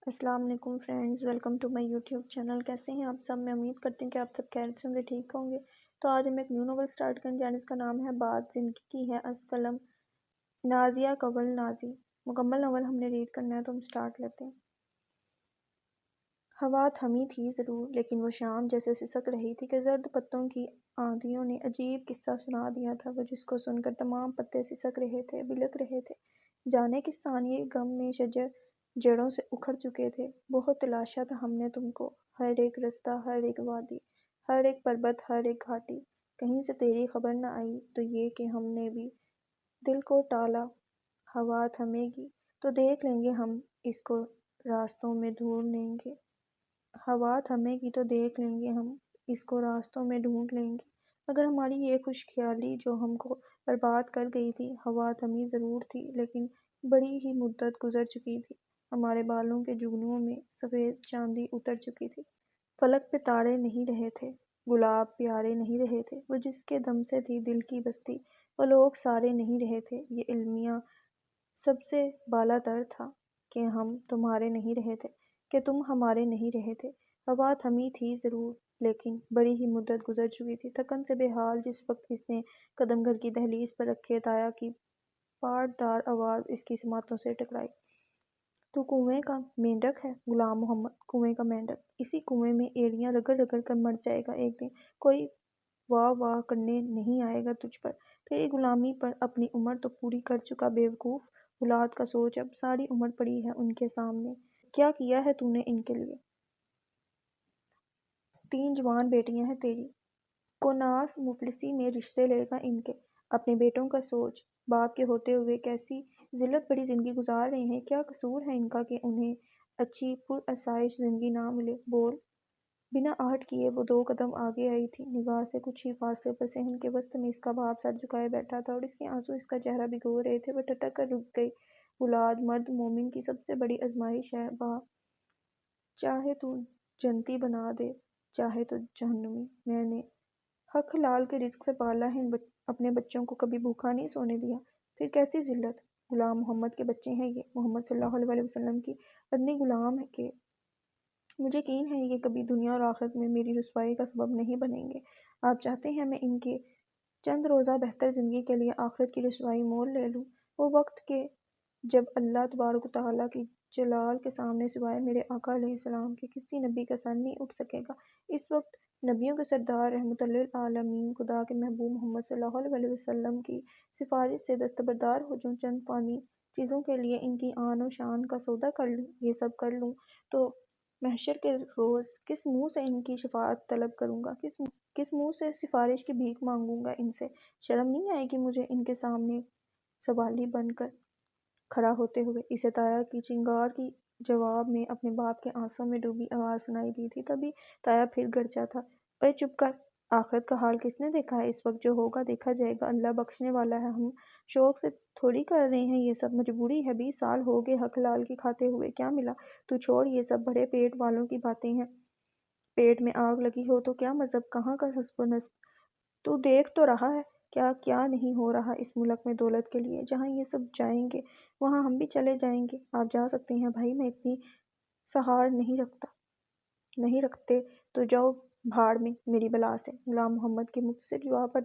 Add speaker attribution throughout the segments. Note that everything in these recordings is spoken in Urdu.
Speaker 1: السلام علیکم friends, welcome to my YouTube channel. کیسے ہیں آپ سب؟ میں امید کرتی ہوں کہ آپ سب خیریت سے ہوں گے، ٹھیک ہوں گے۔ تو آج ہم ایک نیو ناول سٹارٹ کرنے جا رہے ہیں، جس کا نام ہے بات زندگی کی ہے، از قلم نازیہ کول نازی۔ مکمل ناول ہم نے ریڈ کرنا ہے، تو ہم سٹارٹ لیتے ہیں۔ ہوا تھمی تھی ضرور، لیکن وہ شام جیسے سسک رہی تھی کہ زرد پتوں کی آندھیوں نے عجیب قصہ سنا دیا تھا، وہ جس کو سن کر تمام پتے سسک رہے تھے، بلک رہے تھے، جانے کس ثانیے غم میں شجر جڑوں سے اکھڑ چکے تھے۔ بہت تلاشا تھا ہم نے تم کو، ہر ایک رستہ، ہر ایک وادی، ہر ایک پربت، ہر ایک گھاٹی، کہیں سے تیری خبر نہ آئی، تو یہ کہ ہم نے بھی دل کو ٹالا۔ ہوا تھمے گی تو دیکھ لیں گے ہم اس کو، راستوں میں ڈھونڈ لیں گے۔ ہوا تھمے گی تو دیکھ لیں گے ہم اس کو، راستوں میں ڈھونڈ لیں گے۔ اگر ہماری یہ خوش خیالی جو ہم کو برباد کر گئی تھی، ہوا تھمی ضرور تھی، لیکن بڑی ہی مدت گزر چکی تھی، ہمارے بالوں کے جگنوں میں سفید چاندی اتر چکی تھی، فلک پہ تارے نہیں رہے تھے، گلاب پیارے نہیں رہے تھے، وہ جس کے دم سے تھی دل کی بستی، وہ لوگ سارے نہیں رہے تھے، یہ المیہ سب سے بالا تر تھا کہ ہم تمہارے نہیں رہے تھے، کہ تم ہمارے نہیں رہے تھے۔ ہوا تھمی تھی ضرور، لیکن بڑی ہی مدت گزر چکی تھی۔ تھکن سے بے حال جس وقت اس نے قدم گھر کی دہلیز پر رکھے، تایا کی پاٹدار آواز اس کی سماعتوں سے ٹکرائی۔ تو کنویں کا مینڈک ہے غلام محمد، کنویں کا مینڈک، اسی کنویں میں ایڑیاں رگڑ رگڑ کر مر جائے گا ایک دن، کوئی واہ واہ کرنے نہیں آئے گا تجھ پر، تیری غلامی پر۔ اپنی عمر تو پوری کر چکا بے وقوف، اولاد کا سوچ، اب ساری عمر پڑی ہے ان کے سامنے، کیا کیا ہے تو نے ان کے لیے؟ 3 جوان بیٹیاں ہیں تیری، کوناس مفلسی میں رشتے لے گا ان کے، اپنے بیٹوں کا سوچ، باپ کے ہوتے ہوئے کیسی ذلت بھری زندگی گزار رہے ہیں، کیا قصور ہے ان کا کہ انہیں اچھی پرآسائش زندگی نہ ملے؟ بول۔ بنا آہٹ کیے وہ 2 قدم آگے آئی تھی، نگاہ سے کچھ ہی فاصلے پر صحن کے وسط میں اس کا باپ سر جھکائے بیٹھا تھا، اور اس کے آنسو اس کا چہرہ بھگو رہے تھے۔ وہ ٹھٹک کر رک گئی۔ اولاد مرد مومن کی سب سے بڑی آزمائش ہے باپ، چاہے تو جنتی بنا دے، چاہے تو جہنمی۔ میں نے حق حلال کے رزق سے پالا ہے اپنے بچوں کو، کبھی بھوکا نہیں سونے دیا، پھر کیسی ذلت؟ غلام محمد کے بچے ہیں یہ، محمد صلی اللہ علیہ وسلم کی ادنی غلام ہے کہ مجھے یقین ہے یہ کبھی دنیا اور آخرت میں میری رسوائی کا سبب نہیں بنیں گے۔ آپ چاہتے ہیں میں ان کے چند روزہ بہتر زندگی کے لیے آخرت کی رسوائی مول لے لوں؟ وہ وقت کہ جب اللہ تبارک و تعالیٰ کی جلال کے سامنے سوائے میرے آقا علیہ السلام کے کسی نبی کا سر نہیں اٹھ سکے گا، اس وقت نبیوں کے سردار رحمت للعالمین خدا کے محبوب محمد صلی اللہ علیہ وسلم کی سفارش سے دستبردار ہو جاؤں، چند فانی چیزوں کے لیے ان کی آن و شان کا سودا کر لوں، یہ سب کر لوں تو محشر کے روز کس منہ سے ان کی شفاعت طلب کروں گا، کس منہ سے سفارش کی بھیک مانگوں گا ان سے؟ شرم نہیں آئے گی مجھے ان کے سامنے سوالی بن کر کھڑا ہوتے ہوئے؟ اسے تایا کی چنگار کی جواب میں اپنے باپ کے آنسوں میں ڈوبی آواز سنائی دی تھی۔ تبھی تایا پھر گرجا تھا، اے چپ کر، آخرت کا حال کس نے دیکھا ہے؟ اس وقت جو ہوگا دیکھا جائے گا، اللہ بخشنے والا ہے، ہم شوق سے تھوڑی کر رہے ہیں یہ سب، مجبوری ہے۔ 20 سال ہو گئے حق حلال کی کھاتے ہوئے، کیا ملا؟ تو چھوڑ، یہ سب بڑے پیٹ والوں کی باتیں ہیں، پیٹ میں آگ لگی ہو تو کیا مذہب، کہاں کا حسب و نسب؟ تو دیکھ تو رہا ہے کیا کیا نہیں ہو رہا اس ملک میں دولت کے لیے، جہاں یہ سب جائیں گے وہاں ہم بھی چلے جائیں گے۔ آپ جا سکتے ہیں بھائی، میں اتنی سہار نہیں رکھتے تو جاؤ بھاڑ میں میری بلا سے۔ غلام محمد کے مختصر جواب پر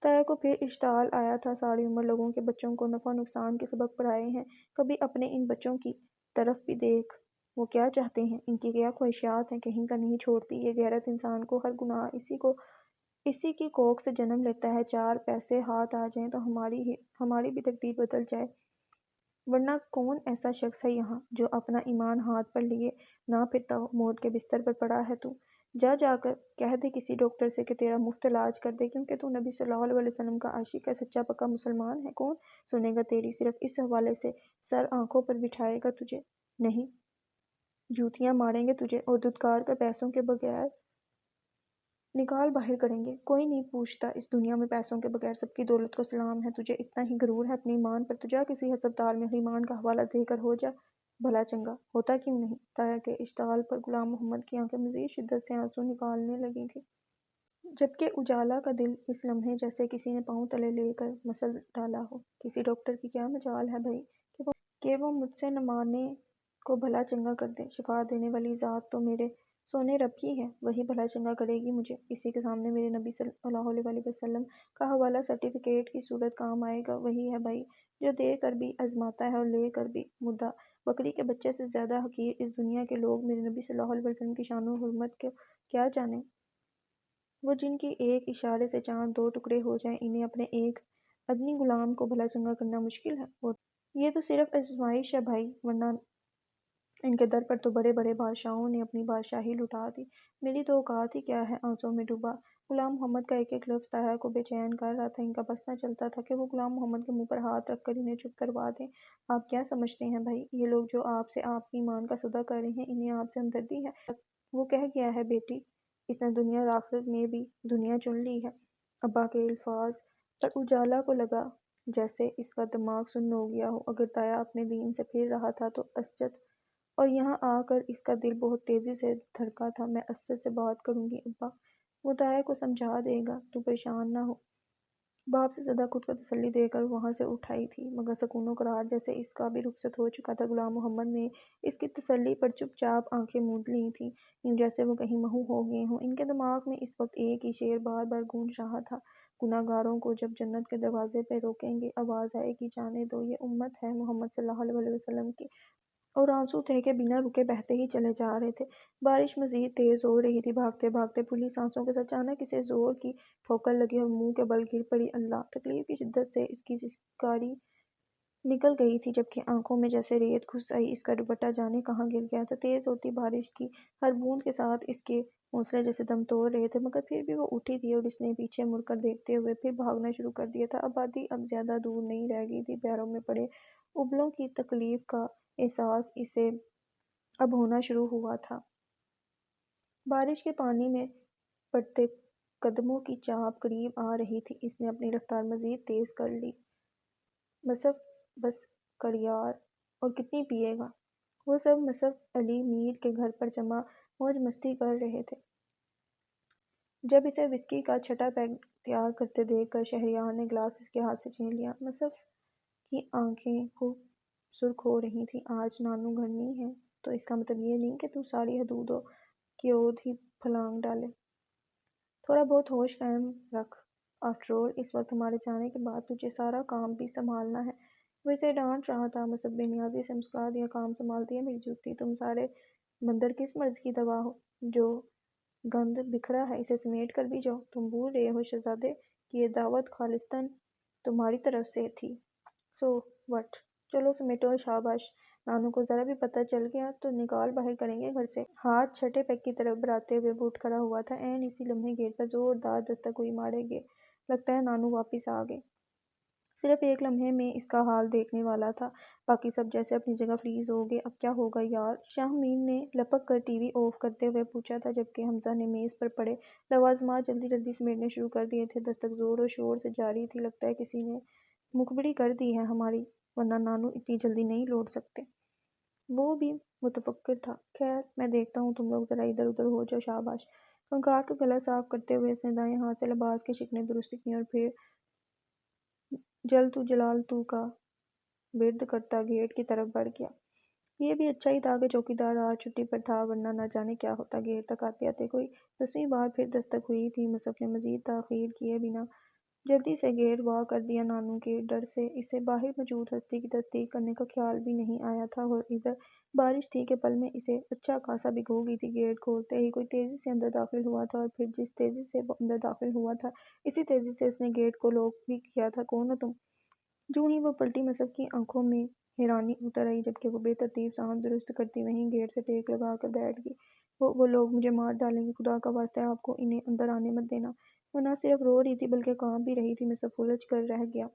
Speaker 1: تایا کو پھر اشتعال آیا تھا۔ ساری عمر لوگوں کے بچوں کو نفع نقصان کے سبق پڑھائے ہیں، کبھی اپنے ان بچوں کی طرف بھی دیکھ، وہ کیا چاہتے ہیں، ان کی کیا خواہشات ہیں، کہیں کا نہیں چھوڑتی یہ غیرت انسان کو۔ ہر گناہ اسی کی کوکھ سے جنم لیتا ہے، 4 پیسے ہاتھ آ جائیں تو ہماری بھی تقدیر بدل جائے، ورنہ کون ایسا شخص ہے یہاں جو اپنا ایمان ہاتھ پر لیے نہ پھرتا ہو؟ موت کے بستر پر پڑا ہے تو جا کر کہہ دے کسی ڈاکٹر سے کہ تیرا مفت علاج کر دے، کیونکہ تو نبی صلی اللہ علیہ وسلم کا عاشق ہے، سچا پکا مسلمان ہے۔ کون سنے گا تیری؟ صرف اس حوالے سے سر آنکھوں پر بٹھائے گا تجھے، نہیں جوتیاں ماریں گے تجھے، اور دھتکار کر پیسوں کے بغیر نکال باہر کریں گے۔ کوئی نہیں پوچھتا اس دنیا میں پیسوں کے بغیر، سب کی دولت کو سلام ہے۔ تجھے اتنا ہی غرور ہے اپنے ایمان پر تو جا کسی ہسپتال میں ایمان کا حوالہ دے کر ہو جا بھلا چنگا، ہوتا کیوں نہیں؟ تایا کے اشتعال پر غلام محمد کی آنکھیں مزید شدت سے آنسو نکالنے لگی تھیں، جبکہ اجالا کا دل اس لمحے جیسے کسی نے پاؤں تلے لے کر مسل ڈالا ہو۔ کسی ڈاکٹر کی کیا مجال ہے بھائی کہ وہ مجھ سے نہ مانے کو بھلا چنگا کر دے۔ شفا دینے والی ذات تو میرے سونے رب کی ہے، وہی بھلا چنگا کرے گی مجھے۔ اسی کے سامنے میرے نبی صلی اللہ علیہ وسلم کا حوالہ سرٹیفکیٹ کی صورت کام آئے گا۔ وہی ہے بھائی جو دے کر بھی آزماتا ہے اور لے کر بھی۔ مدعا: بکری کے بچے سے زیادہ حقیر اس دنیا کے لوگ میرے نبی صلی اللہ علیہ وسلم کی شان و حرمت کو کیا جانیں؟ وہ جن کی ایک اشارے سے چاند دو ٹکڑے ہو جائیں، انہیں اپنے ایک ادنی غلام کو بھلا چنگا کرنا مشکل ہے؟ یہ تو صرف آزمائش ہے بھائی، ورنہ ان کے در پر تو بڑے بڑے بادشاہوں نے اپنی بادشاہی لٹا دی۔ میری تو اوقات ہی کیا ہے آنسوں میں ڈوبا۔ غلام محمد کا ایک ایک لفظ طاہرہ کو بے چین کر رہا تھا۔ ان کا بس نہ چلتا تھا کہ وہ غلام محمد کے منہ پر ہاتھ رکھ کر انہیں چپ کروا دیں۔ آپ کیا سمجھتے ہیں بھائی، یہ لوگ جو آپ سے آپ کی ایمان کا سودا کر رہے ہیں، انہیں آپ سے ہمدردی ہے؟ وہ کہہ گیا ہے بیٹی، اس نے دنیا اور آخرت میں بھی دنیا چن لی ہے۔ ابا کے الفاظ پر اجالا کو لگا جیسے اس کا دماغ سن ہو گیا ہو۔ اگر تایا اپنے دین سے پھر رہا تھا تو اسجد، اور یہاں آ کر اس کا دل بہت تیزی سے دھڑکا تھا۔ میں اسجد سے بات کروں گی ابا، وہ تایا کو سمجھا دے گا، تو پریشان نہ ہو۔ باپ سے زیادہ خود کو تسلی دے کر وہاں سے اٹھ آئی تھی، مگر سکون و قرار جیسے اس کا بھی رخصت ہو چکا تھا۔ غلام محمد نے اس کی تسلی پر چپ چاپ آنکھیں موند لی تھیں، یوں جیسے وہ کہیں محو ہو گئے ہوں۔ ان کے دماغ میں اس وقت ایک ہی شعر بار بار گونج رہا تھا: گناہ گاروں کو جب جنت کے دروازے پہ روکیں گے، آواز آئے گی جانے دو، یہ امت ہے محمد صلی اللہ علیہ وسلم کی۔ اور آنسو تھے کہ بنا رکے بہتے ہی چلے جا رہے تھے۔ بارش مزید تیز ہو رہی تھی۔ بھاگتے بھاگتے پھولی سانسوں کے ساتھ اچانک اسے زور کی ٹھوکر لگی اور منہ کے بل گر پڑی۔ اللہ! تکلیف کی شدت سے اس کی سسکاری نکل گئی تھی، جبکہ آنکھوں میں جیسے ریت گھس آئی۔ اس کا دوپٹہ جانے کہاں گر گیا تھا۔ تیز ہوتی بارش کی ہر بوند کے ساتھ اس کے حوصلے جیسے دم توڑ رہے تھے، مگر پھر بھی وہ اٹھی تھی اور اس نے پیچھے مڑ کر دیکھتے ہوئے پھر بھاگنا شروع کر دیا تھا۔ آبادی اب زیادہ دور نہیں رہ گئی تھی۔ پیروں میں پڑے ابلوں کی تکلیف کا احساس اسے اب ہونا شروع ہوا تھا۔ بارش کے پانی میں پڑتے قدموں کی چاپ قریب آ رہی تھی۔ اس نے اپنی رفتار مزید تیز کر لی۔ مصف بس کر یار، اور کتنی پیے گا؟ وہ سب مصف علی میر کے گھر پر جمع موج مستی کر رہے تھے۔ جب اسے وسکی کا چھٹا پیگ تیار کرتے دیکھ کر شہریار نے گلاس اس کے ہاتھ سے چھین لیا۔ مصف کی آنکھیں خوب سرخ ہو رہی تھیں۔ آج نانو گھر نہیں ہے تو اس کا مطلب یہ نہیں کہ تو ساری حدود و قیود ہی پھلانگ ڈالے۔ تھوڑا بہت ہوش قائم رکھ، آفٹر آل اس وقت ہمارے جانے کے بعد تجھے سارا کام بھی سنبھالنا ہے۔ وہ اسے ڈانٹ رہا تھا۔ مصف بے نیازی سے مسکرا دیا۔ کام سنبھالتی ہے میری جوتی، تم سارے بندر کس مرض کی دوا ہو؟ جو گند بکھرا ہے اسے سمیٹ کر بھی جاؤ۔ تم بھول رہے ہو شہزادے کہ یہ دعوت خالصتاً تمہاری طرف سے تھی۔ So what? چلو سمیٹو، شاباش۔ نانو کو ذرا بھی پتہ چل گیا تو نکال باہر کریں گے گھر سے۔ ہاتھ چھٹے پیگ کی طرف بڑھاتے ہوئے وہ اٹھ کھڑا ہوا تھا۔ عین اسی لمحے گیٹ پر زوردار دستک ہوئی۔ مارے گے، لگتا ہے نانو واپس آ گئے۔ صرف ایک لمحے میں اس کا حال دیکھنے والا تھا، باقی سب جیسے اپنی جگہ فریز ہو گئے۔ اب کیا ہوگا یار؟ شاہ میر نے لپک کر ٹی وی آف کرتے ہوئے پوچھا تھا، جبکہ حمزہ نے میز پر پڑے لوازمات جلدی جلدی سمیٹنے شروع کر دیے تھے۔ دستک زور و شور سے جاری تھی۔ لگتا ہے کسی نے مخبری کر دی ہے ہماری، ورنہ نانو اتنی جلدی نہیں لوٹ سکتے۔ وہ بھی متفکر تھا۔ خیر میں دیکھتا ہوں، تم لوگ ذرا ادھر ادھر ہو جاؤ، شاباش۔ کنکار کا گلا صاف کرتے ہوئے اس نے دائیں ہاتھ سے لباس کے شکنے درست کیں اور پھر جلتو جلال تو کا ورد کرتا گیٹ کی طرف بڑھ گیا۔ یہ بھی اچھا ہی تھا کہ چوکیدار آج چھٹی پر تھا، ورنہ نہ جانے کیا ہوتا۔ گیٹ تک آتے آتے کوئی 10ویں بار پھر دستک ہوئی تھی۔ مصف نے مزید تاخیر کیے بنا جلدی سے گیٹ وا کر دیا۔ نانو کے ڈر سے اسے باہر موجود ہستی کی تصدیق کرنے کا خیال بھی نہیں آیا تھا، اور ادھر بارش تھی کہ پل میں اسے اچھا خاصا بھگو گئی تھی۔ گیٹ کھولتے ہی کوئی تیزی سے اندر داخل ہوا تھا، اور پھر جس تیزی سے وہ اندر داخل ہوا تھا اسی تیزی سے اس نے گیٹ کو لاک بھی کیا تھا۔ کون ہو تم؟ جوں ہی وہ پلٹی، مصف کی آنکھوں میں حیرانی اتر آئی، جبکہ وہ بے ترتیب سانس درست کرتی وہیں گیٹ سے ٹیک لگا کر بیٹھ گئی۔ وہ لوگ مجھے مار ڈالیں گے، خدا کا واسطہ ہے آپ کو انہیں اندر آنے مت دینا۔ وہ نہ صرف رو رہی تھی بلکہ کانپ بھی رہی تھی۔ مصف الجھ کر رہ گیا۔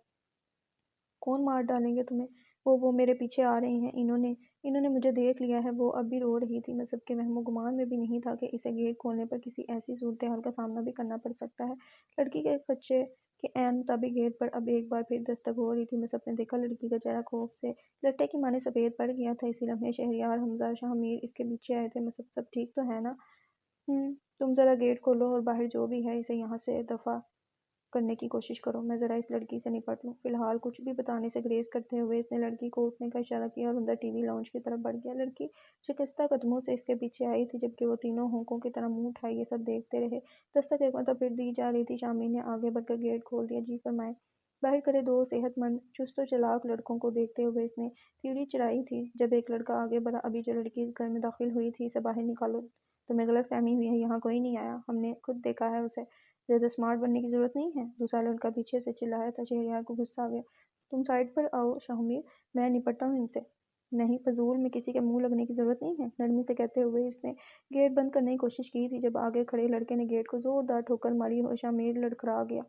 Speaker 1: کون مار ڈالیں گے تمہیں؟ وہ میرے پیچھے آ رہے ہیں، انہوں نے مجھے دیکھ لیا ہے۔ وہ اب بھی رو رہی تھی۔ مصف کے وہم و گمان میں بھی نہیں تھا کہ اسے گیٹ کھولنے پر کسی ایسی صورتحال کا سامنا بھی کرنا پڑ سکتا ہے۔ لڑکی کے خدشے کے عین مطابق گیٹ پر اب ایک بار پھر دستک ہو رہی تھی۔ مصف نے دیکھا لڑکی کا چہرہ خوف سے لٹے کی مانند سفید پڑ گیا تھا۔ اسی لمحے شہریار، حمزہ، شاہ میر اس کے پیچھے آئے تھے۔ مصف سب ٹھیک تو ہے نا؟ تم ذرا گیٹ کھولو اور باہر جو بھی ہے اسے یہاں سے دفع کرنے کی کوشش کرو، میں ذرا اس لڑکی سے نپٹ لوں۔ فی الحال کچھ بھی بتانے سے گریز کرتے ہوئے اس نے لڑکی کو اٹھنے کا اشارہ کیا اور اندر ٹی وی لاؤنج کی طرف بڑھ گیا۔ لڑکی شکستہ قدموں سے اس کے پیچھے آئی تھی جبکہ وہ تینوں ہونکوں کی طرح منہ اٹھائے یہ سب دیکھتے رہے۔ دستک ایک مرتبہ پھر دی جا رہی تھی۔ شامل نے آگے بڑھ کر گیٹ کھول دیا۔ جی فرمائیں۔ باہر کھڑے دو صحت مند چست و چالاک لڑکوں کو دیکھتے ہوئے اس نے تیوری چڑھائی تھی۔ جب ایک لڑکا آگے بڑھا، ابھی جو لڑکی اس گھر میں داخل ہوئی تھی اسے باہر نکالو، تمہیں غلط فہمی ہوئی ہے، یہاں کوئی نہیں آیا، ہم نے خود دیکھا ہے اسے، زیادہ سمارٹ بننے کی ضرورت نہیں ہے۔ دوسرا لڑکا پیچھے سے چلایا تھا۔ شہریار کو غصہ آ گیا۔ تم سائڈ پر آؤ شاہمیر، میں نپٹتا ہوں ان سے۔ نہیں، فضول میں کسی کے منہ لگنے کی ضرورت نہیں ہے، نرمی سے کہتے ہوئے اس نے گیٹ بند کرنے کی کوشش کی تھی جب آگے کھڑے لڑکے نے گیٹ کو زوردار ٹھوکر ماری اور شاہمیر لڑکھڑا گیا۔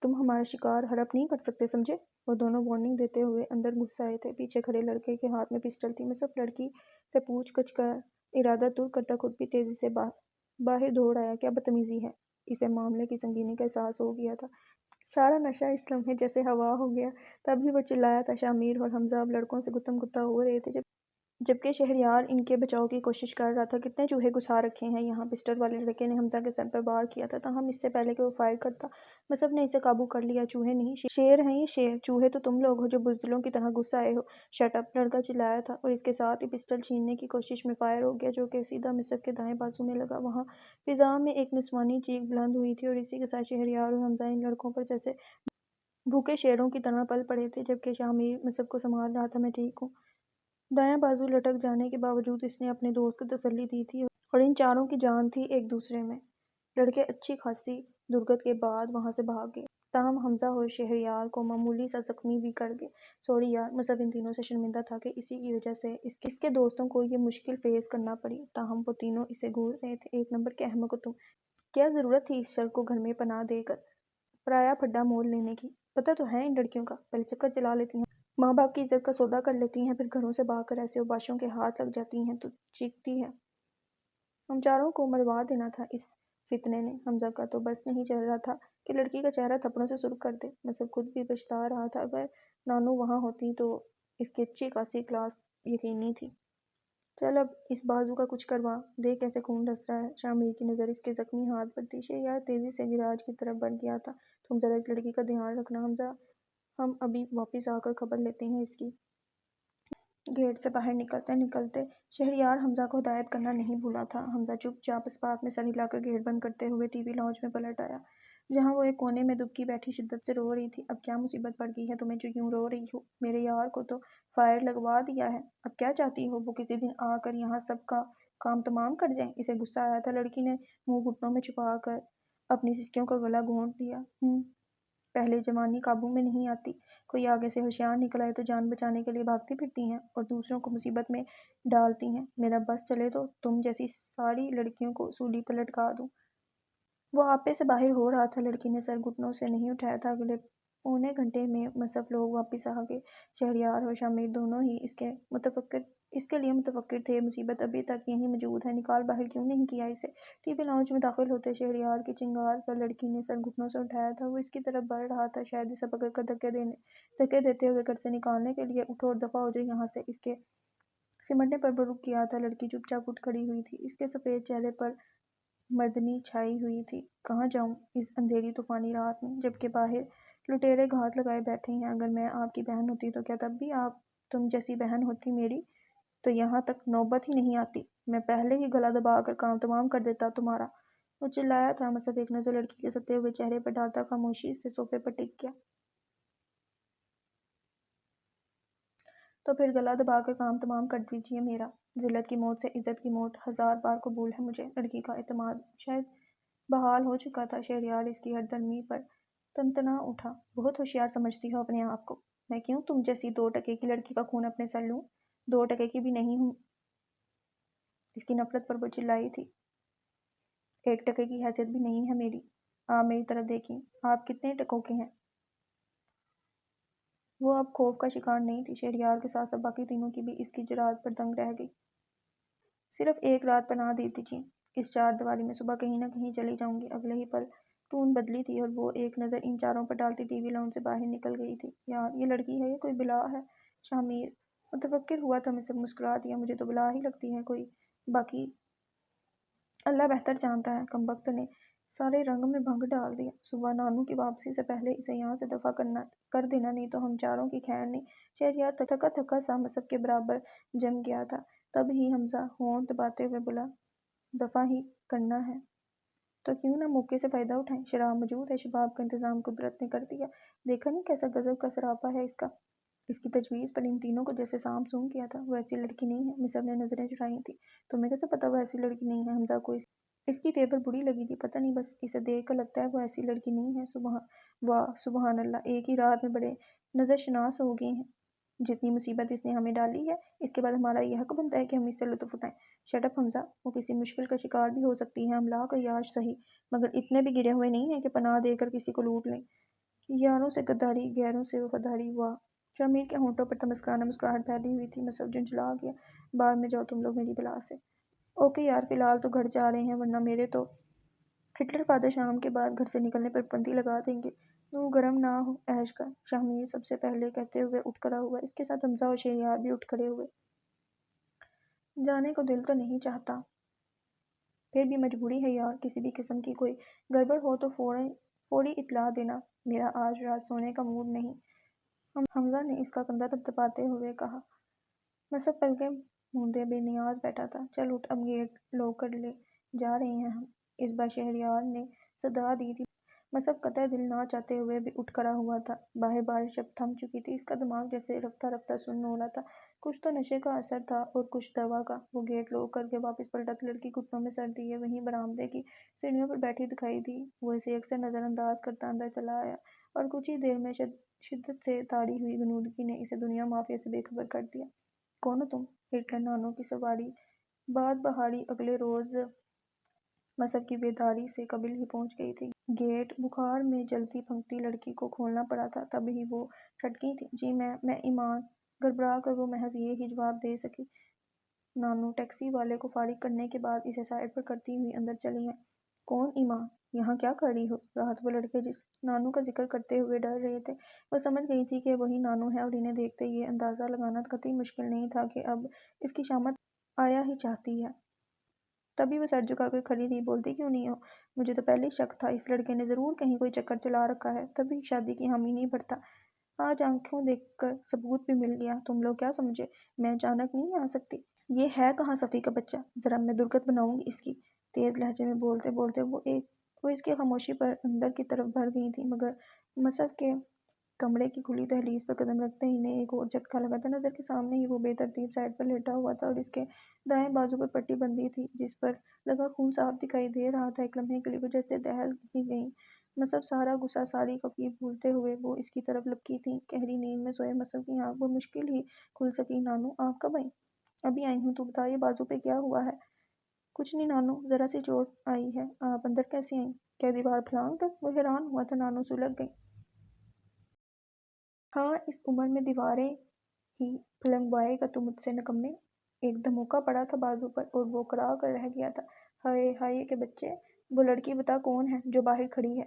Speaker 1: تم ہمارا شکار ہڑپ نہیں کر سکتے، سمجھے؟ وہ دونوں وارننگ دیتے ہوئے اندر گھس آئے تھے۔ پیچھے کھڑے لڑکے کے ہاتھ میں پسٹل تھی۔ مصعب لڑکی سے پوچھ گچھ کا ارادہ ترک کرتا خود بھی تیزی سے باہر دوڑ آیا۔ کیا بدتمیزی ہے! اسے معاملے کی سنگینی کا احساس ہو گیا تھا۔ سارا نشہ اس لمحے جیسے ہوا ہو گیا۔ تب ہی وہ چلایا تھا۔ شاہمیر اور حمزہ اب لڑکوں سے گتم گتہ ہو رہے تھے جبکہ شہریار ان کے بچاؤ کی کوشش کر رہا تھا۔ کتنے چوہے گھسا رکھے ہیں یہاں! پسٹل والے لڑکے نے حمزہ کے سر پر وار کیا تھا تاہم اس سے پہلے کہ وہ فائر کرتا مصعب نے اسے قابو کر لیا۔ چوہے نہیں، شیر ہیں یہ، شیر! چوہے تو تم لوگ ہو جو بزدلوں کی طرح گھس آئے ہو۔ Shut up! لڑکا چلایا تھا اور اس کے ساتھ ہی پسٹل چھیننے کی کوشش میں فائر ہو گیا جو کہ سیدھا مصعب کے دائیں بازو میں لگا۔ وہاں فضا میں ایک نسوانی چیخ بلند ہوئی تھی اور اسی کے ساتھ شہریار اور حمزہ ان لڑکوں پر جیسے بھوکے شیروں کی طرح پل پڑے تھے جبکہ شاہمیر مصعب کو سنبھال رہا تھا۔ میں ٹھیک ہوں۔ دایاں بازو لٹک جانے کے باوجود اس نے اپنے دوست کو تسلی دی تھی اور ان چاروں کی جان تھی ایک دوسرے میں۔ لڑکے اچھی خاصی درگت کے بعد وہاں سے بھاگ گئے تاہم حمزہ اور شہریار کو معمولی سا زخمی بھی کر گئے۔ سوری یار! مصعب ان تینوں سے شرمندہ تھا کہ اسی کی وجہ سے اس کے دوستوں کو یہ مشکل فیس کرنا پڑی تاہم وہ تینوں اسے گھور رہے تھے۔ ایک نمبر کے احمق ہو تم! کیا ضرورت تھی اس شر کو گھر میں پناہ دے کر پرایا پھڈا مول لینے کی؟ پتہ تو ہے ان لڑکیوں کا، پہلے چکر چلا لیتی ہیں، ماں باپ کی عزت کا سودا کر لیتی ہیں، پھر گھروں سے بھاگ کر ایسے اوباشوں کے ہاتھ لگ جاتی ہیں تو چیختی ہیں۔ ہم چاروں کو مروا دینا تھا اس فتنے نے۔ حمزہ کا تو بس نہیں چل رہا تھا کہ لڑکی کا چہرہ تھپڑوں سے سرخ کر دے۔ مصعب خود بھی پچھتا رہا تھا۔ اگر نانو وہاں ہوتی تو اس کی اچھی خاصی کلاس یقینی تھی۔ چل اب اس بازو کا کچھ کروا، دیکھ کیسے خون رس رہا ہے۔ شاہمیر کی نظر اس کے زخمی ہاتھ پر تھی۔ شہریار تیزی سے گراج کی طرف بڑھ گیا تھا۔ تم ذرا اس لڑکی کا دھیان رکھنا حمزہ، ہم ابھی واپس آ کر خبر لیتے ہیں اس کی۔ گیٹ سے باہر نکلتے شہریار حمزہ کو ہدایت کرنا نہیں بھولا تھا۔ حمزہ چپ چاپ اسپاٹ میں سر ہلا کر گیٹ بند کرتے ہوئے ٹی وی لاؤنج میں پلٹ آیا جہاں وہ ایک کونے میں دبکی بیٹھی شدت سے رو رہی تھی۔ اب کیا مصیبت پڑ گئی ہے تمہیں جو یوں رو رہی ہو؟ میرے یار کو تو فائر لگوا دیا ہے، اب کیا چاہتی ہو وہ کسی دن آ کر یہاں سب کا کام تمام کر جائیں؟ اسے غصہ آیا تھا۔ لڑکی نے منہ گھٹنوں میں چھپا کر اپنی سسکیوں کا گلا گھونٹ دیا۔ پہلے جوانی قابو میں نہیں آتی، کوئی آگے سے ہوشیار نکل آئے تو جان بچانے کے لیے بھاگتی پھرتی ہیں اور دوسروں کو مصیبت میں ڈالتی ہیں۔ میرا بس چلے تو تم جیسی ساری لڑکیوں کو سولی پر لٹکا دوں۔ وہ آپے سے باہر ہو رہا تھا۔ لڑکی نے سر گھٹنوں سے نہیں اٹھایا تھا۔ اگلے پونے گھنٹے میں مصعب لوگ واپس آ گئے۔ شہریار اور شاہمیر دونوں ہی اس کے لیے متفکر تھے۔ مصیبت ابھی تک یہیں موجود ہے، نکال باہر کیوں نہیں کیا اسے؟ ٹی وی لاؤنج میں داخل ہوتے شہریار کی چنگار پر لڑکی نے سر گھٹنوں سے اٹھایا تھا۔ وہ اس کی طرف بڑھ رہا تھا، شاید اسے پکڑ کر دھکے دیتے ہوئے گھر سے نکالنے کے لیے۔ اٹھو اور دفعہ ہو جاؤ یہاں سے! اس کے سمٹنے پر وہ رک گیا تھا۔ لڑکی چپ چاپ اٹھ کھڑی ہوئی تھی۔ اس کے سفید چہرے پر مردنی چھائی ہوئی تھی۔ کہاں جاؤں اس اندھیری طوفانی رات میں، جبکہ باہر لٹیرے گھات لگائے بیٹھے ہیں؟ اگر میں آپ کی بہن ہوتی تو کیا تب بھی تم جیسی بہن ہوتی میری تو یہاں تک نوبت ہی نہیں آتی، میں پہلے ہی گلا دبا کر کام تمام کر دیتا تمہارا۔ وہ چلایا تھا۔ مصعب ایک نظر لڑکی کے ستے ہوئے چہرے پر ڈالتا خاموشی سے صوفے پر ٹک گیا۔ تو پھر گلا دبا کر کام تمام کر دیجیے میرا۔ ذلت کی موت سے عزت کی موت 1000 بار قبول ہے مجھے۔ لڑکی کا اعتماد شاید بحال ہو چکا تھا۔ شہریار اس کی ہر دھرمی پر تنتنا اٹھا۔ بہت ہوشیار سمجھتی ہو اپنے آپ کو۔ میں کیوں تم جیسی 2 ٹکے کی لڑکی کا خون اپنے سر لوں؟ 2 ٹکے کی بھی نہیں ہوں۔ اس کی نفرت پر وہ چلائی تھی۔ 1 ٹکے کی حیثیت بھی نہیں ہے میری۔ آپ میری طرف دیکھیں، آپ کتنے ٹکوں کے ہیں؟ وہ اب خوف کا شکار نہیں تھی۔ شہریار کے ساتھ ساتھ باقی تینوں کی بھی اس کی جرات پر دنگ رہ گئی۔ صرف 1 رات پناہ دے دیجیے اس 4 دیواری میں، صبح کہیں نہ کہیں چلی جاؤں گی۔ اگلے ہی پل ٹون بدلی تھی اور وہ ایک نظر ان چاروں پر ڈالتی ٹی وی لاؤنج سے باہر نکل گئی تھی۔ یار یہ لڑکی ہے یا کوئی بلا ہے؟ شاہمیر متفکر ہوا تھا۔ مصعب مسکرا دیا۔ مجھے تو بلا ہی لگتی ہے کوئی، باقی اللہ بہتر جانتا ہے۔ کمبخت نے سارے رنگ میں بھنگ ڈال دیا۔ صبح نانو کی واپسی سے پہلے اسے یہاں سے دفع کر دینا، نہیں تو ہم چاروں کی خیر نہیں۔ شہریار تھکا تھکا سا مصب کے برابر جم گیا تھا۔ تب ہی حمزہ ہونٹ دباتے ہوئے بولا، دفع ہی کرنا ہے تو کیوں نہ موقع سے فائدہ اٹھائیں؟ شراب موجود ہے، شباب کا انتظام قدرت نے کر دیا۔ دیکھا نہیں کیسا غضب کا سراپا ہے اس کا؟ اس کی تجویز پر ان تینوں کو جیسے سام سونگ کیا تھا۔ وہ ایسی لڑکی نہیں ہے۔ مصب نے نظریں چڑھائی تھیں۔ تمہیں کیسے پتا وہ ایسی لڑکی نہیں ہے؟ حمزہ کو اس کی فیور بری لگی تھی۔ پتہ نہیں، بس اسے دیکھ کر لگتا ہے وہ ایسی لڑکی نہیں ہے۔ واہ سبحان اللہ، ایک ہی رات میں بڑے نظر شناس ہو گئے ہیں۔ جتنی مصیبت اس نے ہمیں ڈالی ہے، اس کے بعد ہمارا یہ حق بنتا ہے کہ ہم اس سے لطف اٹھائیں۔ شٹ اپ حمزہ، وہ کسی مشکل کا شکار بھی ہو سکتی ہے، املاک عیاش صحیح، مگر اتنے بھی گرے ہوئے نہیں ہیں کہ پناہ دے کر کسی کو لوٹ لیں۔ یاروں سے غداری، غیروں سے وفاداری، واہ۔ شمیر کے ہونٹوں پر تمسکرانہ مسکراہٹ پھیلی ہوئی تھی۔ مصب جھنجھلا گیا، باہر میں جاؤ تم لوگ میری بلا سے۔ اوکے یار، فی الحال تو گھر جا رہے ہیں، ورنہ میرے تو ہٹلر فادر شام کے بعد گھر سے نکلنے پر پابندی لگا دیں گے۔ تو گرم نہ ہو، عیش کر، شمیر سب سے پہلے کہتے ہوئے اٹھ کھڑا ہوا۔ اس کے ساتھ حمزہ اور شہریار بھی اٹھ کھڑے ہوئے۔ جانے کو دل تو نہیں چاہتا، پھر بھی مجبوری ہے یار، کسی بھی قسم کی کوئی گڑبڑ ہو تو فوری اطلاع دینا، میرا آج رات سونے کا موڈ نہیں۔ حمزہ نے اس کا کندھا تھپتھپاتے ہوئے کہا۔ مصب پلکیں موندے بے نیاز بیٹھا تھا۔ چل اٹھ، اب گیٹ لوک کر لے جا رہے ہیں ہم، اس بار شہریار نے صدا دی تھی۔ مصب قطع دل نہ چاہتے ہوئے بھی اٹھ کھڑا ہوا تھا۔ باہر بارش اب تھم چکی تھی۔ اس کا دماغ جیسے رفتہ رفتہ سن ہو رہا تھا، کچھ تو نشے کا اثر تھا اور کچھ دوا کا۔ وہ گیٹ لوک کر کے واپس پلٹا تو لڑکی گھٹنوں میں سر دیے وہیں برآمدے کی سیڑھیوں پر بیٹھی دکھائی دی۔ وہ اسے یکسر نظر انداز کرتا اندر چلا آیا اور کچھ ہی دیر میں شدت سے تاری ہوئی غنودگی نے اسے دنیا مافیا سے بے خبر کر دیا۔ کون ہو تم؟ ہٹلر نانو کی سواری بعد بہاری اگلے روز مصب کی بیداری سے قبل ہی پہنچ گئی تھی۔ گیٹ بخار میں جلتی پھنکتی لڑکی کو کھولنا پڑا تھا، تب ہی وہ ٹھٹکی تھی۔ جی میں ایمان۔ گڑبڑا کر وہ محض یہ ہی جواب دے سکی۔ نانو ٹیکسی والے کو فارغ کرنے کے بعد اسے سائڈ پر کرتی ہوئی اندر چلی ہیں۔ کون ایمان؟ یہاں کیا کر رہی ہو؟ رات وہ لڑکے جس نانو کا ذکر کرتے ہوئے ڈر رہے تھے، وہ سمجھ گئی تھی کہ وہی نانو ہے، اور انہیں دیکھتے یہ اندازہ لگانا قطعی مشکل نہیں تھا کہ اب اس کی شامت آیا ہی چاہتی ہے۔ تبھی وہ سر جھکا کر کھڑی رہی۔ بولتی کیوں نہیں ہو؟ مجھے تو پہلے ہی شک تھا، اس لڑکے نے ضرور کہیں کوئی چکر چلا رکھا ہے، تبھی شادی کی حامی نہیں بھرتا۔ آج آنکھوں دیکھ کر ثبوت بھی مل گیا۔ تم لوگ کیا سمجھے میں اچانک نہیں آ سکتی؟ یہ ہے کہاں صفی کا بچہ؟ ذرا میں درگت بناؤں گی اس کی۔ تیز لہجے میں بولتے بولتے وہ اس کی خاموشی پر اندر کی طرف بھر گئی تھی، مگر مصب کے کمرے کی کھلی دہلیز پر قدم رکھتے ہی انہیں ایک اور جھٹکا لگا تھا۔ نظر کے سامنے ہی وہ بے ترتیب سائڈ پر لیٹا ہوا تھا اور اس کے دائیں بازو پر پٹی بندھی تھی جس پر لگا خون صاف دکھائی دے رہا تھا۔ ایک لمحے کے لیے وہ جیسے دہل ہی گئیں۔ مصب سارا غصہ، ساری خفگی بھولتے ہوئے وہ اس کی طرف لپکی تھیں۔ گہری نیند میں سوئے مصب کی آنکھ بمشکل ہی کھل سکی۔ نانو آپ کب آئیں؟ ابھی آئی ہوں۔ تو بتا یہ بازو پہ کیا ہوا ہے؟ کچھ نہیں نانو، ذرا سی چوٹ آئی ہے۔ آپ اندر کیسے آئیں؟ کیا دیوار پھلانگ کر؟ وہ حیران ہوا تھا۔ نانو سلگ گئی۔ ہاں، اس عمر میں دیواریں ہی پھلنگوائے گا تو مجھ سے نکمے۔ ایک دھموکا پڑا تھا بازو پر اور وہ کڑا کر رہ گیا تھا۔ ہائے ہائے کے بچے! وہ لڑکی بتا کون ہے جو باہر کھڑی ہے؟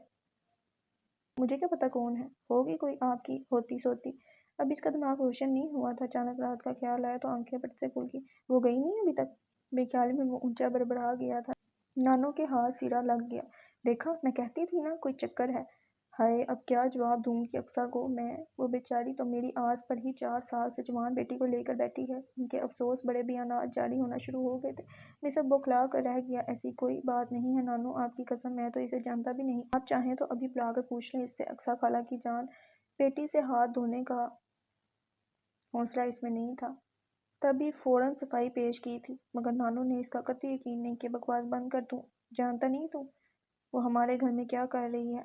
Speaker 1: مجھے کیا پتا کون ہے؟ ہوگی کوئی آپ کی ہوتی سوتی۔ اب اس کا دماغ روشن نہیں ہوا تھا۔ اچانک رات کا خیال آیا تو آنکھیں پٹ سے کھل گئی۔ وہ گئی نہیں ابھی تک؟ بے خیالی میں وہ اونچا بڑبڑا گیا تھا۔ نانو کے ہاتھ سیرا لگ گیا۔ دیکھا، میں کہتی تھی نا کوئی چکر ہے۔ ہائے اب کیا جواب دوں گی اقصیٰ کو میں؟ وہ بیچاری تو میری آس پر ہی 4 سال سے جوان بیٹی کو لے کر بیٹھی ہے۔ ان کے افسوس بڑے بیانات جاری ہونا شروع ہو گئے تھے۔ مصب بوکھلا کر رہ گیا۔ ایسی کوئی بات نہیں ہے نانو، آپ کی قسم، میں تو اسے جانتا بھی نہیں۔ آپ چاہیں تو ابھی بلا کر پوچھ لیں اس سے۔ اقصیٰ خالہ کی جان بیٹی سے ہاتھ دھونے کا حوصلہ اس میں نہیں تھا۔ تبھی فوراً صفائی پیش کی تھی، مگر نانو نے اس کا قطعی یقین نہیں کیا۔ بکواس بند کر تو جانتا نہیں تو وہ ہمارے گھر میں کیا کر رہی ہے؟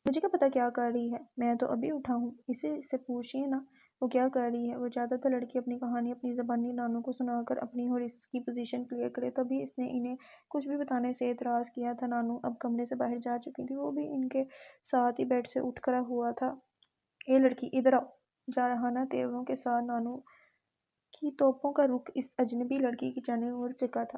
Speaker 1: مجھے کیا پتا کیا کر رہی ہے؟ میں تو ابھی اٹھا ہوں، اسے سے پوچھئے نا وہ کیا کر رہی ہے۔ وہ چاہتا تھا لڑکی اپنی کہانی اپنی زبانی نانو کو سنا کر اپنی اور اس کی پوزیشن کلیئر کرے، تبھی اس نے انہیں کچھ بھی بتانے سے اعتراض کیا تھا۔ نانو اب کمرے سے باہر جا چکی تھی، وہ بھی ان کے ساتھ ہی بیڈ سے اٹھ کھڑا ہوا تھا۔ اے لڑکی ادھر آؤ! جارحانہ تیوروں کے ساتھ نانو کی توپوں کا رخ اس اجنبی لڑکی کی جانب مڑ چکا تھا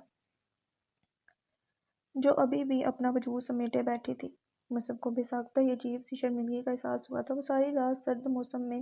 Speaker 1: جو ابھی بھی اپنا وجود سمیٹے بیٹھی تھی۔ مصب کو بے ساختہ ہی عجیب سی شرمندگی کا احساس ہوا تھا۔ وہ ساری رات سرد موسم میں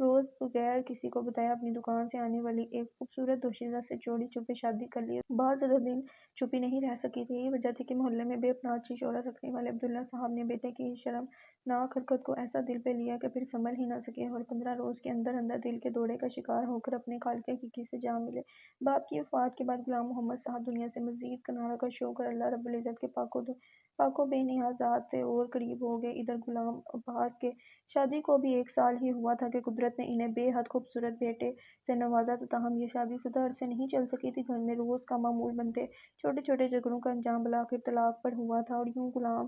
Speaker 1: روز بغیر کسی کو بتائے اپنی دکان سے آنے والی ایک خوبصورت دوشیزہ سے چوری چھپے شادی کر لی۔ بہت زیادہ دن چھپی نہیں رہ سکی تھی۔ یہی وجہ تھی کہ محلے میں بے پناہ اچھی شہرت رکھنے والے عبداللہ صاحب نے بیٹے کی شرمناک حرکت کو ایسا دل پہ لیا کہ پھر سنبھل ہی نہ سکے اور 15 روز کے اندر اندر دل کے دورے کا شکار ہو کر اپنے خالق حقیقی سے جا ملے۔ باپ کی وفات کے بعد غلام محمد صاحب دنیا سے مزید کنارہ کش ہو کر اللہ رب العزت کے پاک و بے نیاز ذات سے اور قریب ہو گئے۔ ادھر غلام عباس کے شادی کو بھی 1 سال ہی ہوا تھا کہ قدرت نے انہیں بے حد خوبصورت بیٹے سے نوازا، تاہم یہ شادی زیادہ عرصے نہیں چل سکی تھی۔ گھر میں روز کا معمول بنتے چھوٹے چھوٹے جھگڑوں کا انجام بالآخر طلاق پر ہوا تھا، اور یوں غلام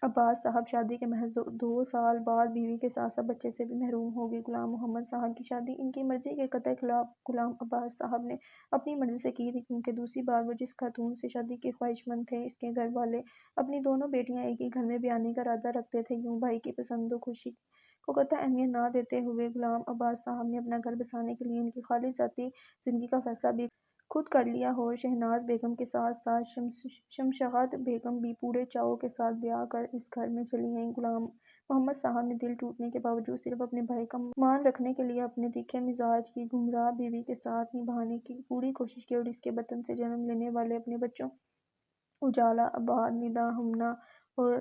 Speaker 1: عباس صاحب شادی کے محض 2 سال بعد بیوی کے ساتھ ساتھ بچے سے بھی محروم ہو گئے۔ غلام محمد صاحب کی شادی ان کی مرضی کے قطع خلاف غلام عباس صاحب نے اپنی مرضی سے کی تھی، کیونکہ دوسری بار وہ جس خاتون سے شادی کے خواہش مند تھے، اس کے گھر والے اپنی دونوں بیٹیاں ایک ہی گھر میں بیانے کا ارادہ رکھتے تھے۔ یوں بھائی کی پسند و خوشی کو قطعی اہمیت نہ دیتے ہوئے غلام عباس صاحب نے اپنا گھر بسانے کے لیے ان کی خالص ذاتی زندگی کا فیصلہ بھی خود کر لیا، اور شہناز بیگم کے ساتھ ساتھ شمشاد بیگم بھی پورے چاؤ کے ساتھ بیاہ کر اس گھر میں چلی آئیں۔ غلام محمد صاحب نے دل ٹوٹنے کے باوجود صرف اپنے بھائی کا مان رکھنے کے لیے اپنے تیکھے مزاج کی گمراہ بیوی کے ساتھ نبھانے کی پوری کوشش کی، اور اس کے بطن سے جنم لینے والے اپنے بچوں اجالا، عباد، ندا، ہمنا اور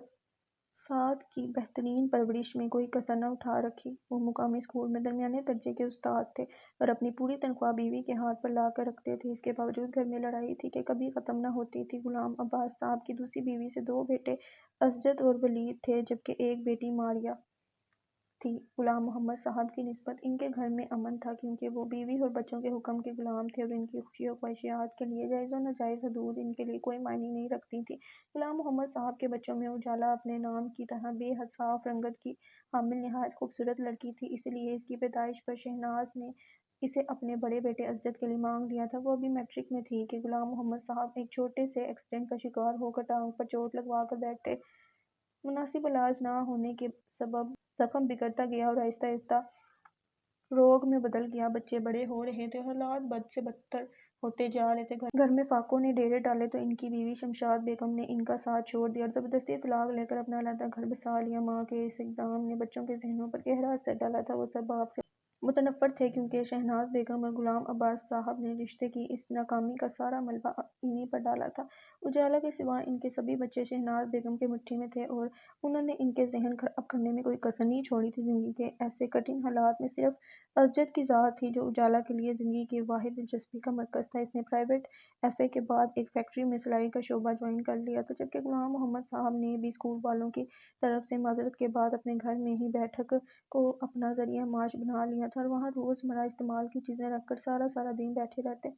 Speaker 1: سعد کی بہترین پرورش میں کوئی کسر نہ اٹھا رکھی۔ وہ مقامی اسکول میں درمیانے درجے کے استاد تھے اور اپنی پوری تنخواہ بیوی کے ہاتھ پر لا کر رکھتے تھے۔ اس کے باوجود گھر میں لڑائی تھی کہ کبھی ختم نہ ہوتی تھی۔ غلام عباس صاحب کی دوسری بیوی سے 2 بیٹے اسجد اور ولید تھے، جبکہ ایک بیٹی ماریہ تھی۔ غلام محمد صاحب کی نسبت ان کے گھر میں امن تھا، کیونکہ وہ بیوی اور بچوں کے حکم کے غلام تھے، اور ان کی خوشی و خواہشات کے لیے جائز و ناجائز حدود ان کے لیے کوئی معنی نہیں رکھتی تھیں۔ غلام محمد صاحب کے بچوں میں اجالا اپنے نام کی طرح بے حد صاف رنگت کی حامل نہایت خوبصورت لڑکی تھی، اس لیے اس کی پیدائش پر شہناز نے اسے اپنے بڑے بیٹے اسجد کے لیے مانگ لیا تھا۔ وہ ابھی میٹرک میں تھی کہ غلام محمد صاحب ایک چھوٹے سے ایکسیڈنٹ کا شکار ہو کر ٹانگ پر چوٹ لگوا کر بیٹھے۔ مناسب علاج نہ ہونے کے سبب زخم بگڑتا گیا اور آہستہ آہستہ روگ میں بدل گیا۔ بچے بڑے ہو رہے تھے اور حالات بد سے بدتر ہوتے جا رہے تھے۔ گھر میں فاقوں نے ڈیرے ڈالے تو ان کی بیوی شمشاد بیگم نے ان کا ساتھ چھوڑ دیا اور زبردستی طلاق لے کر اپنا علیحدہ گھر بسا لیا۔ ماں کے اس اقدام نے بچوں کے ذہنوں پر گہرا اثر ڈالا تھا۔ وہ سب باپ سے متنفر تھے، کیونکہ شہناز بیگم اور غلام عباس صاحب نے رشتے کی اس ناکامی کا سارا ملبہ انہی پر ڈالا تھا۔ اجالا کے سوا ان کے سبھی بچے شہناز بیگم کے مٹھی میں تھے، اور انہوں نے ان کے ذہن خراب کرنے میں کوئی کسر نہیں چھوڑی تھی۔ زندگی کے ایسے کٹھن حالات میں صرف اسجد کی ذات تھی جو اجالا کے لیے زندگی کی واحد دلچسپی کا مرکز تھا۔ اس نے پرائیویٹ ایف.اے. کے بعد ایک فیکٹری میں سلائی کا شعبہ جوائن کر لیا تھا، جبکہ غلام محمد صاحب نے بھی اسکول والوں کی طرف سے معذرت کے بعد اپنے گھر میں ہی بیٹھک کو اپنا ذریعہ معاش بنا لیا تھا، اور وہاں روزمرہ استعمال کی چیزیں رکھ کر سارا دن بیٹھے رہتے۔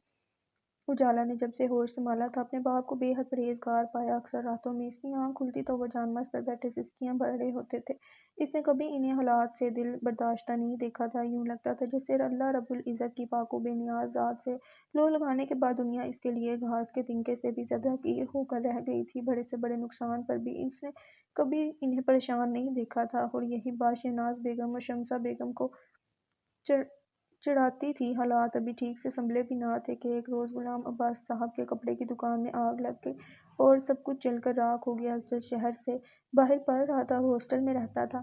Speaker 1: اجالا نے جب سے ہوش سنبھالا تھا اپنے باپ کو بے حد پرہیزگار پایا۔ اکثر راتوں میں اس کی آنکھ کھلتی تو وہ جانماز پر بیٹھے سسکیاں بھر رہے ہوتے تھے۔ اس نے کبھی انہیں حالات سے دل برداشتہ نہیں دیکھا تھا۔ یوں لگتا تھا جیسے اللہ رب العزت کی پاک و بے نیاز ذات سے لو لگانے کے بعد دنیا اس کے لیے گھاس کے تنکے سے بھی زیادہ حقیر ہو کر رہ گئی تھی۔ بڑے سے بڑے نقصان پر بھی اس نے کبھی انہیں پریشان نہیں دیکھا تھا، اور یہی بات شہناز بیگم اور شمسہ بیگم کو چڑھاتی تھی۔ حالات ابھی ٹھیک سے سنبھلے بھی نہ تھے کہ ایک روز غلام عباس صاحب کے کپڑے کی دکان میں آگ لگ گئی اور سب کچھ جل کر راکھ ہو گیا۔ اسجد شہر سے باہر پڑھ رہا تھا، وہ ہاسٹل میں رہتا تھا۔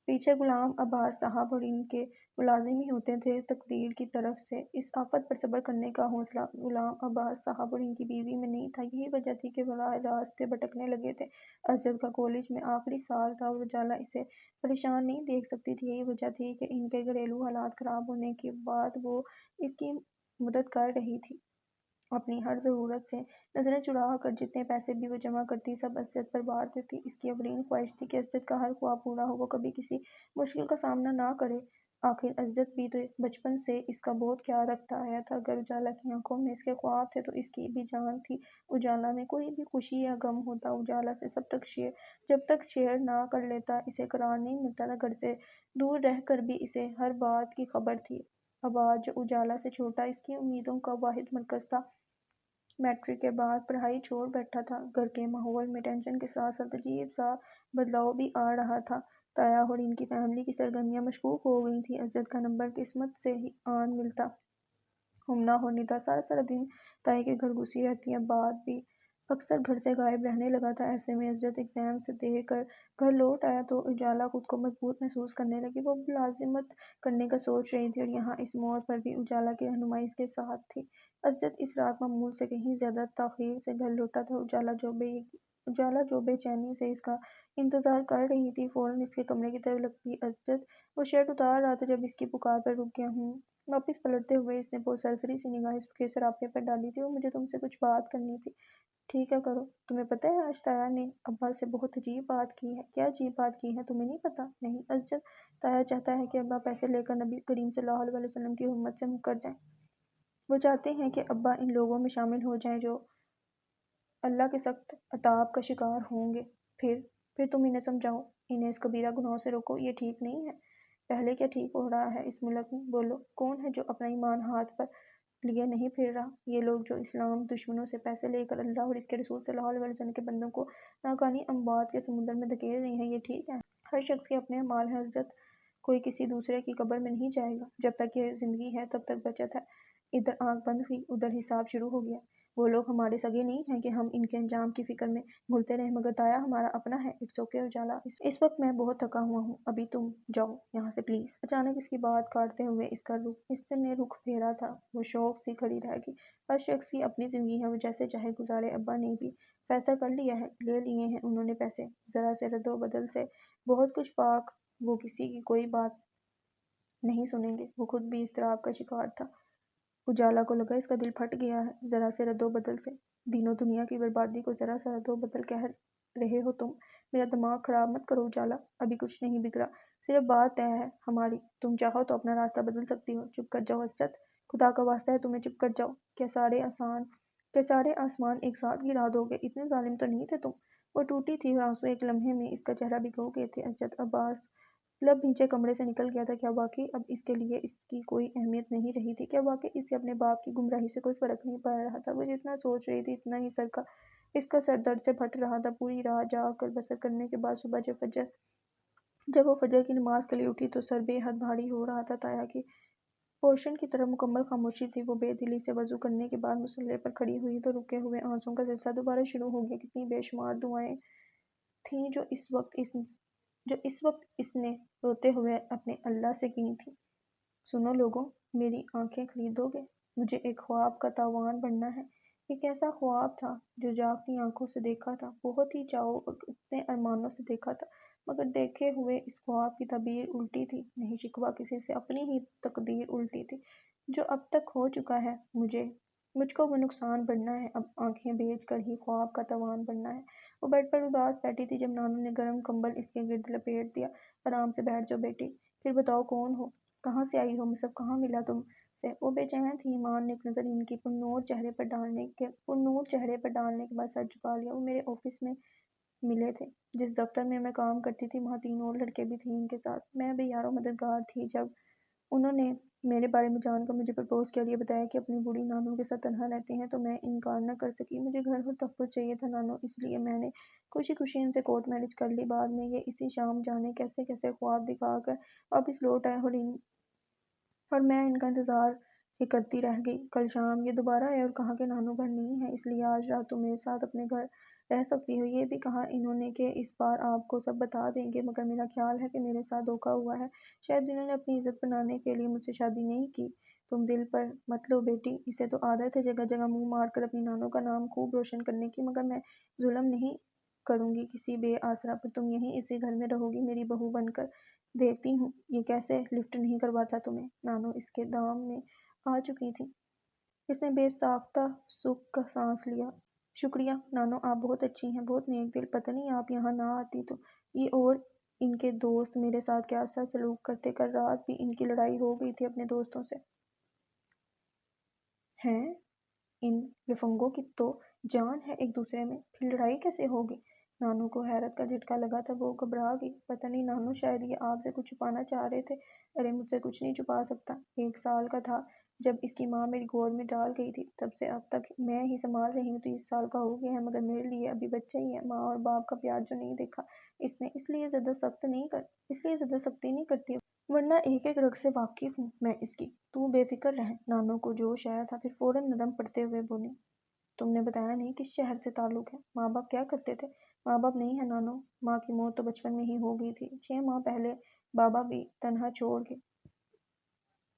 Speaker 1: پیچھے غلام عباس صاحب اور ان کے ملازم ہی ہوتے تھے۔ تقدیر کی طرف سے اس آفت پر صبر کرنے کا حوصلہ غلام عباس صاحب اور ان کی بیوی میں نہیں تھا۔ یہی وجہ تھی کہ وہ راہ راستے بھٹکنے لگے تھے۔ اسجد کا کالج میں آخری سال تھا اور اجالا اسے پریشان نہیں دیکھ سکتی تھی۔ یہی وجہ تھی کہ ان کے گھریلو حالات خراب ہونے کے بعد وہ اس کی مدد کر رہی تھی۔ اپنی ہر ضرورت سے نظریں چرا کر جتنے پیسے بھی وہ جمع کرتی سب اسجد پر بار دیتی۔ اس کی اولین خواہش تھی کہ اسجد کا ہر خواب پورا ہو، وہ کبھی کسی مشکل کا سامنا نہ کرے۔ آخر اسجد بھی تو بچپن سے اس کا بہت خیال رکھتا آیا تھا۔ اگر اجالا کی آنکھوں میں اس کے خواب تھے تو اس کی بھی جان تھی اجالا میں۔ کوئی بھی خوشی یا غم ہوتا اجالا سے جب تک شیئر نہ کر لیتا اسے قرار نہیں ملتا تھا۔ گھر سے دور رہ کر بھی اسے ہر بات کی خبر تھی۔ عباد جو اجالا سے چھوٹا اس کی امیدوں کا واحد مرکز تھا، میٹرک کے بعد پڑھائی چھوڑ بیٹھا تھا۔ گھر کے ماحول میں ٹینشن کے ساتھ ساتھ عجیب سا بدلاؤ بھی آ رہا تھا۔ تایا اور ان کی فیملی کی سرگرمیاں مشکوک ہو گئی تھیں۔ اسجد کا نمبر قسمت سے ہی آن ملتا۔ ہمنا اور ندا سارا دن تایا کے گھر گھسی رہتی۔ عباد بھی اکثر گھر سے غائب رہنے لگا تھا۔ ایسے میں اسجد ایگزام سے دے کر گھر لوٹ آیا تو اجالا خود کو مضبوط محسوس کرنے لگی۔ وہ ملازمت کرنے کا سوچ رہی تھی اور یہاں اس موڑ پر بھی اجالا کی رہنمائی اس کے ساتھ تھی۔ اسجد اس رات معمول سے کہیں زیادہ تاخیر سے گھر لوٹا تھا۔ اجالا جو بے چینی سے اس کا انتظار کر رہی تھی فوراً اس کے کمرے کی طرف لپکی۔ اسجد وہ شرٹ اتار رہا تھا جب اس کی پکار پر رک گیا۔ ہوں۔ واپس پلٹتے ہوئے اس نے وہ سرسری سی نگاہ اس کے سراپے پر ڈالی تھی۔ وہ مجھے تم سے کچھ بات کرنی تھی۔ ٹھیک ہے کرو۔ تمہیں پتہ ہے آج تایا نے ابا سے بہت عجیب بات کی ہے۔ کیا عجیب بات کی ہے تمہیں نہیں پتہ؟ نہیں اسجد، تایا چاہتا ہے کہ ابا پیسے لے کر نبی کریم صلی اللہ علیہ وسلم کی حرمت سے مکر جائیں۔ وہ چاہتے ہیں کہ ابا ان لوگوں میں شامل ہو جائیں جو اللہ کے سخت عذاب کا شکار ہوں گے۔ پھر تم انہیں سمجھاؤ، انہیں اس کبیرہ گناہ سے روکو۔ یہ ٹھیک نہیں ہے۔ پہلے کیا ٹھیک ہو رہا ہے اس ملک میں؟ بولو، کون ہے جو اپنا ایمان ہاتھ پر لیے نہیں پھر رہا؟ یہ لوگ جو اسلام دشمنوں سے پیسے لے کر اللہ اور اس کے رسول صلی اللہ علیہ وسلم کے بندوں کو ناقانی اموات کے سمندر میں دھکیل رہے ہیں، یہ ٹھیک ہے؟ ہر شخص کے اپنے اعمال ہیں اسجد، کوئی کسی دوسرے کی قبر میں نہیں جائے گا۔ جب تک یہ زندگی ہے تب تک بچت ہے۔ ادھر آنکھ بند ہوئی، ادھر حساب شروع ہو گیا۔ وہ لوگ ہمارے سگے نہیں ہیں کہ ہم ان کے انجام کی فکر میں گھلتے رہیں، مگر تایا ہمارا اپنا ہے۔ اٹس اوکے اجالا، اس وقت میں بہت تھکا ہوا ہوں، ابھی تم جاؤ یہاں سے پلیز۔ اچانک اس کی بات کاٹتے ہوئے اس نے رخ پھیرا تھا۔ وہ شوق سی کھڑی رہ گئی۔ ہر شخص کی اپنی زندگی ہے، وہ جیسے چاہے گزارے۔ ابا نے بھی فیصلہ کر لیا ہے، لے لیے ہیں انہوں نے پیسے، ذرا سے رد و بدل سے بہت کچھ پاک۔ وہ کسی کی کوئی بات نہیں سنیں گے۔ وہ خود بھی اضطراب کا شکار تھا۔ اجالا کو لگا اس کا دل پھٹ گیا ہے۔ ذرا سے رد و بدل سے؟ دین و دنیا کی بربادی کو ذرا سا رد و بدل کہہ رہے ہو تم؟ میرا دماغ خراب مت کرو اجالا، ابھی کچھ نہیں بگڑا، صرف بات طے ہے ہماری۔ تم چاہو تو اپنا راستہ بدل سکتی ہو۔ چپ کر جاؤ اسجد، خدا کا واسطہ ہے تمہیں چپ کر جاؤ۔ کیا سارے آسمان ایک ساتھ گرا دو گے؟ اتنے ظالم تو نہیں تھے تم۔ وہ ٹوٹی تھی اور آنسو ایک لمحے میں اس کا چہرہ بھگو گئے تھے۔ اسجد عباس لب نیچے کمرے سے نکل گیا تھا۔ کیا واقعی اب اس کے لیے اس کی کوئی اہمیت نہیں رہی تھی؟ کیا واقعی اسے اپنے باپ کی گمراہی سے کوئی فرق نہیں پڑ رہا تھا؟ وہ جتنا سوچ رہی تھی اتنا ہی اس کا سر درد سے پھٹ رہا تھا۔ پوری رات جاگ کر بسر کرنے کے بعد صبح جب وہ فجر کی نماز کے لیے اٹھی تو سر بے حد بھاری ہو رہا تھا۔ تایا کی پورشن کی طرف مکمل خاموشی تھی۔ وہ بے دلی سے وضو کرنے کے بعد مصلی پر کھڑی ہوئی تو رکے ہوئے آنسوؤں کا سلسلہ دوبارہ شروع ہو گیا۔ کتنی بے شمار دعائیں تھیں جو اس وقت اس نے روتے ہوئے اپنے اللہ سے کی تھیں۔ سنو لوگوں، میری آنکھیں خریدو گے؟ مجھے ایک خواب کا تاوان بننا ہے۔ ایک ایسا خواب تھا جو جاگتی آنکھوں سے دیکھا تھا، بہت ہی چاؤ اور اتنے ارمانوں سے دیکھا تھا، مگر دیکھے ہوئے اس خواب کی تعبیر الٹی تھی۔ نہیں شکوہ کسی سے، اپنی ہی تقدیر الٹی تھی۔ جو اب تک ہو چکا ہے مجھ کو وہ نقصان بڑھنا ہے، اب آنکھیں بیچ کر ہی خواب کا تاوان بننا ہے۔ وہ بیڈ پر اداس بیٹھی تھی جب نانو نے گرم کمبل اس کے گرد لپیٹ دیا۔ آرام سے بیٹھ جاؤ بیٹی، پھر بتاؤ کون ہو، کہاں سے آئی ہو، مصعب کہاں ملا تم سے؟ وہ بے چین تھی۔ ایمان نے ایک نظر ان کی پرنور چہرے پر ڈالنے کے بعد سر جھکا لیا۔ وہ میرے آفس میں ملے تھے، جس دفتر میں میں کام کرتی تھی وہاں 3 اور لڑکے بھی تھے ان کے ساتھ۔ میں بھی یار و مددگار تھی۔ جب انہوں نے میرے بارے میں جان کر مجھے پرپوز کیا، یہ بتایا کہ اپنی بوڑھی نانو کے ساتھ تنہا رہتے ہیں، تو میں انکار نہ کر سکی۔ مجھے گھر اور تحفظ چاہیے تھا نانو، اس لیے میں نے خوشی خوشی ان سے کورٹ میرج کر لی۔ بعد میں یہ اسی شام جانے کیسے خواب دکھا کر واپس لوٹ آئے اور میں ان کا انتظار ہی کرتی رہ گئی۔ کل شام یہ دوبارہ آئے اور کہا کہ نانو گھر نہیں ہے، اس لیے آج رات تم میرے ساتھ اپنے گھر رہ سکتی ہو۔ یہ بھی کہا انہوں نے کہ اس بار آپ کو سب بتا دیں گے، مگر میرا خیال ہے کہ میرے ساتھ دھوکہ ہوا ہے۔ شاید انہوں نے اپنی عزت بنانے کے لیے مجھ سے شادی نہیں کی۔ تم دل پر مت لو بیٹی، اسے تو عادت ہے جگہ جگہ منہ مار کر اپنی نانو کا نام خوب روشن کرنے کی، مگر میں ظلم نہیں کروں گی کسی بے آسرا پر۔ تم یہیں اسی گھر میں رہو گی میری بہو بن کر۔ دیکھتی ہوں یہ کیسے لفٹ نہیں کرواتا تمہیں۔ نانو اس کے دام میں آ چکی تھی۔ اس نے بے ساختہ سکھ کا سانس لیا۔ شکریہ نانو، آپ بہت اچھی ہیں، بہت نیک دل۔ پتہ نہیں آپ یہاں نہ آتی تو یہ اور ان کے دوست میرے ساتھ کیسا سلوک کرتے۔ کل رات بھی ان کی لڑائی ہو گئی تھی اپنے دوستوں سے۔ ہیں؟ ان لفنگوں کی تو جان ہے ایک دوسرے میں، پھر لڑائی کیسے ہوگی؟ نانو کو حیرت کا جھٹکا لگا تھا۔ وہ گھبرا گئی۔ پتہ نہیں نانو، شاید یہ آپ سے کچھ چھپانا چاہ رہے تھے۔ ارے مجھ سے کچھ نہیں چھپا سکتا۔ 1 سال کا تھا جب اس کی ماں میری گود میں ڈال گئی تھی، تب سے اب تک میں ہی سنبھال رہی ہوں۔ 30 سال کا ہو گیا ہے، مگر میرے لیے ابھی بچہ ہی ہے۔ ماں اور باپ کا پیار جو نہیں دیکھا اس نے، اس لیے زیادہ سختی نہیں کرتی، ورنہ ایک ایک رگ سے واقف ہوں میں اس کی۔ تو بے فکر رہ۔ نانو کو جوش آیا تھا، پھر فوراً نرم پڑتے ہوئے بولی، تم نے بتایا نہیں کس شہر سے تعلق ہے؟ ماں باپ کیا کرتے تھے؟ ماں باپ نہیں ہے نانو، ماں کی موت تو بچپن میں ہی ہو گئی تھی، 6 ماہ پہلے بابا بھی تنہا چھوڑ گئے۔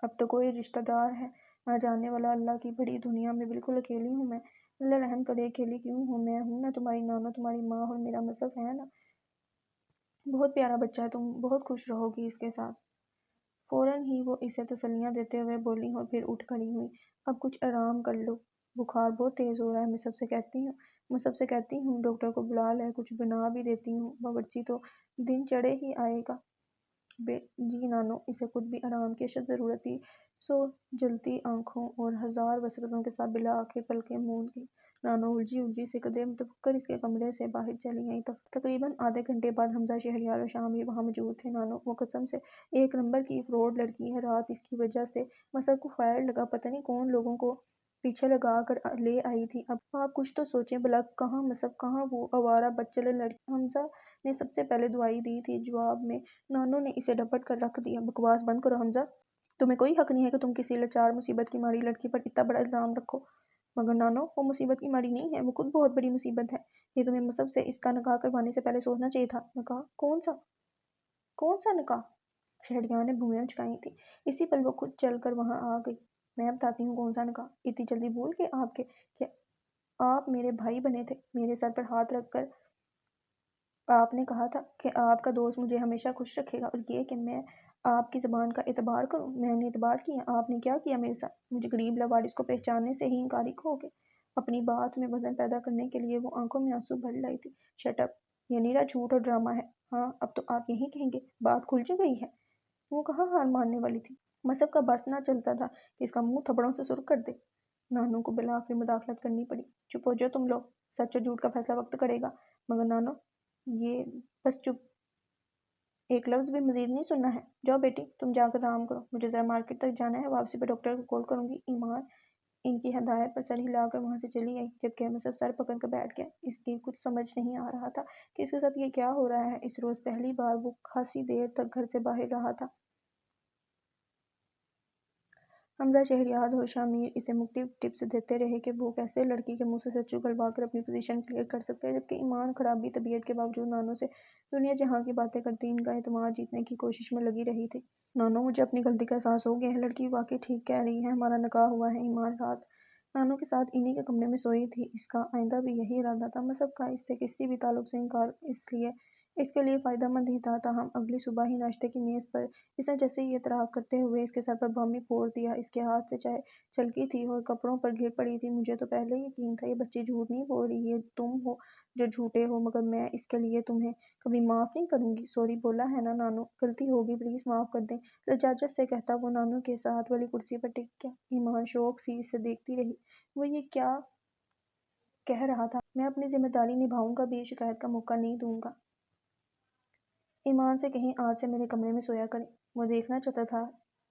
Speaker 1: اب تو کوئی رشتہ دار ہے نہ جاننے والا، اللہ کی بڑی دنیا میں بالکل اکیلی ہوں میں۔ اللہ رحم کرے، اکیلی کیوں ہوں؟ میں ہوں نا تمہاری نانو، تمہاری ماں اور میرا مصف ہے نا۔ بہت پیارا بچہ ہے، تم بہت خوش رہو گی اس کے ساتھ۔ فوراً ہی وہ اسے تسلیاں دیتے ہوئے بولی اور پھر اٹھ کھڑی ہوئی۔ اب کچھ آرام کر لو، بخار بہت تیز ہو رہا ہے۔ میں سب سے کہتی ہوں ڈاکٹر کو بلا لے، کچھ بنا بھی دیتی ہوں، باورچی تو دن چڑھے ہی آئے گا۔ جی نانو، اسے خود بھی آرام کی اشد ضرورت تھی۔ سو جلتی آنکھوں اور ہزار وسوسوں کے ساتھ بلا کے پلکیں موند گئی۔ نانو الجھی سے قدرے متفکر اس کے کمرے سے باہر چلی آئی۔ تقریباً آدھے گھنٹے بعد حمزہ شہریار اور شام بھی وہاں موجود تھے۔ نانو، وہ قسم سے 1 نمبر کی فراڈ لڑکی ہے، رات اس کی وجہ سے مصب کو فائر لگا، پتہ نہیں کون لوگوں کو پیچھے لگا کر لے آئی تھی۔ اب آپ کچھ تو سوچیں بھلا، کہاں مصب، کہاں وہ آوارہ بدچلن لڑکی؟ حمزہ نے سب سے پہلے دعائی دی تھی، جواب میں نانو نے اسے ڈپٹ کر رکھ دیا۔ بکواس بند کرو حمزہ، تمہیں کوئی حق نہیں ہے کہ تم کسی لاچار مصیبت کی ماری لڑکی پر اتنا بڑا الزام رکھو۔ مگر نانو، وہ مصیبت کی ماری نہیں ہے، وہ خود بہت بڑی مصیبت ہے۔ یہ تمہیں مصب سے اس کا نکاح کروانے سے پہلے سوچنا چاہیے تھا۔ نکاح؟ کون سا نکاح؟ شہریار نے بھویں اچکائی تھی۔ اسی پل وہ خود چل کر وہاں آ گئی۔ میں بتاتی ہوں کون سا نکاح۔ اتنی جلدی بھول گئے آپ کہ آپ میرے بھائی بنے تھے؟ میرے سر پر ہاتھ رکھ کر آپ نے کہا تھا کہ آپ کا دوست مجھے ہمیشہ خوش رکھے گا، اور یہ کہ میں آپ کی زبان کا اعتبار کروں۔ میں نے اعتبار کیا؟ آپ نے کیا کیا میرے ساتھ؟ مجھے غریب لاوارث کو پہچاننے سے ہی انکاری ہو گئے۔ اپنی بات میں وزن پیدا کرنے کے لیے وہ آنکھوں میں آنسو بھر لائی تھی۔ شٹ اپ، یہ نیرا جھوٹ اور ڈرامہ ہے۔ ہاں، اب تو آپ یہی کہیں گے، بات کھل جو گئی ہے۔ وہ کہاں ہار ماننے والی تھی؟ مصب کا بس نہ چلتا تھا کہ اس کا منہ تھپڑوں سے سرخ کر دے۔ نانو کو بالآخر مداخلت کرنی پڑی۔ چپ ہو جاؤ تم لوگ، سچ اور جھوٹ کا فیصلہ وقت کرے گا۔ مگر نانو، یہ بس چپ، ایک لفظ بھی مزید نہیں سننا ہے۔ جاؤ بیٹی، تم جا کر آرام کرو، مجھے ذرا مارکیٹ تک جانا ہے، واپسی پہ ڈاکٹر کو کال کروں گی۔ ایمان ان کی ہدایت پر سر ہلا کر وہاں سے چلی آئی، جبکہ مصب سر پکڑ کر بیٹھ گیا۔ اس کی کچھ سمجھ نہیں آ رہا تھا کہ اس کے ساتھ یہ کیا ہو رہا ہے۔ اس روز پہلی بار وہ خاصی دیر تک گھر سے باہر رہا تھا۔ حمزہ شہریار اور شامیر اسے مختلف ٹپس دیتے رہے کہ وہ کیسے لڑکی کے منہ سے سچ اگلوا کر اپنی پوزیشن کلیئر کر سکتے ہیں، جبکہ ایمان خرابی طبیعت کے باوجود نانو سے دنیا جہاں کی باتیں کرتی ان کا اعتماد جیتنے کی کوشش میں لگی رہی تھی۔ نانو، مجھے اپنی غلطی کا احساس ہو گیا ہے، لڑکی واقعی ٹھیک کہہ رہی ہے، ہمارا نکاح ہوا ہے۔ ایمان رات نانو کے ساتھ انہی کے کمرے میں سوئی تھی، اس کا آئندہ بھی یہی ارادہ تھا۔ مصب کا اس سے کسی بھی تعلق سے انکار اس کے لیے فائدہ مند ہی تھا، تاہم اگلی صبح ہی ناشتے کی میز پر اس نے جیسے ہی اعتراف کرتے ہوئے اس کے سر پر بم ہی پھوڑ دیا۔ اس کے ہاتھ سے چائے چھلکی تھی اور کپڑوں پر گر پڑی تھی۔ مجھے تو پہلے ہی یقین تھا یہ بچی جھوٹ نہیں بول رہی، یہ تم ہو جو جھوٹے ہو، مگر میں اس کے لیے تمہیں کبھی معاف نہیں کروں گی۔ سوری بولا ہے نا نانو، غلطی ہوگی، پلیز معاف کر دیں، لجاجت سے کہتا وہ نانو کے ساتھ والی کرسی پر ٹک گیا۔ ایمان شوق سی اسے دیکھتی رہی۔ وہ یہ کیا کہہ رہا تھا؟ میں اپنی ذمہ داری نبھاؤں گا بھی، شکایت کا موقع نہیں دوں گا۔ ایمان سے کہیں آج سے میرے کمرے میں سویا کرے۔ وہ دیکھنا چاہتا تھا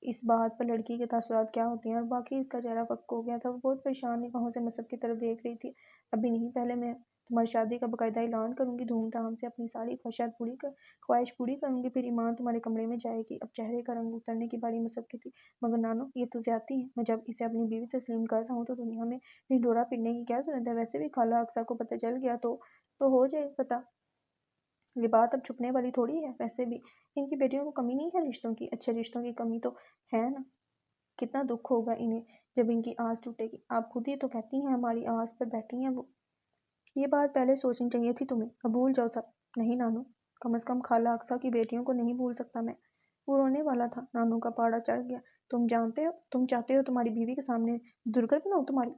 Speaker 1: اس بات پر لڑکی کے تاثرات کیا ہوتے ہیں، اور باقی اس کا چہرہ فک ہو گیا تھا۔ وہ بہت پریشان نگاہوں سے مصب کی طرف دیکھ رہی تھی۔ ابھی نہیں، پہلے میں تمہاری شادی کا باقاعدہ اعلان کروں گی، دھوم دھام سے اپنی ساری خواہش پوری کروں گی، پھر ایمان تمہارے کمرے میں جائے گی۔ اب چہرے کا رنگ اترنے کی باری مصب کی تھی۔ مگر نانو، یہ تو زیادتی ہے، میں جب اسے اپنی بیوی تسلیم کر رہا ہوں تو دنیا میں ڈھنڈورا پیٹنے کی کیا ضرورت ہے؟ ویسے بھی خالہ اقصیٰ کو پتہ چل گیا تو ہو جائے پتہ، یہ بات اب چھپنے والی تھوڑی ہے۔ ویسے بھی ان کی بیٹیوں کو کمی نہیں ہے رشتوں کی، اچھے رشتوں کی کمی تو ہے نا۔ کتنا دکھ ہوگا انہیں جب ان کی آس ٹوٹے گی۔ آپ خود ہی تو کہتی ہیں ہماری آس پر بیٹھی ہیں وہ۔ یہ بات پہلے سوچنی چاہیے تھی تمہیں۔ اب بھول جاؤ سب۔ نہیں نانو، کم از کم خالہ اقصیٰ کی بیٹیوں کو نہیں بھول سکتا میں۔ وہ رونے والا تھا۔ نانو کا پاڑا چڑھ گیا۔ تم چاہتے ہو تمہاری بیوی کے سامنے درگھر بناؤں تمہاری؟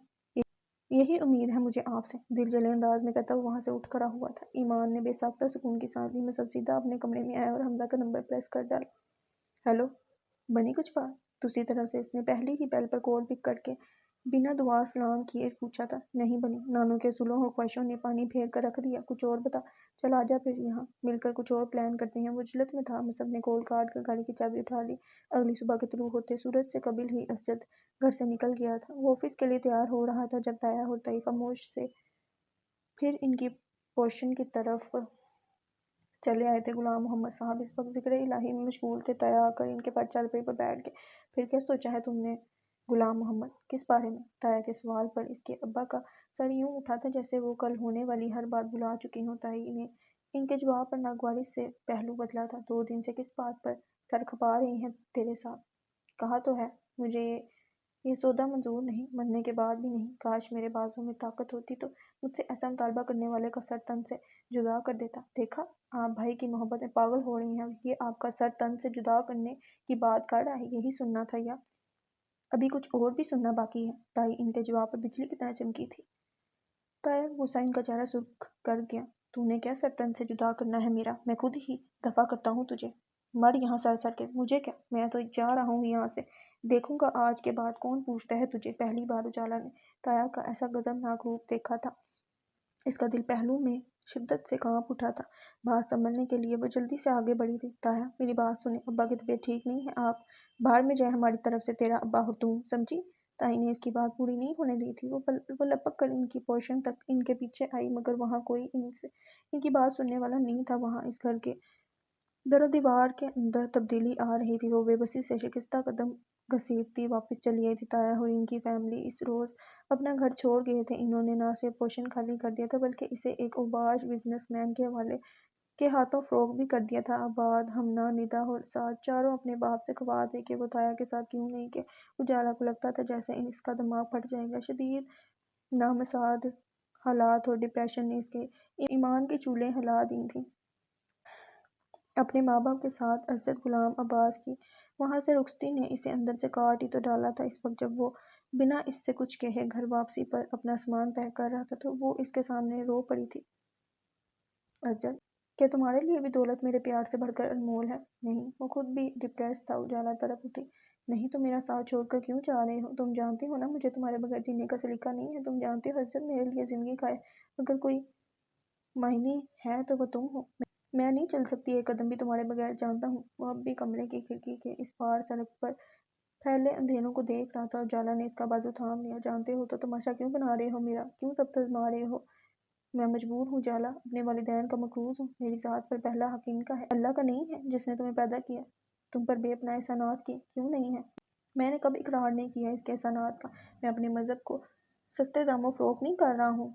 Speaker 1: یہی امید ہے مجھے آپ سے، دل جلے انداز میں کہتا وہ وہاں سے اٹھ کھڑا ہوا تھا۔ ایمان نے بے ساختہ سکون کی سانس لی۔ مصب سیدھا اپنے کمرے میں آیا اور حمزہ کا نمبر پریس کر ڈالا۔ ہیلو، بنی کچھ بات؟ دوسری طرف سے اس نے پہلی ہی بیل پر کال پک کر کے بنا دعا سلام کیے پوچھا تھا۔ نہیں بنی، نانو کے اصولوں اور خواہشوں نے پانی پھیر کر رکھ دیا۔ کچھ اور بتا، چل آجا پھر یہاں مل کر کچھ اور پلان کرتے ہیں۔ وہ جلد میں تھا۔ مصب نے کال کاٹ کر گاڑی کی چابی اٹھا لی۔ اگلی صبح کے طلوع ہوتے سورج سے قبل ہی اسجد گھر سے نکل گیا تھا۔ وہ آفس کے لیے تیار ہو رہا تھا جب تایا اور طئی خاموش سے پھر ان کی پوشن کی طرف چلے آئے تھے۔ غلام محمد صاحب اس وقت ذکر الہی میں مشغول تھے۔ طایا آ کر ان کے پاس چارپائی پر بیٹھ گئے۔ پھر کیا سوچا ہے تم نے غلام محمد؟ کس بارے میں؟ طایا کے سوال پر اس کے ابا کا سر یوں اٹھا تھا جیسے وہ کل ہونے والی ہر بات بھلا چکی ہوں۔ تائی نے ان کے جواب پر ناگواری سے پہلو بدلا تھا۔ 2 دن سے کس بات پر سر کھپا رہی ہیں تیرے ساتھ؟ کہا تو ہے مجھے یہ سودا منظور نہیں، مرنے کے بعد بھی نہیں۔ کاش میرے بازو میں طاقت ہوتی تو مجھ سے ایسا مطالبہ کرنے والے کا سر تن سے جدا کر دیتا۔ دیکھا آپ بھائی کی محبت میں پاگل ہو رہی ہیں۔ یہ آپ کا سر تن سے جدا کرنے کی بات کر رہا ہے، یہی سننا تھا یا ابھی کچھ اور بھی سننا باقی ہے؟ تائی ان کے جواب پر بجلی کی طرح چمکی تھی۔ تایا غصہ ان کا چہرہ سرخ کر گیا۔ تو نے کیا سر تن سے جدا کرنا ہے میرا؟ میں خود ہی دفع کرتا ہوں تجھے۔ مر یہاں سر سر کے، مجھے کیا، میں تو جا رہا ہوں یہاں سے، دیکھوں گا آج کے بعد کون پوچھتا ہے تجھے۔ پہلی بار اجالا نے تایا کا ایسا غضبناک روپ دیکھا تھا، اس کا دل پہلو میں شدت سے کانپ اٹھا تھا۔ بات سنبھلنے کے لیے وہ جلدی سے آگے بڑھی تھی۔ تایا میری بات سنیں، ابا کی طبیعت ٹھیک نہیں ہے، آپ باہر میں جائیں، ہماری طرف سے تیرا ابا ہتون، سمجھی؟ تائی نے اس کی بات پوری نہیں ہونے دی تھی، وہ لپک کر ان کی پوشن تک ان کے پیچھے آئی، مگر وہاں کوئی ان کی بات سننے والا نہیں تھا۔ وہاں اس گھر کے در و دیوار کے اندر تبدیلی آ رہی تھی۔ وہ بے بسی سے شکستہ قدم گھسیٹتی واپس چلی آئی تھی۔ تایا اور ان کی فیملی اس روز اپنا گھر چھوڑ گئے تھے۔ انہوں نے نہ صرف پوشن خالی کر دیا تھا بلکہ اسے ایک اوباش بزنس مین کے حوالے کے ہاتھوں فروخت بھی کر دیا تھا۔ آباد، ہمنا، ندا اور سعد چاروں اپنے باپ سے خواہ تھے کہ وہ تایا کے ساتھ کیوں نہیں کہ اجالا کو لگتا تھا جیسے اس کا دماغ پھٹ جائے گا۔ شدید نامساعد حالات اور ڈپریشن نے اس کے ایمان کی چولیں ہلا دی تھیں۔ اپنے ماں باپ کے ساتھ عزت غلام عباس کی وہاں سے رخصتی نے اسے اندر سے کاٹ ہی تو ڈالا تھا۔ اس وقت جب وہ بنا اس سے کچھ کہے گھر واپسی پر اپنا سامان پیک کر رہا تھا تو وہ اس کے سامنے رو پڑی تھی۔ عزت، کیا تمہارے لیے بھی دولت میرے پیار سے بڑھ کر انمول ہے؟ نہیں۔ وہ خود بھی ڈپریس تھا۔ اجالا طرف اٹھی۔ نہیں تو میرا ساتھ چھوڑ کر کیوں جا رہے ہو؟ تم جانتے ہو نا مجھے تمہارے بغیر جینے کا سلیقہ نہیں ہے۔ تم جانتے ہو عزت، میرے لیے زندگی کا اگر کوئی معنی ہے تو وہ تم ہو۔ میں نہیں چل سکتی ایک قدم بھی تمہارے بغیر، جانتا ہوں۔ وہ اب بھی کمرے کی کھڑکی کے اس پار سڑک پر پھیلے اندھیروں کو دیکھ رہا تھا۔ اجالا نے اس کا بازو تھام لیا۔ جانتے ہو تو تماشا کیوں بنا رہے ہو میرا؟ کیوں ضبط آزما رہے ہو؟ میں مجبور ہوں اجالا، اپنے والدین کا مقروض ہوں۔ میری ذات پر پہلا حق ان کا ہے، اللہ کا نہیں ہے جس نے تمہیں پیدا کیا۔ تم پر بے پناہ احسانات کے کیوں نہیں ہے؟ میں نے کب اقرار نہیں کیا اس کے احسانات کا؟ میں اپنے مذہب کو سستے داموں فروخت نہیں کر رہا ہوں۔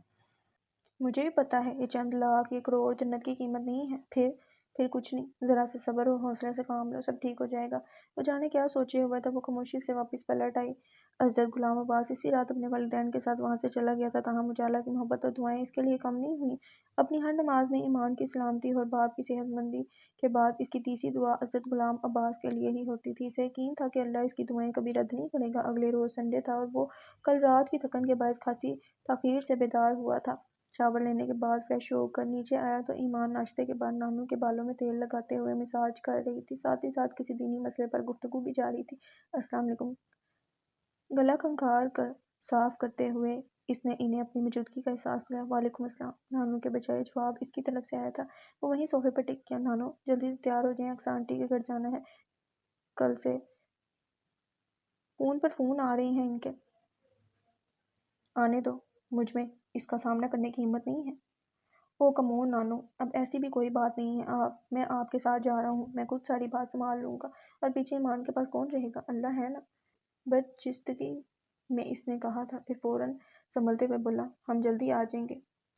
Speaker 1: مجھے بھی پتہ ہے یہ چند لاکھ، یہ کروڑ جنت کی قیمت نہیں ہے۔ پھر کچھ نہیں، ذرا سے صبر اور حوصلے سے کام لو، سب ٹھیک ہو جائے گا۔ وہ جانے کیا سوچے ہوا تھا، وہ خاموشی سے واپس پلٹ آئی۔ عزت غلام عباس اسی رات اپنے والدین کے ساتھ وہاں سے چلا گیا تھا، تاہم اجالا کی محبت اور دعائیں اس کے لیے کم نہیں ہوئیں۔ اپنی ہر نماز میں ایمان کی سلامتی اور باپ کی صحت مندی کے بعد اس کی تیسری دعا عزت غلام عباس کے لیے ہی ہوتی تھی۔ اسے یقین تھا کہ اللہ اس کی دعائیں کبھی رد نہیں کرے گا۔ اگلے روز سنڈے تھا اور وہ کل رات کی تھکن کے باعث خاصی تاخیر سے بیدار ہوا تھا۔ شاور لینے کے بعد فریش ہو کر نیچے آیا تو ایمان ناشتے کے بعد نانو کے بالوں میں تیل لگاتے ہوئے مساج کر رہی تھی، ساتھ ہی ساتھ کسی دینی مسئلے پر گفتگو بھی جاری تھی۔ السلام علیکم، گلا کھنگھار کر صاف کرتے ہوئے اس نے انہیں اپنی موجودگی کا احساس دلایا۔ وعلیکم السلام، نانو کے بجائے جواب اس کی طرف سے آیا تھا۔ وہ وہیں صوفے پر ٹک گیا۔ نانو جلدی سے تیار ہو جائیں، اقصی آنٹی کے گھر جانا ہے، کل سے فون پر فون آ رہے ہیں ان کے۔ آنے دو، مجھ میں اس کا سامنا کرنے کی ہمت نہیں ہے۔ او کم آن نانو، اب ایسی بھی کوئی بات نہیں ہے، میں آپ کے ساتھ جا رہا ہوں، میں خود ساری بات سنبھال لوں گا، اور پیچھے ایمان کے پاس کون رہے گا؟ اللہ ہے نا۔ بدجستی میں اس نے کہا تھا، پھر فوراً سنبھلتے ہوئے بولا، ہم جلدی آ جائیں گے،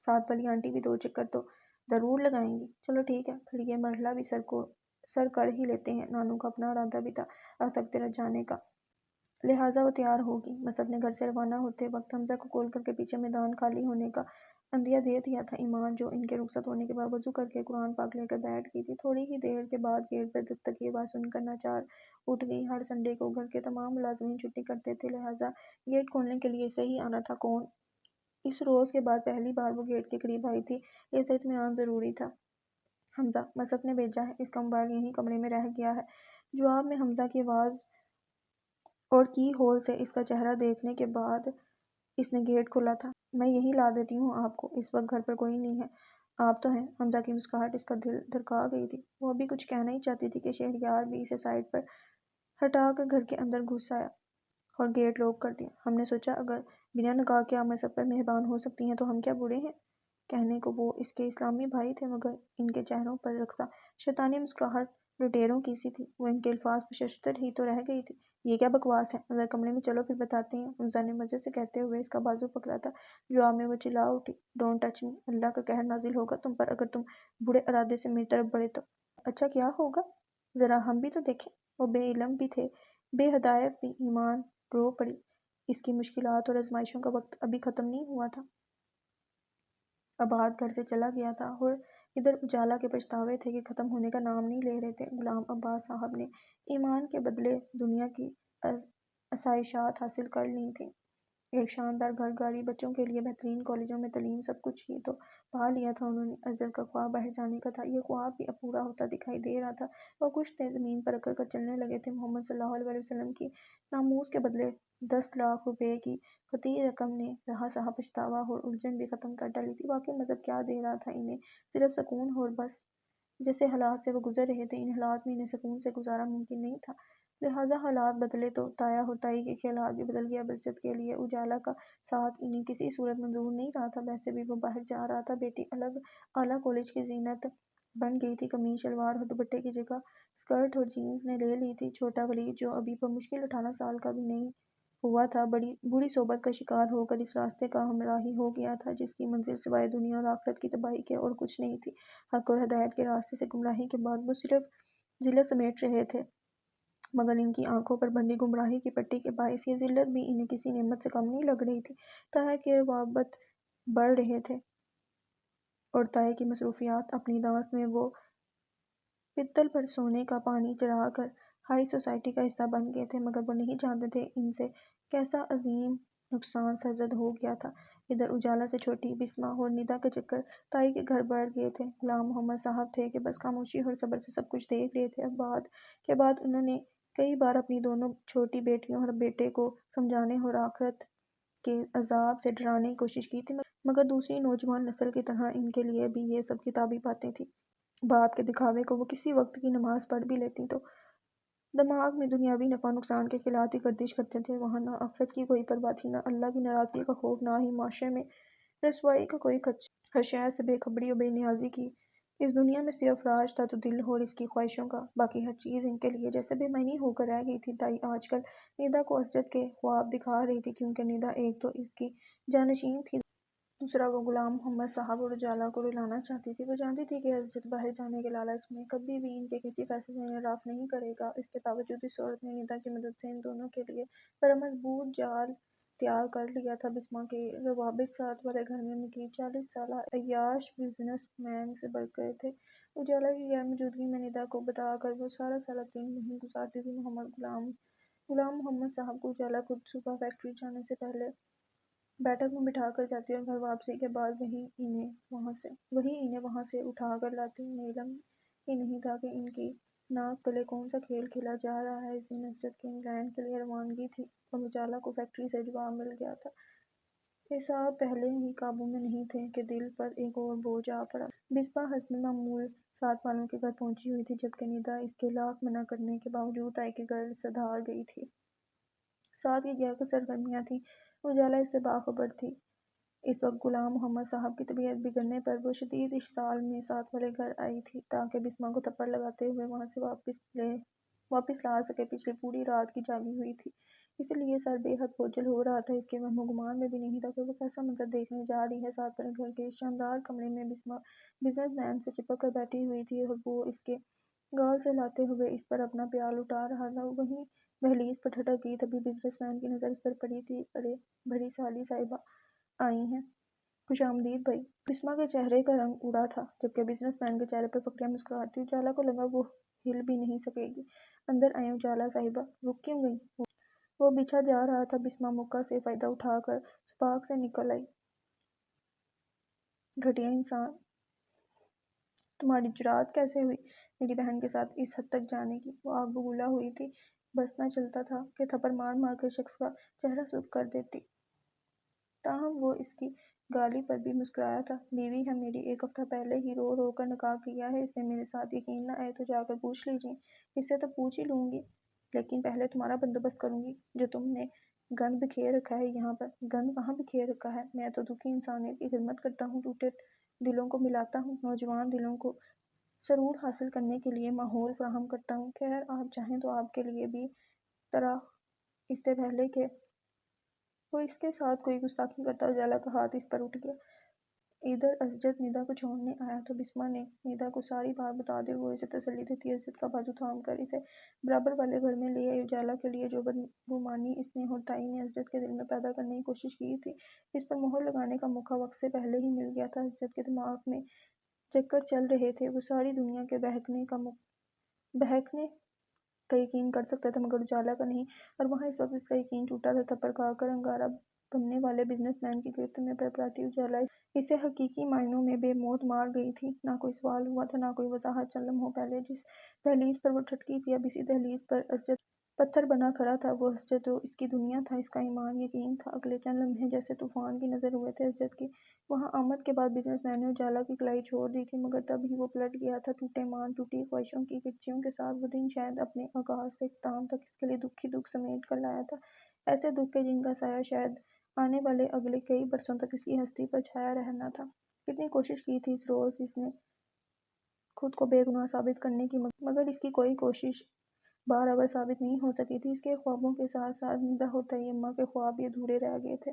Speaker 1: ساتھ والی آنٹی بھی 2 چکر تو ضرور لگائیں گی۔ چلو ٹھیک ہے، پھر یہ مرحلہ بھی سر کر ہی لیتے ہیں۔ نانو کا اپنا ارادہ بھی تھا اسک طرف جانے کا، لہٰذا وہ تیار ہوگی۔ مصعب نے گھر سے روانہ ہوتے وقت حمزہ کو کال کر کے پیچھے میدان خالی ہونے کا عندیہ دے دیا تھا۔ ایمان، جو ان کے رخصت ہونے کے بعد وضو کر کے قرآن پاک لے کر بیٹھ گئی تھی، تھوڑی ہی دیر کے بعد گیٹ پر دستک کی آواز سن کر ناچار اٹھ گئی۔ ہر سنڈے کو گھر کے تمام ملازمین چھٹی کرتے تھے، لہٰذا گیٹ کھولنے کے لیے اسے ہی آنا تھا۔ کون؟ اس روز کے بعد پہلی بار وہ گیٹ کے قریب آئی تھی، لہٰذا اطمینان ضروری تھا۔ حمزہ، مصعب نے بھیجا ہے، اس کا موبائل یہیں کمرے میں رہ گیا ہے۔ جواب میں حمزہ کی آواز اور کی ہول سے اس کا چہرہ دیکھنے کے بعد اس نے گیٹ کھولا تھا۔ میں یہیں لا دیتی ہوں آپ کو، اس وقت گھر پر کوئی نہیں ہے۔ آپ تو ہیں۔ حمزہ کی مسکراہٹ اس کا دل دھڑکا گئی تھی۔ وہ ابھی کچھ کہنا ہی چاہتی تھی کہ شہریار بھی اسے سائڈ پر ہٹا کر گھر کے اندر گھس آیا اور گیٹ لاک کر دیا۔ ہم نے سوچا اگر بنا نکاح کے آپ مصعب پر مہربان ہو سکتی ہیں تو ہم کیا برے ہیں؟ کہنے کو وہ اس کے اسلامی بھائی تھے، مگر ان کے چہروں پر رقصہ شیطانی مسکراہٹ لٹیروں کی سی تھی۔ وہ ان کے الفاظ پر ششدر ہی تو رہ گئی تھی یہ کیا بکواس ہے؟ اندر کمرے میں چلو پھر بتاتے ہیں، حمزہ نے مزے سے کہتے ہوئے اس کا بازو پکڑا تھا۔ جواب میں وہ چلا اٹھی، ڈونٹ ٹچ می، اللہ کا قہر نازل ہوگا تم پر اگر تم برے ارادے سے میری طرف بڑھے تو۔ اچھا کیا ہوگا؟ ذرا ہم بھی تو دیکھیں۔ وہ بے علم بھی تھے، بے ہدایت بھی۔ ایمان رو پڑی، اس کی مشکلات اور آزمائشوں کا وقت ابھی ختم نہیں ہوا تھا۔ عباد گھر سے چلا گیا تھا اور ادھر اجالا کے پچھتاوے تھے کہ ختم ہونے کا نام نہیں لے رہے تھے۔ غلام عباس صاحب نے ایمان کے بدلے دنیا کی آسائشات حاصل کر لی تھیں، ایک شاندار گھر، گاڑی، بچوں کے لیے بہترین کالجوں میں تعلیم، سب کچھ ہی تو پا لیا تھا انہوں نے۔ ازل کا خواب باہر جانے کا تھا، یہ خواب بھی اب پورا ہوتا دکھائی دے رہا تھا۔ وہ خوش تھے، زمین پر اکڑ کر چلنے لگے تھے۔ محمد صلی اللہ علیہ وسلم کی ناموس کے بدلے 10 لاکھ روپے کی خطیر رقم نے رہا سہا پچھتاوا اور الجھن بھی ختم کر ڈالی تھی۔ واقعی مذہب کیا دے رہا تھا انہیں؟ صرف سکون اور بس۔ جیسے حالات سے وہ گزر رہے تھے، ان حالات میں انہیں سکون سے گزارا ممکن نہیں تھا، لہٰذا حالات بدلے تو تایا اور تائی کے خیالات بھی بدل گیا۔ بسجت کے لیے اجالا کا ساتھ انہیں کسی صورت منظور نہیں رہا تھا، ویسے بھی وہ باہر جا رہا تھا۔ بیٹی الگ اعلیٰ کالج کی زینت بن گئی تھی، قمیص شلوار اور دوپٹے کی جگہ اسکرٹ اور جینز نے لے لی تھی۔ چھوٹا ولید جو ابھی بمشکل 18 سال کا بھی نہیں ہوا تھا، بڑی بری صحبت کا شکار ہو کر اس راستے کا ہمراہی ہو گیا تھا جس کی منزل سوائے دنیا اور آخرت کی تباہی کے اور کچھ نہیں تھی۔ حق اور ہدایت کے راستے سے گمراہی کے بعد وہ صرف ذلت سمیٹ رہے تھے، مگر ان کی آنکھوں پر بندھی گمراہی کی پٹی کے باعث یہ ذلت بھی انہیں کسی نعمت سے کم نہیں لگ رہی تھی۔ تایا کے روابط بڑھ رہے تھے اور تایا کی مصروفیات۔ اپنی داس میں وہ پتل پر سونے کا پانی چڑھا کر ہائی سوسائٹی کا حصہ بن گئے تھے، مگر وہ نہیں جانتے تھے ان سے کیسا عظیم نقصان سرزد ہو گیا تھا۔ ادھر اجالا سے چھوٹی بسمہ اور ندا کے چکر تائی کے گھر بڑھ گئے تھے۔ غلام محمد صاحب تھے کہ بس خاموشی اور صبر سے سب کچھ دیکھ رہے تھے۔ عباد کے بعد انہوں نے کئی بار اپنی دونوں چھوٹی بیٹیوں اور بیٹے کو سمجھانے اور آخرت کے عذاب سے ڈرانے کی کوشش کی تھی، مگر دوسری نوجوان نسل کی طرح ان کے لیے بھی یہ سب کتابی باتیں تھیں۔ باپ کے دکھاوے کو وہ کسی وقت کی نماز پڑھ بھی لیتی تو دماغ میں دنیاوی نفع نقصان کے خیالات ہی گردش کرتے تھے۔ وہاں نہ آخرت کی کوئی پرواہ تھی، نہ اللہ کی ناراضگی کا خوف، نہ ہی معاشرے میں رسوائی کا کوئی خدشہ۔ ہر شے سے بے خبری اور بے نیازی کی۔ اس دنیا میں صرف راج تھا تو دل اور اس کی خواہشوں کا، باقی ہر چیز ان کے لیے جیسے بے معنی ہو کر رہ گئی تھی۔ تائی آج کل ندا کو عزت کے خواب دکھا رہی تھی، کیونکہ ندا ایک تو اس کی جانشین تھی، دوسرا وہ غلام محمد صاحب اور اجالا کو رلانا چاہتی تھی۔ وہ جانتی تھی کہ عزت باہر جانے کے لالچ میں کبھی بھی ان کے کسی فیصلے سے انحراف نہیں کرے گا۔ اس کے باوجود اس عورت نے ندا کی مدد سے ان دونوں کے لیے بڑا مضبوط جال تیار کر لیا تھا۔ بسمہ کے روابط ساتھ والے گھر میں مقیم 40 سالہ عیاش بزنس مین سے بڑھ گئے تھے۔ اجالا کی غیر موجودگی میں ندا کو بتا کر وہ سارا سال اپنی مہم گزارتی تھی۔ غلام محمد صاحب کو اجالا خود صبح فیکٹری جانے سے پہلے بیٹھک میں بٹھا کر جاتی اور گھر واپسی کے بعد وہی انہیں وہاں سے اٹھا کر لاتی۔ انہیں علم ہی نہیں تھا کہ ان کی ناک تلے کون سا کھیل کھیلا جا رہا ہے۔ اس دن عزت کی انگلینڈ کے لیے روانگی تھی اور اجالا کو فیکٹری سے جواب مل گیا تھا۔ اعصاب پہلے ہی قابو میں نہیں تھے کہ دل پر ایک اور بوجھ آ پڑا۔ بسمہ حسب معمول ساتھ والوں کے گھر پہنچی ہوئی تھی، جبکہ ندا اس کے لاکھ منع کرنے کے باوجود تائی کے گھر صدار گئی تھی۔ ساتھ کی کیا کچھ سرگرمیاں تھیں، اجالا اس سے باخبر تھی۔ اس وقت غلام محمد صاحب کی طبیعت بگڑنے پر وہ شدید اشتعال میں ساتھ والے گھر آئی تھی تاکہ بسمہ کو تھپڑ لگاتے ہوئے وہاں سے واپس لا سکے۔ پچھلی پوری رات کی جاگی ہوئی تھی، اس لیے سر بے حد بوجھل ہو رہا تھا۔ اس کے وہم و گمان میں بھی نہیں تھا کہ وہ کیسا منظر دیکھنے جا رہی ہے۔ ساتھ والے گھر کے اس شاندار کمرے میں بسمہ بزنس مین سے چپک کر بیٹھی ہوئی تھی اور وہ اس کے گال سے لاتے ہوئے اس پر اپنا پیال اٹھا رہا تھا۔ وہیں دہلیز پر ٹھٹک گئی، تبھی بزنس مین کی نظر اس پر پڑی تھی۔ ارے بڑی سالی صاحبہ آئی ہیں، خوش آمدید بھائی۔ بسمہ کے چہرے کا رنگ اڑا تھا، جبکہ بزنس مین کے چہرے پر فقریہ مسکراہٹ تھی۔ اجالا کو لگا وہ ہل بھی نہیں سکے گی۔ اندر آئیں اجالا صاحبہ، رک کیوں گئیں؟ وہ بچھا جا رہا تھا۔ بسمہ موقع سے فائدہ اٹھا کر سوراخ سے نکل آئی۔ گھٹیا انسان، تمہاری جرأت کیسے ہوئی میری بہن کے ساتھ اس حد تک جانے کی؟ وہ آگ بگولا ہوئی تھی، بس نہ چلتا تھا کہ تھپڑ مار مار کر شخص کا چہرہ سرخ کر دیتی۔ تاہم وہ اس کی گالی پر بھی مسکرایا تھا۔ بیوی ہے میری، ایک ہفتہ پہلے ہی رو رو کر نکاح کیا ہے اس نے۔ میرے ساتھ یقین نہ آئے تو جا کر پوچھ لیجئے، اس سے تو پوچھ ہی لوں گی، لیکن پہلے تمہارا بندوبست کروں گی۔ جو تم نے گند بکھیر رکھا ہے یہاں پر۔ گند کہاں بکھیر رکھا ہے، میں تو دکھی انسانیت کی خدمت کرتا ہوں، ٹوٹے دلوں کو ملاتا ہوں، نوجوان دلوں کو سرور حاصل کرنے کے لیے ماحول فراہم کرتا ہوں۔ خیر آپ چاہیں تو آپ کے لیے بھی طرح اس سے پہلے کہ وہ اس کے ساتھ کوئی گستاخی کرتا، اجالا کا ہاتھ اس پر اٹھ گیا۔ ادھر اسجد ندا کو چھوڑنے آیا تو بسمہ نے ندا کو ساری بات بتاتے ہوئے اسے تسلی دیتی اسجد کا بازو تھام کر اسے برابر والے گھر میں لے آئی۔ اجالا کے لیے جو بدگمانی اس نے اور تائی نے اسجد کے دل میں پیدا کرنے کی کوشش کی تھی، اس پر مہر لگانے کا موقع وقت سے پہلے ہی مل گیا تھا۔ اسجد کے دماغ میں چکر چل رہے تھے، وہ ساری دنیا کے بہکنے کا یقین کر سکتا تھا مگر اجالا کا نہیں، اور وہاں اس وقت اس کا یقین ٹوٹا تھا۔ تھپڑ کھا کر انگارہ بننے والے بزنس مین کی گرفت میں پھرپھراتی اجالا اسے حقیقی معنوں میں بے موت مار گئی تھی۔ نہ کوئی سوال ہوا تھا، نہ کوئی وضاحت۔ چند لمحوں پہلے جس دہلیز پر وہ ٹھٹکی تھی، اب اسی دہلیز پر اسجد پتھر بنا کھڑا تھا۔ وہ اسجد، وہ اس کی دنیا تھا، اس کا ایمان، یقین تھا۔ اگلے چند لمحے جیسے طوفان کی نظر ہوئے تھے اسجد کی۔ وہاں آمد کے بعد بزنس مین نے اجالا کی کلائی چھوڑ دی تھی، مگر تب ہی وہ پلٹ گیا تھا، ٹوٹے ایمان، ٹوٹی خواہشوں کی گٹھیوں کے ساتھ۔ وہ دن شاید اپنے آغاز سے اختتام تک اس کے لیے دکھ ہی دکھ سمیٹ کر لایا تھا، ایسے دکھ کے جن کا سایہ شاید آنے والے اگلے کئی برسوں تک اس کی ہستی پر چھایا رہنا تھا۔ کتنی کوشش کی تھی اس روز اس نے خود کو بے گناہ ثابت کرنے کی، مگر اس کی کوئی کوشش بارآور ثابت نہیں ہو سکی تھی۔ اس کے خوابوں کے ساتھ ساتھ ندا اور تیمہ کے خواب بھی ادھورے رہ گئے تھے،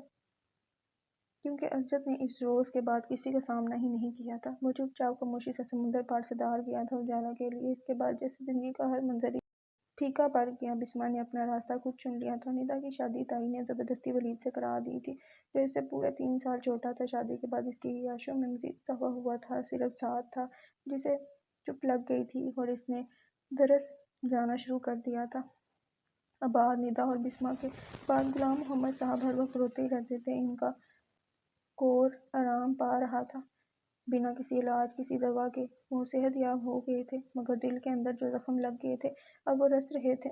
Speaker 1: کیونکہ اسجد نے اس روز کے بعد کسی کا سامنا ہی نہیں کیا تھا۔ وہ چپ چاپ خاموشی سے سمندر پار صدار گیا تھا اجالا کے لیے۔ اس کے بعد جیسے زندگی کا ہر منظر ہی پھیکا پڑ گیا۔ بسمہ نے اپنا راستہ خود چن لیا تھا۔ ندا کی شادی تائی نے زبردستی ولید سے کرا دی تھی، جو اس سے پورے 3 سال چھوٹا تھا۔ شادی کے بعد اس کی عیاشیوں میں مزید اضافہ ہوا تھا۔ صرف سعد تھا جسے چپ لگ گئی تھی، اور اس نے درس جانا شروع کر دیا تھا۔ آباد ندا اور بسمہ کے بعد غلام محمد صاحب ہر وقت روتے ہی رہتے تھے۔ ان کا کور آرام پا رہا تھا، بنا کسی علاج، کسی دوا کے۔ وہ صحت یاب ہو گئے تھے، مگر دل کے اندر جو زخم لگ گئے تھے اب وہ رس رہے تھے۔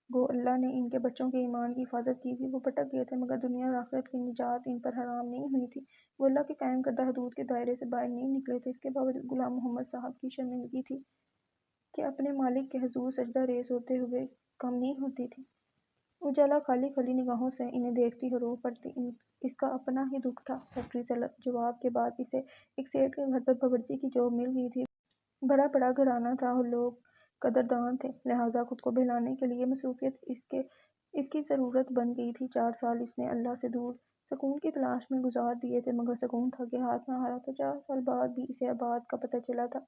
Speaker 1: گو اللہ نے ان کے بچوں کے ایمان کی حفاظت کی تھی۔ وہ بھٹک گئے تھے، مگر دنیا اور آخرت کی نجات ان پر حرام نہیں ہوئی تھی۔ وہ اللہ کے قائم کردہ حدود کے دائرے سے باہر نہیں نکلے تھے۔ اس کے باوجود غلام محمد صاحب کی شرمندگی تھی کہ اپنے مالک کے حضور سجدہ ریز ہوتے ہوئے کم نہیں ہوتی تھی۔ اجالا خالی خالی نگاہوں سے انہیں دیکھتی اور رو پڑتی۔ اس کا اپنا ہی دکھ تھا۔ فیکٹری سے جواب کے بعد اسے ایک سیٹھ کے گھر پر باورچی کی جاب مل گئی تھی۔ بڑا بڑا گھرانہ تھا اور لوگ قدردان تھے، لہٰذا خود کو بہلانے کے لیے مصروفیت اس کی ضرورت بن گئی تھی۔ 4 سال اس نے اللہ سے دور سکون کی تلاش میں گزار دیے تھے، مگر سکون تھا کہ ہاتھ نہ آ رہا تھا۔ 4 سال بعد بھی اسے آباد کا پتہ چلا تھا،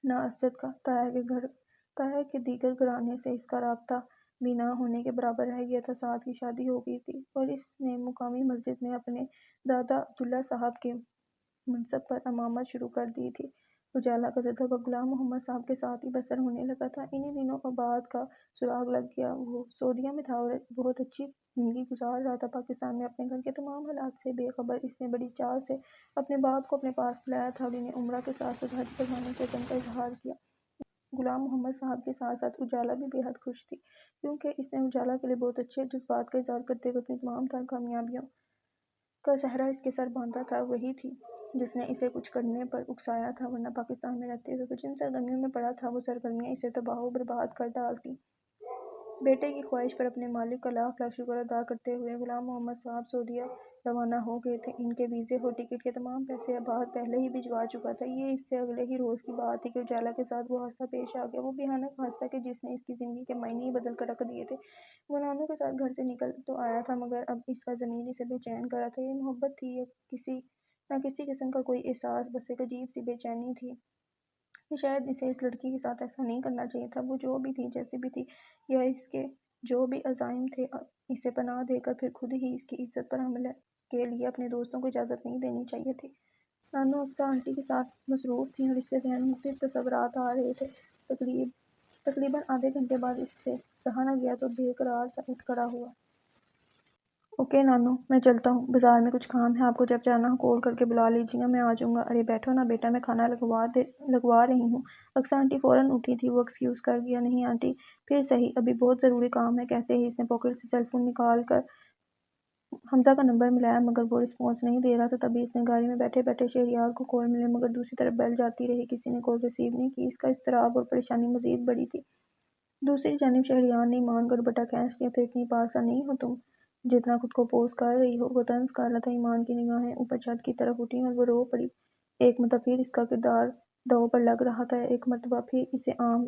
Speaker 1: نہ اسجد کا۔ طاہر کے دیگر گھرانے سے اس کا رابطہ بھی نہ ہونے کے برابر رہ گیا تھا۔ سعد کی شادی ہو گئی تھی اور اس نے مقامی مسجد میں اپنے دادا عبداللہ صاحب کے منصب پر امامت شروع کر دی تھی۔ اجالا کا زندہ وقت غلام محمد صاحب کے ساتھ ہی بسر ہونے لگا تھا۔ انہی دنوں آباد کا سراغ لگ گیا۔ وہ سعودیہ میں تھا اور بہت اچھی زندگی گزار رہا تھا۔ پاکستان میں اپنے گھر کے تمام حالات سے بے خبر اس نے بڑی چاہ سے اپنے باپ کو اپنے پاس بلایا تھا اور انہیں عمرہ کے ساتھ ساتھ حج کروانے کے عزم کا اظہار کیا۔ غلام محمد صاحب کے ساتھ ساتھ اجالا بھی بے حد خوش تھی، کیونکہ اس نے اجالا کے لیے بہت اچھے جذبات کا اظہار کرتے ہوئے اپنی تمام تر کامیابیوں کا صحرا اس کے سر باندھا تھا۔ وہی تھی جس نے اسے کچھ کرنے پر اکسایا تھا، ورنہ پاکستان میں رہتے ہوئے وہ جن سرگرمیوں میں پڑا تھا وہ سرگرمیاں اسے تباہ و برباد کر ڈالتیں۔ بیٹے کی خواہش پر اپنے مالک کا لاکھ لاکھ شکر ادا کرتے ہوئے غلام محمد صاحب سعودیہ روانہ ہو گئے تھے۔ ان کے ویزے اور ٹکٹ کے تمام پیسے آباد پہلے ہی بھجوا چکا تھا۔ یہ اس سے اگلے ہی روز کی بات تھی کہ اجالا کے ساتھ وہ حادثہ پیش آ گیا، وہ بھیانک حادثہ کہ جس نے اس کی زندگی کے معنی ہی بدل کر رکھ دیے تھے۔ وہ نانو کے ساتھ گھر سے نکل تو آیا تھا، مگر اب اس کا ضمیر اسے بے چین کر رہا تھا۔ یہ محبت تھی یا نہ کسی قسم کا کوئی احساس، بس ایک عجیب سی بے چینی تھی کہ شاید اسے اس لڑکی کے ساتھ ایسا نہیں کرنا چاہیے تھا۔ وہ جو بھی تھی، جیسی بھی تھی، یا اس کے جو بھی عزائم تھے، اسے پناہ دے کر پھر خود ہی اس کی عزت پر حملے کے لیے اپنے دوستوں کو اجازت نہیں دینی چاہیے تھی۔ نانو افسا آنٹی کے ساتھ مصروف تھیں اور اس کے ذہن میں مختلف تصورات آ رہے تھے۔ تقریباً آدھے گھنٹے بعد اس سے رہا نہ گیا تو بے قرار سا اٹھ کھڑا ہوا۔ اوکے نانو، میں چلتا ہوں، بازار میں کچھ کام ہے، آپ کو جب جانا ہو کال کر کے بلا لیجیے گا، میں آ جاؤں گا۔ ارے بیٹھو نا بیٹا، میں کھانا لگوا رہی ہوں۔ افسا آنٹی فوراً اٹھی تھی۔ وہ ایکسکیوز کر گیا۔ نہیں آنٹی، پھر صحیح، ابھی بہت ضروری کام ہے، کہتے ہی اس نے پاکٹ سے سیل فون نکال کر حمزہ کا نمبر ملایا، مگر وہ رسپانس نہیں دے رہا تھا۔ تبھی اس نے گاڑی میں بیٹھے بیٹھے شہریار کو کال ملی، مگر دوسری طرف بیل جاتی رہی، کسی نے کال ریسیو نہیں کی۔ اس کا اضطراب اور پریشانی مزید بڑھی تھی۔ دوسری جانب شہریار نے ایمان کا دوپٹہ کھینچ لیا۔ تو اتنی پارسا نہیں ہو تم، جتنا خود کو پوز کر رہی ہو۔ وہ طنز کر رہا تھا۔ ایمان کی نگاہیں اوپر چھت کی طرف اٹھیں اور وہ رو پڑی۔ ایک مرتبہ پھر اس کا کردار داؤ پر لگ رہا تھا، ایک مرتبہ پھر اسے عام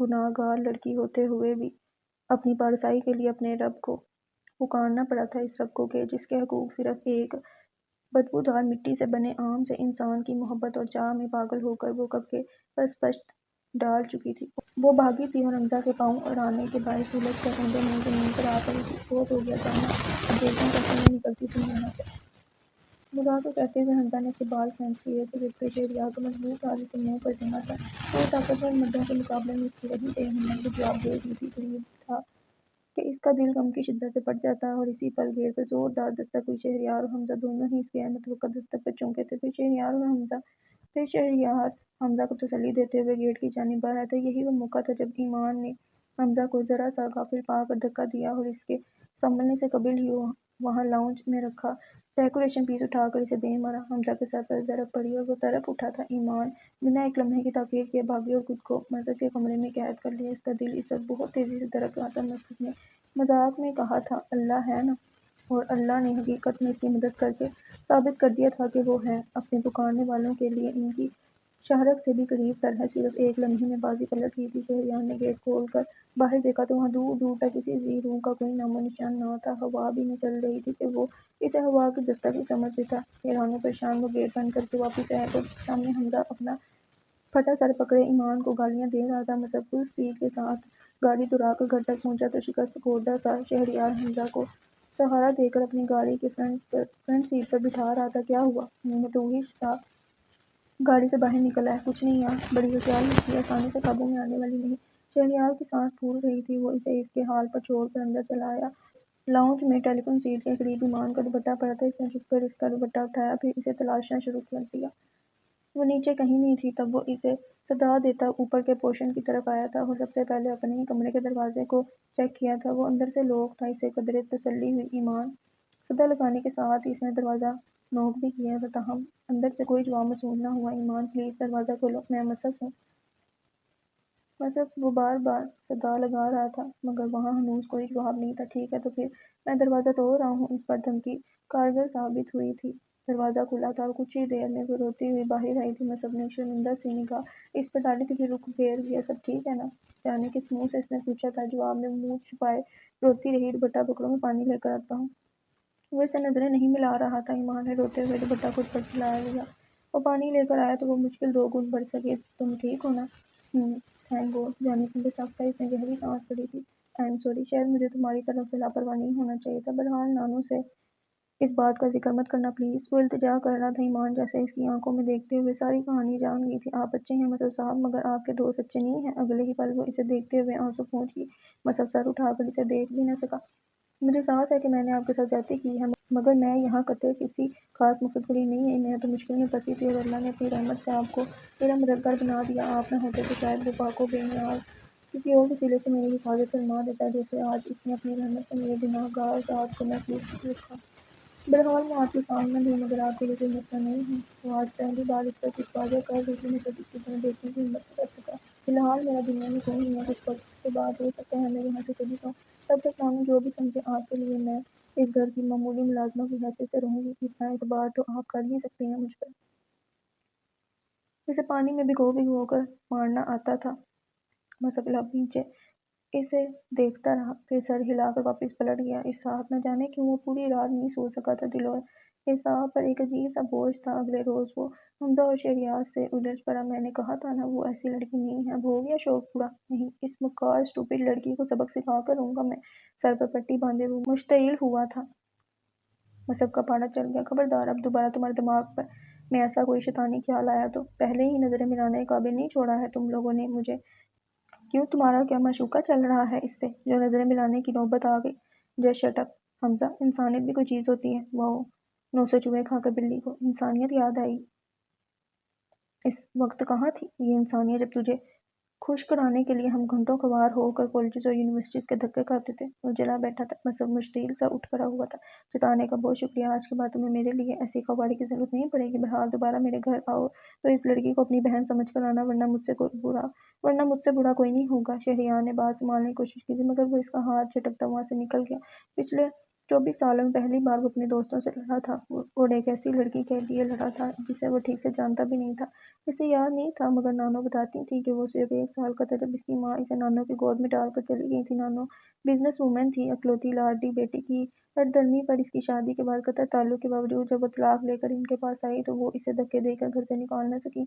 Speaker 1: گناہ گار لڑکی ہوتے ہوئے بھی اپنی پارسائی کے لیے اپنے رب کو پکارنا پڑا تھا، اس رب کو کہ جس کے حقوق صرف ایک بدبودار مٹی سے بنے عام سے انسان کی محبت اور چاہ میں پاگل ہو کر وہ کب کے پس پشت ڈال چکی تھی۔ وہ بھاگی تھی اور حمزہ کے پاؤں اڑانے کے باعث الجھ کر اونڈے منہ زمین پر آ پڑی تھی۔ بہت ہو گیا جانا، اب دیکھیں کیسے میں نکلتی تم یہاں سے۔ مذاق کو کہتے ہوئے حمزہ نے اس کے بال کھینچ لیے تھے، جبکہ شہریار کو مضبوط آج اس کے منہ پر جما تھا۔ اور طاقتور مردوں کے مقابلے میں اس کی وہی بے ہمت وہ جواب دے رہی تھی۔ قریب تھا کہ اس کا دل غم کی شدت سے پھٹ جاتا اور اسی پل گیٹ پر زوردار دستک ہوئی۔ شہریار اور حمزہ دونوں ہی اس کی متوقع دستک پر چونکے تھے۔ پھر شہریار حمزہ کو تسلی دیتے ہوئے گیٹ کی جانب بڑھ آیا تھا۔ یہی وہ موقع تھا جب ایمان نے حمزہ کو ذرا سا غافل پا کر دھکا دیا اور اس کے سنبھلنے سے قبل ہی وہاں لاؤنج میں رکھا ڈیکوریشن پیس اٹھا کر اسے دے مارا۔ حمزہ کے سر پر ضرب پڑی اور وہ تڑپ اٹھا تھا۔ ایمان بنا ایک لمحے کی تاخیر کیے بھاگی اور خود کو مذہب کے کمرے میں قید کر لیا۔ اس کا دل اس وقت بہت تیزی سے دھڑک رہا تھا۔ مذہب نے مذاق میں کہا تھا اللہ ہے نا، اور اللہ نے حقیقت میں اس کی مدد کر کے ثابت کر دیا تھا کہ وہ ہے۔ اپنے پکارنے والوں کے لیے ان کی شہرک سے بھی قریب تر ہے۔ صرف ایک لمحے میں بازی پلٹ گئی تھی۔ شہریار نے گیٹ کھول کر باہر دیکھا تو وہاں دور دور تک کسی زی روح کا کوئی نام و نشان نہ تھا۔ ہوا بھی نہ چل رہی تھی کہ وہ اسے ہوا کی دستک ہی سمجھ لیتا۔ حیران و پریشان وہ گیٹ بند کر کے واپس آیا تو سامنے حمزہ اپنا پھٹا سر پکڑے ایمان کو گالیاں دے رہا تھا۔ مذہب فل اسپیڈ کے ساتھ گاڑی دوڑا کر گھر تک پہنچا تو شکست خوردہ سا شہریار حمزہ کو سہارا دے کر اپنی گاڑی کے فرنٹ سیٹ پر بٹھا رہا تھا۔ کیا ہوا؟ متوحش سا گاڑی سے باہر نکل آیا۔ کچھ نہیں یار، بڑی ہوشیار لڑکی ہے، آسانی سے قابو میں آنے والی نہیں۔ شہریار کی سانس پھول رہی تھی۔ وہ اسے اس کے حال پر چھوڑ کر اندر چلا آیا۔ لاؤنج میں ٹیلی فون سیٹ کے قریب ایمان کا دوپٹہ پڑا تھا۔ اس نے جھک کر اس کا دوپٹہ اٹھایا، پھر اسے تلاشنا شروع کر دیا۔ وہ نیچے کہیں نہیں تھی۔ تب وہ اسے صدا دیتا اوپر کے پورشن کی طرف آیا تھا اور سب سے پہلے اپنے ہی کمرے کے دروازے کو چیک کیا تھا۔ وہ اندر سے لوک تھا۔ اسے قدرے تسلی ہوئی۔ ایمان صدا لگانے کے ساتھ ہی اس نے دروازہ نوک بھی کیا تھا، تاہم اندر سے کوئی جواب موصول نہ ہوا۔ ایمان پلیز دروازہ کھولو، میں مذہب ہوں۔ مذہب وہ بار بار صدا لگا رہا تھا مگر وہاں ہنوز کوئی جواب نہیں تھا۔ ٹھیک ہے تو پھر میں دروازہ توڑ رہا ہوں۔ اس پر دھمکی کارگر ثابت ہوئی تھی۔ دروازہ کھلا تھا اور کچھ ہی دیر میں وہ روتی ہوئی باہر آئی تھی۔ مذہب نے ایک شرمندہ سی نگاہ اس پر ڈالی تو پھر رخ پھیر لیا۔ سب ٹھیک ہے نا؟ جانے کس منہ سے اس نے پوچھا تھا۔ جواب میں منہ چھپائے روتی رہی۔ دوپٹہ پکڑو، میں پانی لے کر آتا ہوں۔ وہ اس سے نظریں نہیں ملا رہا تھا۔ ایمان نے روتے ہوئے دوپٹہ خود پر پھیلا لیا۔ وہ پانی لے کر آیا تو وہ مشکل 2 گھونٹ بھر سکے۔ تم ٹھیک ہو نا؟ Thank God. جانے کیوں بے ساختہ اس نے گہری سانس بھری تھی۔ آئی ایم سوری، شاید مجھے تمہاری طرف سے لاپرواہ نہیں ہونا چاہیے تھا۔ بہرحال نانو سے اس بات کا ذکر مت کرنا پلیز۔ وہ التجا کر رہا تھا۔ ایمان جیسے اس کی آنکھوں میں دیکھتے ہوئے ساری کہانی جان گئی تھی۔ آپ اچھے ہیں مذہب صاحب، مگر آپ کے دوست اچھے نہیں ہیں۔ اگلے ہی پل وہ اسے دیکھتے ہوئے آنسو پونچھ گئی۔ مذہب سر اٹھا کر اسے دیکھ بھی نہ سکا۔ مجھے احساس ہے کہ میں نے آپ کے ساتھ زیادتی کی ہے، مگر میں یہاں قطعی کسی خاص مقصد کے لیے نہیں آئی۔ میں تو مشکل میں پھنسی تھی اور اللہ نے اپنی رحمت سے آپ کو میرا مددگار بنا دیا۔ آپ نہ ہوتے تو شاید وہ پاک و بے نیاز کسی اور وسیلے سے میری حفاظت فرما دیتا، جیسے آج اس نے اپنی رحمت سے میرے گناہ گار ذات کو محفوظ رکھا۔ بہرحال میں آپ کی خامند ہوں، مگر آپ کے لیے کوئی مسئلہ نہیں ہوں۔ وہ آج پہلی بار اس پر کچھ واضح کر رہی تھی۔ مذہب اس کی طرف دیکھنے کی ہمت نہ کر سکا۔ فی الحال میرا دنیا میں کوئی نہیں ہے۔ کچھ وقت کے بعد ہو سکتا ہے میں یہاں سے چلی جاؤں۔ تب تک نانو جو بھی سمجھے آپ کے لیے میں اس گھر کی معمولی ملازمہ کی حیثیت سے رہوں گی۔ اتنا اعتبار تو آپ کر ہی سکتے ہیں مجھ پر۔ اسے پانی میں بھگو کر مارنا آتا تھا۔ مذہب لب نیچے اسے دیکھتا رہا، پھر سر ہلا کر واپس پلٹ گیا۔ اس رات نہ جانے کیوں وہ پوری رات نہیں سو سکا تھا۔ دل و اعصاب پر ایک عجیب سا بوجھ تھا۔ اگلے روز وہ حمزہ اور شہریار سے الجھ پڑا۔ میں نے کہا تھا نا وہ ایسی لڑکی نہیں ہے۔ اب ہو گیا شوق پورا؟ نہیں، اس مکار اسٹوپڈ لڑکی کو سبق سکھا کر رہوں گا میں۔ سر پر پٹی باندھے وہ مشتعل ہوا تھا۔ مذہب کا پاڑا چل گیا۔ خبردار، اب دوبارہ تمہارے دماغ میں ایسا کوئی شیطانی خیال آیا تو پہلے ہی نظریں ملانے کے قابل نہیں چھوڑا ہے تم لوگوں نے مجھے۔ کیوں، تمہارا کیا معشوقہ چل رہا ہے اس سے جو نظریں ملانے کی نوبت آ گئی؟ جسٹ شٹ اپ حمزہ، انسانیت بھی کوئی چیز ہوتی ہے۔ واؤ، 900 چوہے کھا کر بلی کو انسانیت یاد آئی۔ اس وقت کہاں تھی یہ انسانیت جب تجھے خوش کرانے کے لیے ہم گھنٹوں خوار ہو کر کالجز اور یونیورسٹیز کے دھکے کھاتے تھے؟ وہ جلا بیٹھا تھا۔ مذہب مشتعل سا اٹھ کھڑا ہوا تھا۔ جتانے کا بہت شکریہ، آج کے بعد تمہیں میرے لیے ایسی خواری کی ضرورت نہیں پڑے گی۔ بہرحال دوبارہ میرے گھر آؤ تو اس لڑکی کو اپنی بہن سمجھ کر آنا، ورنہ مجھ سے برا کوئی نہیں ہوگا۔ شہریار نے بات سنبھالنے کی کوشش کی تھی مگر وہ اس کا ہاتھ جھٹکتا وہاں سے نکل گیا۔ پچھلے 24 سالوں میں پہلی بار وہ اپنے دوستوں سے لڑا تھا، اور ایک ایسی لڑکی کے لیے لڑا تھا جسے وہ ٹھیک سے جانتا بھی نہیں تھا۔ اسے یاد نہیں تھا، مگر نانو بتاتی تھی کہ وہ صرف 1 سال کا تھا جب اس کی ماں اسے نانو کی گود میں ڈال کر چلی گئی تھی۔ نانو بزنس وومن تھی، اکلوتی لاڈلی بیٹی کی ہردرمی پر اس کی شادی کے بعد قطع تعلق کے باوجود جب وہ طلاق لے کر ان کے پاس آئی تو وہ اسے دھکے دے کر گھر سے نکال نہ سکی۔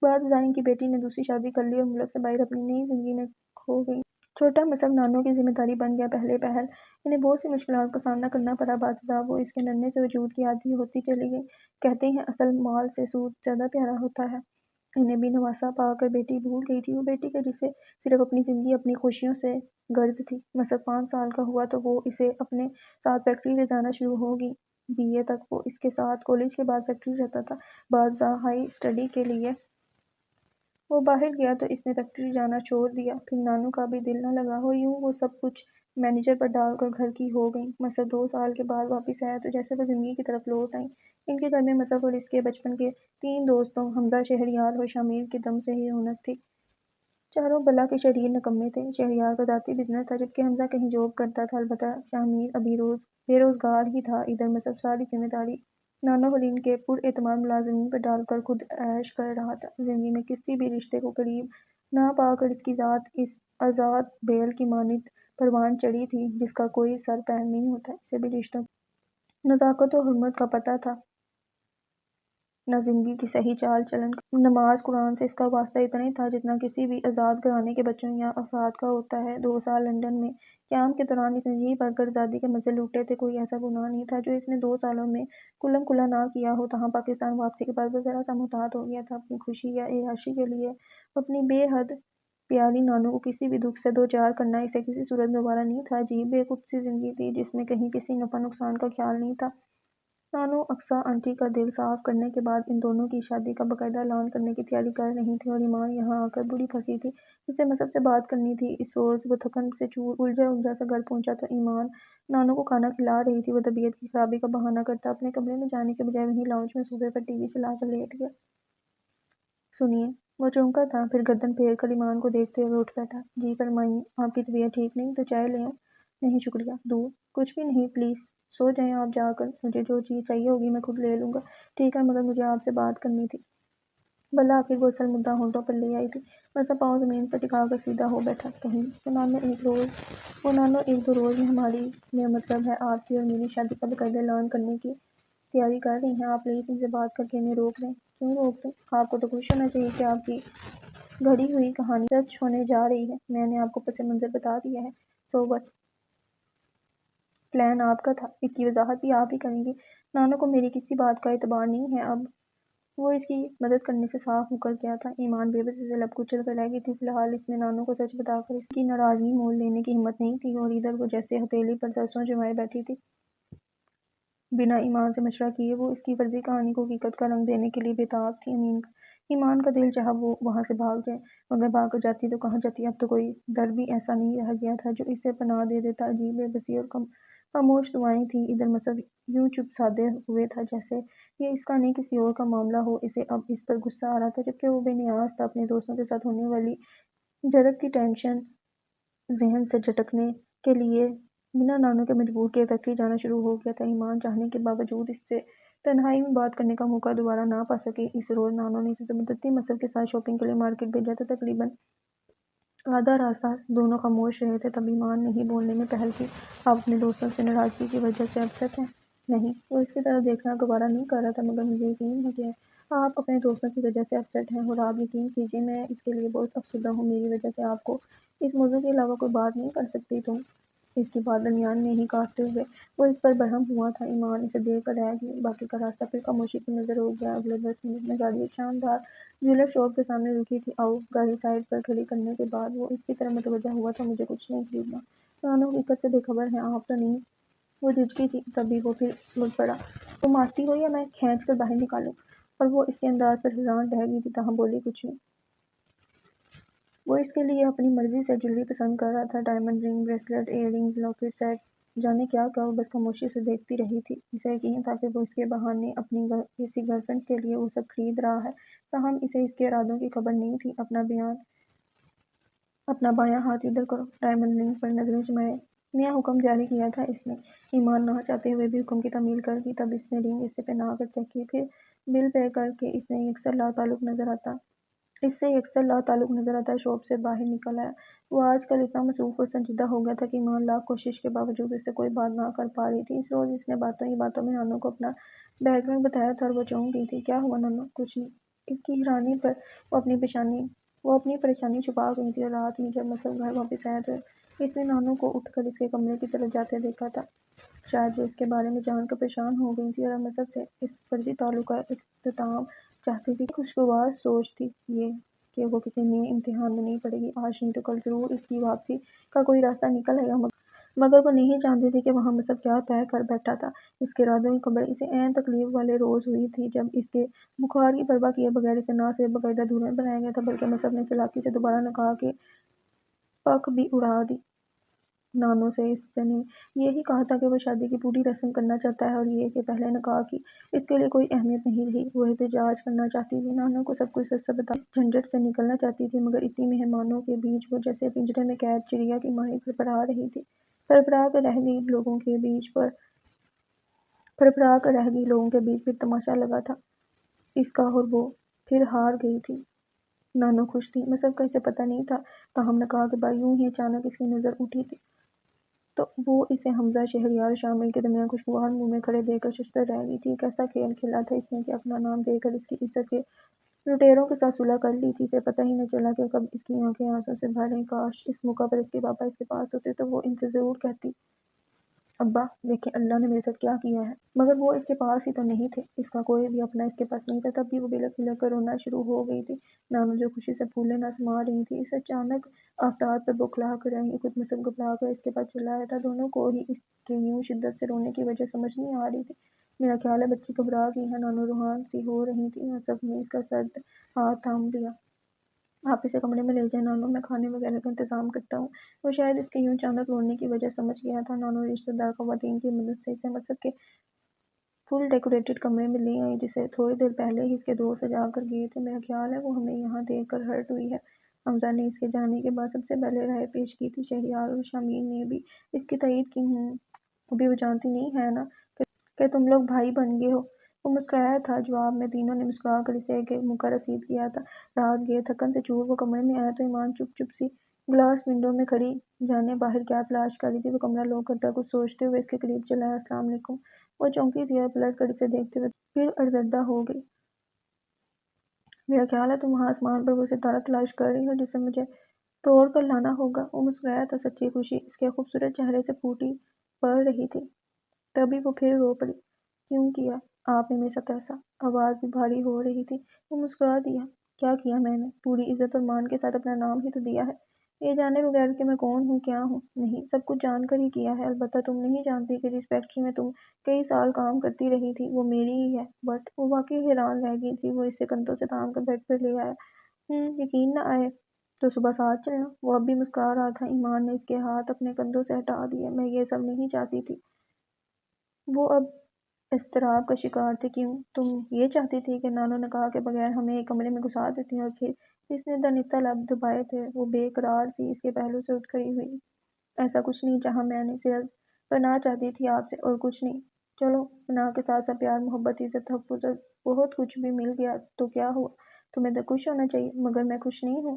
Speaker 1: بعد ازاں ان کی بیٹی نے دوسری شادی کر لی اور ملک سے باہر اپنی نئی زندگی میں کھو گئی۔ چھوٹا مصب نانو کی ذمہ داری بن گیا۔ پہلے پہل انہیں بہت سی مشکلات کا سامنا کرنا پڑا، بعد ازاں وہ اس کے ننھے سے وجود کی عادی ہوتی چلی گئی۔ کہتے ہیں اصل مال سے سود زیادہ پیارا ہوتا ہے۔ انہیں بھی نواسا پا کر بیٹی بھول گئی تھی، وہ بیٹی کے جسے صرف اپنی زندگی اپنی خوشیوں سے غرض تھی۔ مصب 5 سال کا ہوا تو وہ اسے اپنے ساتھ فیکٹری لے جانا شروع ہوگی۔ BA تک وہ اس کے ساتھ، کالج کے بعد فیکٹری جاتا تھا۔ بعد ازاں ہائی اسٹڈی کے لیے وہ باہر گیا تو اس نے فیکٹری جانا چھوڑ دیا۔ پھر نانو کا بھی دل نہ لگا، اور یوں وہ سب کچھ مینیجر پر ڈال کر گھر کی ہو گئیں۔ مصب 2 سال کے بعد واپس آیا تو جیسے وہ زندگی کی طرف لوٹ آئیں۔ ان کے گھر میں مصب اور اس کے بچپن کے 3 دوستوں حمزہ، شہریار اور شامیر کی دم سے ہی رونق تھی۔ چاروں بلا کے شریر نکمے تھے۔ شہریار کا ذاتی بزنس تھا جبکہ حمزہ کہیں جاب کرتا تھا، البتہ شامیر ابھی بے روزگار ہی تھا۔ ادھر مصب ساری ذمہ داری نانو اور ان کے پر اعتماد ملازمین پر ڈال کر خود عیش کر رہا تھا۔ زندگی میں کسی بھی رشتے کو قریب نہ پا کر اس کی ذات اس آزاد بیل کی مانند پروان چڑھی تھی جس کا کوئی سر پیر نہیں ہوتا۔ اسے بھی رشتوں کی نزاکت و حرمت کا پتہ تھا، نہ زندگی کی صحیح چال چلن کا۔ نماز قرآن سے اس کا واسطہ اتنا ہی تھا جتنا کسی بھی آزاد گھرانے کے بچوں یا افراد کا ہوتا ہے۔ 2 سال لندن میں قیام کے دوران اس نے جی بھر کر آزادی کے مزے لوٹے تھے۔ کوئی ایسا گناہ نہیں تھا جو اس نے 2 سالوں میں کلم کلا نہ کیا ہو۔ تاہم پاکستان واپسی کے بعد وہ ذرا سا محتاط ہو گیا تھا۔ اپنی خوشی یا عیاشی کے لیے اپنی بے حد پیاری نانو کو کسی بھی دکھ سے دوچار کرنا اسے کسی صورت گوارا نہیں تھا۔ عجیب بے خود سی زندگی تھی جس میں کہیں کسی نفع نقصان کا خیال نہیں تھا۔ نانو اقصیٰ آنٹی کا دل صاف کرنے کے بعد ان دونوں کی شادی کا باقاعدہ اعلان کرنے کی تیاری کر رہی تھیں، اور ایمان یہاں آ کر بڑی پھنسی تھی۔ اسے مصب سے بات کرنی تھی۔ اس روز وہ تھکن سے چور الجھا سا گھر پہنچا تو ایمان نانو کو کھانا کھلا رہی تھی۔ وہ طبیعت کی خرابی کا بہانہ کرتا اپنے کمرے میں جانے کے بجائے وہیں لاؤنج میں صوفے پر TV چلا کر لیٹ گیا۔ سنیے، وہ چونکا تھا، پھر گردن پھیر کر ایمان کو دیکھتے ہوئے اٹھ بیٹھا۔ جی فرمائیے، آپ کی طبیعت ٹھیک نہیں تو چائے لے آؤں؟ نہیں شکریہ، دودھ؟ کچھ بھی نہیں، پلیز سو جائیں آپ جا کر، مجھے جو چیز چاہیے ہوگی میں خود لے لوں گا۔ ٹھیک ہے، مگر مجھے آپ سے بات کرنی تھی۔ بالآخر وہ اصل مدعا ہونٹوں پر لے آئی تھی۔ مصب پاؤں زمین پر ٹکا کر سیدھا ہو بیٹھا۔ کہیں وہ نانو ایک دو روز میں ہماری میں مطلب ہے آپ کی اور میری شادی کا باقاعدہ اعلان کرنے کی تیاری کر رہی ہیں۔ آپ پلیز ان سے بات کر کے انہیں روک دیں۔ کیوں روک دوں؟ آپ کو تو خوش ہونا چاہیے کہ آپ کی گھڑی ہوئی کہانی سچ ہونے جا رہی ہے۔ میں نے آپ کو پس منظر بتا دیا ہے۔ So what? پلان آپ کا تھا، اس کی وضاحت بھی آپ ہی کریں گی۔ نانو کو میری کسی بات کا اعتبار نہیں ہے اب۔ وہ اس کی مدد کرنے سے صاف مکر گیا تھا۔ ایمان بے بسی سے لب کچل کر رہ گئی تھی۔ فی الحال اس میں نانو کو سچ بتا کر اس کی ناراضگی مول لینے کی ہمت نہیں تھی، اور ادھر وہ جیسے ہتھیلی پر سرسوں جمائے بیٹھی تھی۔ بنا ایمان سے مشورہ کیے وہ اس کی فرضی کہانی کو حقیقت کا رنگ دینے کے لیے بے تاب تھی۔ ایمان کا دل چاہا وہ وہاں سے بھاگ جائے، مگر بھاگ کر جاتی تو کہاں جاتی؟ اب تو کوئی در بھی ایسا نہیں رہ گیا تھا جو اسے پناہ دے دیتا۔ عجیب بے بسی اور خاموش دعائیں تھیں۔ ادھر مصب یوں چپ سادھے ہوئے تھا جیسے یہ اس کا نہیں کسی اور کا معاملہ ہو۔ اسے اب اس پر غصہ آ رہا تھا جبکہ وہ بے نیاز تھا۔ اپنے دوستوں کے ساتھ ہونے والی جھڑپ کی ٹینشن ذہن سے جھٹکنے کے لیے بنا نانو کے مجبور کیے فیکٹری جانا شروع ہو گیا تھا۔ ایمان چاہنے کے باوجود اس سے تنہائی میں بات کرنے کا موقع دوبارہ نہ پا سکی۔ اس روز نانو نے اسے زبردستی مصب کے ساتھ شاپنگ کے لیے مارکیٹ بھیجا تھا۔ تقریباً آدھا راستہ دونوں خاموش رہے تھے، تب ایمان نے ہی بولنے میں پہل کی۔ آپ اپنے دوستوں سے ناراضگی کی وجہ سے اپسیٹ ہیں؟ نہیں، وہ اس کی طرف دیکھنا گوارا نہیں کر رہا تھا، مگر مجھے یقین ہے کہ آپ اپنے دوستوں کی وجہ سے اپسیٹ ہیں، اور آپ یقین کیجیے میں اس کے لیے بہت افسردہ ہوں۔ میری وجہ سے آپ کو اس موضوع کے علاوہ کوئی بات نہیں کر سکتی تم؟ اس کی بات درمیان میں ہی کاٹتے ہوئے وہ اس پر برہم ہوا تھا۔ ایمان اسے دیکھ کر رہ گئی۔ باقی کا راستہ پھر خاموشی کی نظر ہو گیا۔ اگلے 10 منٹ میں گاڑی ایک شاندار جیولر شاپ کے سامنے رکی تھی۔ آؤ، گاڑی سائڈ پر کھڑی کرنے کے بعد وہ اس کی طرف متوجہ ہوا تھا۔ مجھے کچھ نہیں خریدنا۔ نانو حقیقت سے بے خبر ہیں، آپ تو نہیں؟ وہ جھجکی تھی، تب بھی وہ پھر اٹھ پڑا۔ تم مارتی ہو یا میں کھینچ کر باہر نکالوں؟ اور وہ اس کے انداز پر حیران رہ گئی تھی، تاہم بولی کچھ نہیں۔ وہ اس کے لیے اپنی مرضی سے جویلری پسند کر رہا تھا، diamond ring, bracelet, ear rings, locket, set, جانے کیا کیا۔ وہ بس خاموشی سے دیکھتی رہی تھی۔ اسے یقین تھا کہ وہ اس کے بہانے اپنی کسی گرل فرینڈ کے لیے وہ سب خرید رہا ہے، تاہم اسے اس کے ارادوں کی خبر نہیں تھی۔ اپنا بایاں ہاتھ ادھر کرو۔ ڈائمنڈ رنگ پر نظریں جمائے نیا حکم جاری کیا تھا اس نے۔ ایمان نہ چاہتے ہوئے بھی حکم کی تعمیل کر دی۔ تب اس نے رنگ اس سے پہنا کر چیک کی، پھر بل پے کر کے اس نے یکسر لاتعلق نظر آتا شاپ سے باہر نکل آیا۔ وہ آج کل اتنا مصروف اور سنجیدہ ہو گیا تھا کہ ایمان لاکھ کوشش کے باوجود اس سے کوئی بات نہ کر پا رہی تھی۔ اس روز اس نے باتوں ہی باتوں میں نانو کو اپنا بیک گراؤنڈ بتایا تھا اور وہ چونک گئی تھی۔ کیا ہوا نانو؟ کچھ نہیں۔ اس کی حیرانی پر وہ اپنی پریشانی چھپا گئی تھی، اور رات میں جب مصعب گھر واپس آیا تو اس نے نانو کو اٹھ کر اس کے کمرے کی طرف جاتے دیکھا تھا۔ شاید وہ اس کے بارے میں جان کر پریشان ہو گئی تھی اور اب مصعب سے اس فرضی تعلق کا اختتام چاہتی تھی۔ خوشگوار سوچ تھی یہ کہ وہ کسی نئے امتحان میں نہیں پڑے گی۔ آج نہیں تو کل ضرور اس کی واپسی کا کوئی راستہ نکل آئے گا، مگر وہ نہیں جانتی تھی کہ وہاں مصعب کیا طے کر بیٹھا تھا۔ اس کے ارادوں کی خبر اسے عین تکلیف والے روز ہوئی تھی جب اس کے بخار کی پرواہ کیے بغیر اسے نہ صرف باقاعدہ دلہن بنایا گیا تھا بلکہ مصعب نے چالاکی سے دوبارہ نکاح کی پک بھی اڑا دی۔ نانو سے اس نے یہی کہا تھا کہ وہ شادی کی پوری رسم کرنا چاہتا ہے اور یہ کہ پہلے نکاح کی اس کے لیے کوئی اہمیت نہیں رہی۔ وہ احتجاج کرنا چاہتی تھی، نانو کو سب کچھ سچ سچ بتا اس جھنجٹ سے نکلنا چاہتی تھی، مگر اتنی مہمانوں کے بیچ وہ جیسے پنجرے میں قید چڑیا کی مانند پھرپھرا رہی تھی۔ پھرپھرا کر رہ گئی لوگوں کے بیچ پھر تماشا لگا تھا اس کا اور وہ پھر ہار گئی تھی۔ نانو خوش تھی، مصعب کا اسے پتہ نہیں تھا، تاہم نکاح کے بعد یوں ہی اچانک اس کی نظر اٹھی تھی تو وہ اسے حمزہ شہریار اور شامل کے درمیان خوشگوار منہ میں کھڑے دیکھ کر ششدر رہ گئی تھی۔ کیسا کھیل کھیلا تھا اس نے کہ اپنا نام دے کر اس کی عزت کے لٹیروں کے ساتھ صلح کر لی تھی۔ اسے پتہ ہی نہ چلا کہ کب اس کی آنکھیں آنسوں سے بھر آئیں۔ کاش اس موقع پر اس کے پاپا اس کے پاس ہوتے تو وہ ان سے ضرور کہتی، ابا دیکھیں اللہ نے میرے ساتھ کیا کیا ہے، مگر وہ اس کے پاس ہی تو نہیں تھے، اس کا کوئی بھی اپنا اس کے پاس نہیں تھا۔ تب بھی وہ بلک بلک کر رونا شروع ہو گئی تھی۔ نانو جو خوشی سے پھولے نہ سما رہی تھی، اس اچانک آفتاب پر بوکھلا کر رہی۔ خود مصعب گھبرا کر اس کے پاس چلا آیا تھا۔ دونوں کو ہی اس کے یوں شدت سے رونے کی وجہ سمجھ نہیں آ رہی تھی۔ میرا خیال ہے بچی گھبرا گئی ہے، نانو روحان سی ہو رہی تھی۔ مصعب نے اس کا سرد ہاتھ تھام لیا۔ آپ اسے کمرے میں لے جائیں نانو، میں کھانے وغیرہ کا انتظام کرتا ہوں۔ وہ شاید اس کے یوں اچانک رونے کی وجہ سمجھ گیا تھا۔ نانو رشتہ دار خواتین کی مدد سے اسے مصعب کے فل ڈیکوریٹڈ کمرے میں لے آئی جسے تھوڑی دیر پہلے ہی اس کے دوست سجا کر گئے تھے۔ میرا خیال ہے وہ ہمیں یہاں دیکھ کر ہرٹ ہوئی ہے۔ حمزہ نے اس کے جانے کے بعد سب سے پہلے رائے پیش کی تھی۔ شہریار اور شامین نے بھی اس کی تائید کی۔ ابھی وہ جانتی نہیں ہے نا کہ تم لوگ بھائی بن گئے ہو؟ وہ مسکرایا تھا جواب میں۔ تینوں نے مسکرا کر اسے ایک ایک موقع رسید کیا تھا۔ رات گئے تھکن سے چور وہ کمرے میں آیا تو ایمان چپ چپ سی گلاس ونڈو میں کھڑی جانے باہر کیا تلاش کر رہی تھی۔ وہ کمرہ لاک کرتا کچھ سوچتے ہوئے اس کے قریب چلا آیا۔ السلام علیکم۔ وہ چونکی تھی اور پلٹ کر اسے دیکھتے ہوئے پھر ارزردہ ہو گئی۔ میرا خیال ہے تم وہاں آسمان پر وہ ستارہ تلاش کر رہی ہو جسے مجھے توڑ کر لانا ہوگا۔ وہ مسکرایا تھا، سچی خوشی اس کے خوبصورت چہرے سے پھوٹی پڑ رہی تھی۔ تبھی وہ پھر رو پڑی۔ کیوں کیا آپ نے میرے ساتھ ایسا؟ آواز بھی بھاری ہو رہی تھی۔ وہ مسکرا دیا۔ کیا کیا میں نے؟ پوری عزت اور مان کے ساتھ اپنا نام ہی تو دیا ہے، یہ جانے بغیر کہ میں کون ہوں کیا ہوں۔ نہیں، سب کچھ جان کر ہی کیا ہے۔ البتہ تم نہیں جانتی کہ جس فیکٹری میں تم کئی سال کام کرتی رہی تھی وہ میری ہی ہے۔ بٹ وہ واقعی حیران رہ گئی تھی۔ وہ اسے کندھوں سے تھام کر بیڈ پر لے آیا۔ یقین نہ آئے تو صبح ساتھ چلنا۔ وہ اب بھی مسکرا رہا تھا۔ ایمان نے اس کے ہاتھ اپنے کندھوں سے ہٹا دیے۔ میں یہ سب نہیں چاہتی تھی۔ وہ اب اضطراب کا شکار تھی۔ کیوں؟ تم یہ چاہتی تھی کہ نانو نکاح کے بغیر ہمیں ایک کمرے میں گھسا دیتی اور پھر اس نے دانستہ لب دبائے تھے۔ وہ بے قرار سی اس کے پہلو سے اٹھ کھڑی ہوئی۔ ایسا کچھ نہیں چاہا میں نے، صرف پناہ چاہتی تھی آپ سے اور کچھ نہیں۔ چلو پناہ کے ساتھ ساتھ پیار، محبت، عزت، تحفظ اور بہت کچھ بھی مل گیا تو کیا ہوا؟ تمہیں تو خوش ہونا چاہیے، مگر میں خوش نہیں ہوں۔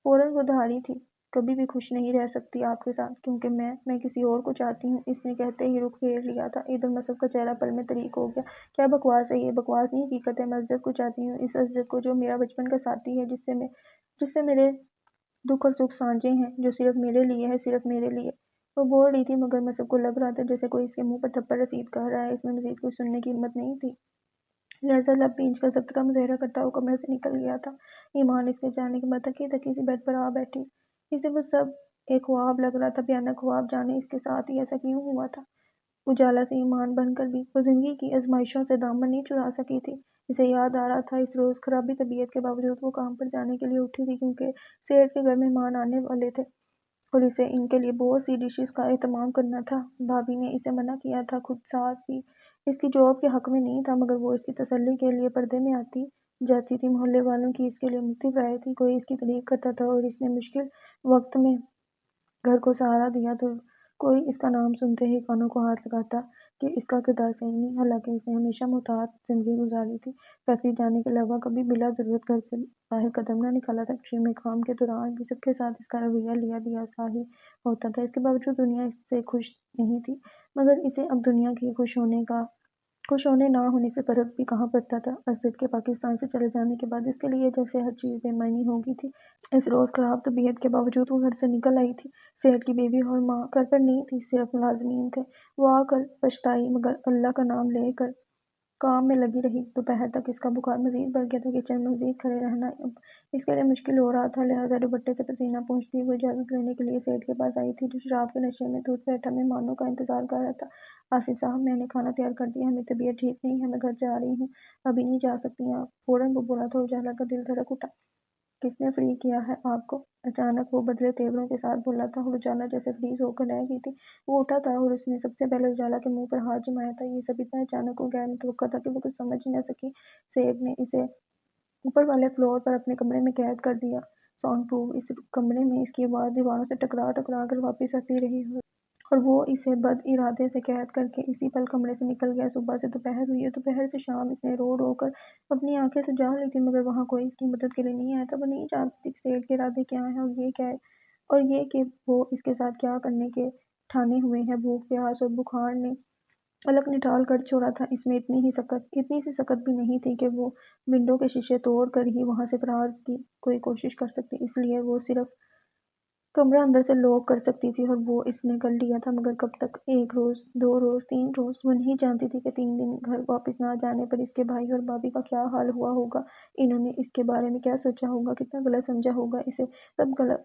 Speaker 1: فوراً وہ دھاڑی تھی، کبھی بھی خوش نہیں رہ سکتی آپ کے ساتھ، کیونکہ میں کسی اور کو چاہتی ہوں۔ اس نے کہتے ہی رخ پھیر لیا تھا۔ ادھر مصعب کا چہرہ پل میں طریق ہو گیا۔ کیا بکواس ہے یہ؟ بکواس نہیں، حقیقت ہے۔ میں عزت کو چاہتی ہوں، اس عزت کو جو میرا بچپن کا ساتھی ہے، جس سے میرے دکھ اور سکھ سانجے ہیں، جو صرف میرے لیے ہے، صرف میرے لیے۔ وہ بول رہی تھی مگر مصعب کو لگ رہا تھا جیسے کوئی اس کے منہ پر تھپڑ رسید کر رہا ہے۔ اس میں مزید کچھ سننے کی ہمت نہیں تھی، لہذا لب بھینچ کر ضبط کا مظاہرہ کرتا ہوا کمرے سے نکل گیا تھا۔ ایمان اس کے جانے کے بعد تھکی تھکی سی بیڈ پر آ بیٹھی۔ اسے وہ سب ایک خواب لگ رہا تھا، بھیانک خواب، جانے اس کے ساتھ ہی ایسا کیوں ہوا تھا۔ اجالا سے ایمان بن کر بھی وہ زندگی کی آزمائشوں سے دامن نہیں چھڑا سکی تھی۔ اسے یاد آ رہا تھا اس روز خرابی طبیعت کے باوجود وہ کام پر جانے کے لیے اٹھی تھی، کیونکہ سیٹھ کے گھر مہمان آنے والے تھے اور اسے ان کے لیے بہت سی ڈشز کا اہتمام کرنا تھا۔ بھابھی نے اسے منع کیا تھا، خود ساتھ بھی اس کی جاب کے حق میں نہیں تھا، مگر وہ اس کی تسلی کے لیے پردے میں آتی جاتی تھی۔ محلے والوں کی اس کے لیے مختلف رائے تھی، کوئی اس کی تعریف کرتا تھا اور اس نے مشکل وقت میں گھر کو سہارا دیا تو کوئی اس کا نام سنتے ہی کانوں کو ہاتھ لگاتا کہ اس کا کردار صحیح نہیں، حالانکہ اس نے ہمیشہ محتاط زندگی گزاری تھی، فیکٹری جانے کے علاوہ کبھی بلا ضرورت گھر سے باہر قدم نہ نکالا تھا۔ فیکٹری میں کام کے دوران بھی سب کے ساتھ اس کا رویہ لیا دیا سا ہی ہوتا تھا۔ اس کے باوجود دنیا اس سے خوش نہیں تھی، مگر اسے اب دنیا کی خوش ہونے نہ ہونے سے فرق بھی کہاں پڑتا تھا۔ اسد کے پاکستان سے چلے جانے کے بعد اس کے لیے جیسے ہر چیز بے معنی ہو گئی تھی۔ اس روز خراب طبیعت کے باوجود وہ گھر سے نکل آئی تھی۔ سیٹھ کی بیوی اور ماں گھر پر نہیں تھی، صرف ملازمین تھے۔ وہ آ کر پچھتائی، مگر اللہ کا نام لے کر کام میں لگی رہی۔ دوپہر تک اس کا بخار مزید بڑھ گیا تھا۔ کچن میں مزید کھڑے رہنا اب اس کے لیے مشکل ہو رہا تھا، لہٰذا دوپٹے سے پسینہ پوچھتی وہ اجازت لینے کے لیے سیٹھ کے پاس آئی تھی، جو شراب کے نشے میں دودھ بیٹھا مہمانوں کا انتظار کر رہا تھا۔ آصف صاحب، میں نے کھانا تیار کر دیا ہے، میری طبیعت ٹھیک نہیں ہے، میں گھر جا رہی ہوں، ابھی نہیں جا سکتی آپ۔ فوراً وہ بولا تھا۔ اجالا کا دل دھڑک اٹھا۔ کس نے فری کیا ہے آپ کو؟ اچانک وہ بدلے تیوروں کے ساتھ بولا تھا، اور اجالا جیسے فریز ہو کر رہ گئی تھی۔ وہ اٹھا تھا اور اس نے سب سے پہلے اجالا کے منہ پر ہاتھ جمایا تھا۔ یہ سب اتنا اچانک اور غیر متوقع تھا کہ وہ کچھ سمجھ ہی نہ سکی۔ سیٹھ نے اسے اوپر والے فلور پر اپنے کمرے میں قید کر دیا، ساؤنڈ پروف اس کمرے میں۔ اس کی آواز دیواروں سے ٹکرا ٹکرا کر واپس آتی رہی، اور وہ اسے بد ارادے سے قید کر کے اسی پل کمرے سے نکل گیا۔ صبح سے دوپہر ہوئی اور دوپہر سے شام اس نے رو رو کر اپنی آنکھیں سجا لی تھی، مگر وہاں کوئی اس کی مدد کے لیے نہیں آیا تھا۔ وہ نہیں جانتی تھی کہ سیٹھ کے ارادے کیا ہیں، اور یہ کہ وہ اس کے ساتھ کیا کرنے کے ٹھانے ہوئے ہیں۔ بھوک، پیاس اور بخار نے الگ نڈھال کر چھوڑا تھا اس میں۔ اتنی سی سکت بھی نہیں تھی کہ وہ ونڈو کے شیشے توڑ کر ہی وہاں سے فرار کی کوئی کوشش کر سکتی، اس لیے وہ صرف کمرہ اندر سے لاک کر سکتی تھی، اور وہ اس نے کر لیا تھا، مگر کب تک؟ 1 روز، 2 روز، 3 روز۔ وہ نہیں جانتی تھی کہ 3 دن گھر واپس نہ جانے پر اس کے بھائی اور بھابھی کا کیا حال ہوا ہوگا، انہوں نے اس کے بارے میں کیا سوچا ہوگا، کتنا غلط سمجھا ہوگا اسے۔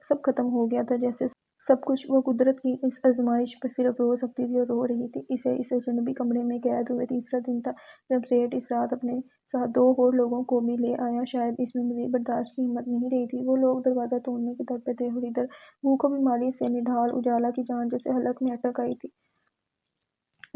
Speaker 1: سب ختم ہو گیا تھا جیسے سب کچھ۔ وہ قدرت کی اس آزمائش پر صرف رو سکتی تھی، اور رو رہی تھی۔ اسے اس اجنبی کمرے میں قید ہوئے تیسرا دن تھا، جب سیٹھ اس رات اپنے ساتھ 2 اور لوگوں کو بھی لے آیا۔ شاید اس میں مزید برداشت کی ہمت نہیں رہی تھی۔ وہ لوگ دروازہ توڑنے کی در پہ تھے، اور ادھر بھوک و بیماری سے نڈھال اجالا کی جان جیسے حلق میں اٹک آئی تھی۔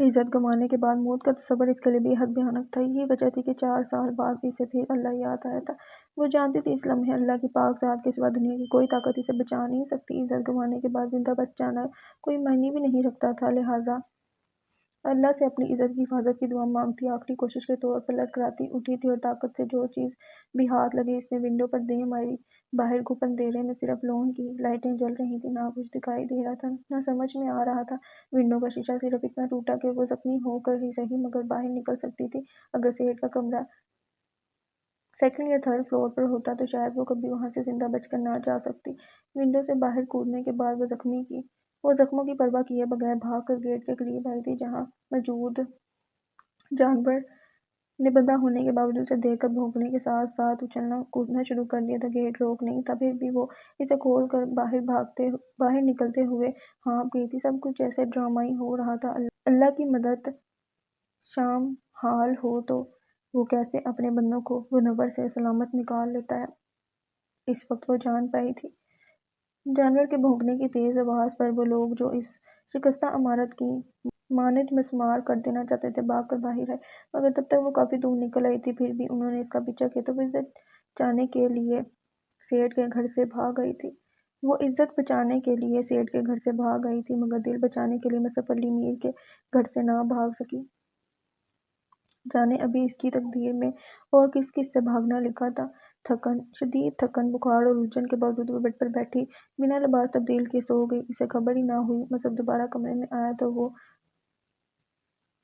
Speaker 1: عزت گنوانے کے بعد موت کا تصور اس کے لیے بے حد بھیانک تھا۔ یہی وجہ تھی کہ 4 سال بعد اسے پھر اللہ یاد آیا تھا۔ وہ جانتی تھی اس لمحے اللہ کی پاک ذات کے سوا دنیا کی کوئی طاقت اسے بچا نہیں سکتی۔ عزت گنوانے کے بعد زندہ بچ جانا کوئی معنی بھی نہیں رکھتا تھا، لہٰذا اللہ سے اپنی عزت کی حفاظت کی دعا مانگتی، آخری کوشش کے طور پر لڑکھڑاتی اٹھی تھی، اور طاقت سے جو چیز بھی ہاتھ لگی اس نے ونڈو پر دے ماری۔ باہر گپ اندھیرے میں صرف لون کی لائٹیں جل رہی تھیں، نہ کچھ دکھائی دے رہا تھا، نہ سمجھ میں آ رہا تھا۔ ونڈو کا شیشہ صرف اتنا ٹوٹا کہ وہ زخمی ہو کر ہی صحیح مگر باہر نکل سکتی تھی۔ اگر سیٹھ کا کمرہ 2nd یا 3rd فلور پر ہوتا تو شاید وہ کبھی وہاں سے زندہ بچ کر نہ جا سکتی۔ ونڈو سے باہر کودنے کے بعد وہ زخموں کی پرواہ کیے بغیر بھاگ کر گیٹ کے قریب آئی تھی، جہاں موجود جانور نے بندہ ہونے کے باوجود اسے دیکھ کر بھونکنے کے ساتھ ساتھ اچھلنا کودنا شروع کر دیا تھا۔ گیٹ لاک نہیں تھا، پھر بھی وہ اسے کھول کر باہر نکلتے ہوئے ہانپ گئی تھی۔ سب کچھ جیسے ڈرامائی ہو رہا تھا۔ اللہ کی مدد شام حال ہو تو وہ کیسے اپنے بندوں کو منور سے سلامت نکال لیتا ہے۔ اس وقت وہ جان پائی تھی۔ جانور کے بھونکنے کی تیز آواز پر وہ لوگ جو اس شکستہ عمارت کی مانند مسمار کر دینا چاہتے تھے بھاگ کر باہر آئے، مگر تب تک وہ کافی دور نکل آئی تھی، پھر بھی انہوں نے اس کا پیچھا کیا تو وہ عزت بچانے کے لیے سیٹھ کے گھر سے بھاگ آئی تھی، مگر دل بچانے کے لیے مصطفی علی میر کے گھر سے نہ بھاگ سکی۔ جانے ابھی اس کی تقدیر میں اور کس کس سے بھاگنا لکھا تھا۔ شدید تھکن، بخار اور الجھن کے باوجود وہ بیڈ پر بیٹھی بنا لباس تبدیل کیے سو گئی۔ اسے خبر ہی نہ ہوئی۔ مصعب دوبارہ کمرے میں آیا تو وہ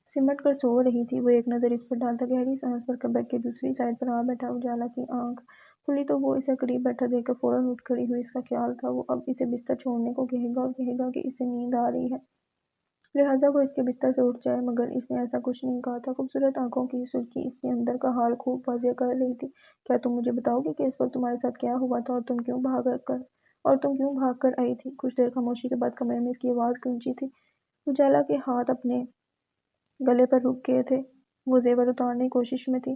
Speaker 1: سمٹ کر سو رہی تھی۔ وہ ایک نظر اس پر ڈالتا گہری سانس بھر کر بیڈ کی دوسری سائڈ پر آ بیٹھا۔ اجالا کی آنکھ کھلی تو وہ اسے قریب بیٹھا دیکھ کر فوراً اٹھ کھڑی ہوئی۔ اس کا خیال تھا وہ اب اسے بستر چھوڑنے کو کہے گا اور کہے گا کہ اسے نیند آ رہی ہے، لہٰذا وہ اس کے بستر سے اٹھ جائے، مگر اس نے ایسا کچھ نہیں کہا تھا۔ خوبصورت آنکھوں کی سرخی اس کے اندر کا حال خوب واضح کر رہی تھی۔ کیا تم مجھے بتاؤ گی کہ اس وقت تمہارے ساتھ کیا ہوا تھا، اور تم کیوں بھاگ کر آئی تھی؟ کچھ دیر خاموشی کے بعد کمرے میں اس کی آواز گونجی تھی۔ اجالا کے ہاتھ اپنے گلے پر رک گئے تھے، وہ زیور اتارنے کی کوشش میں تھی۔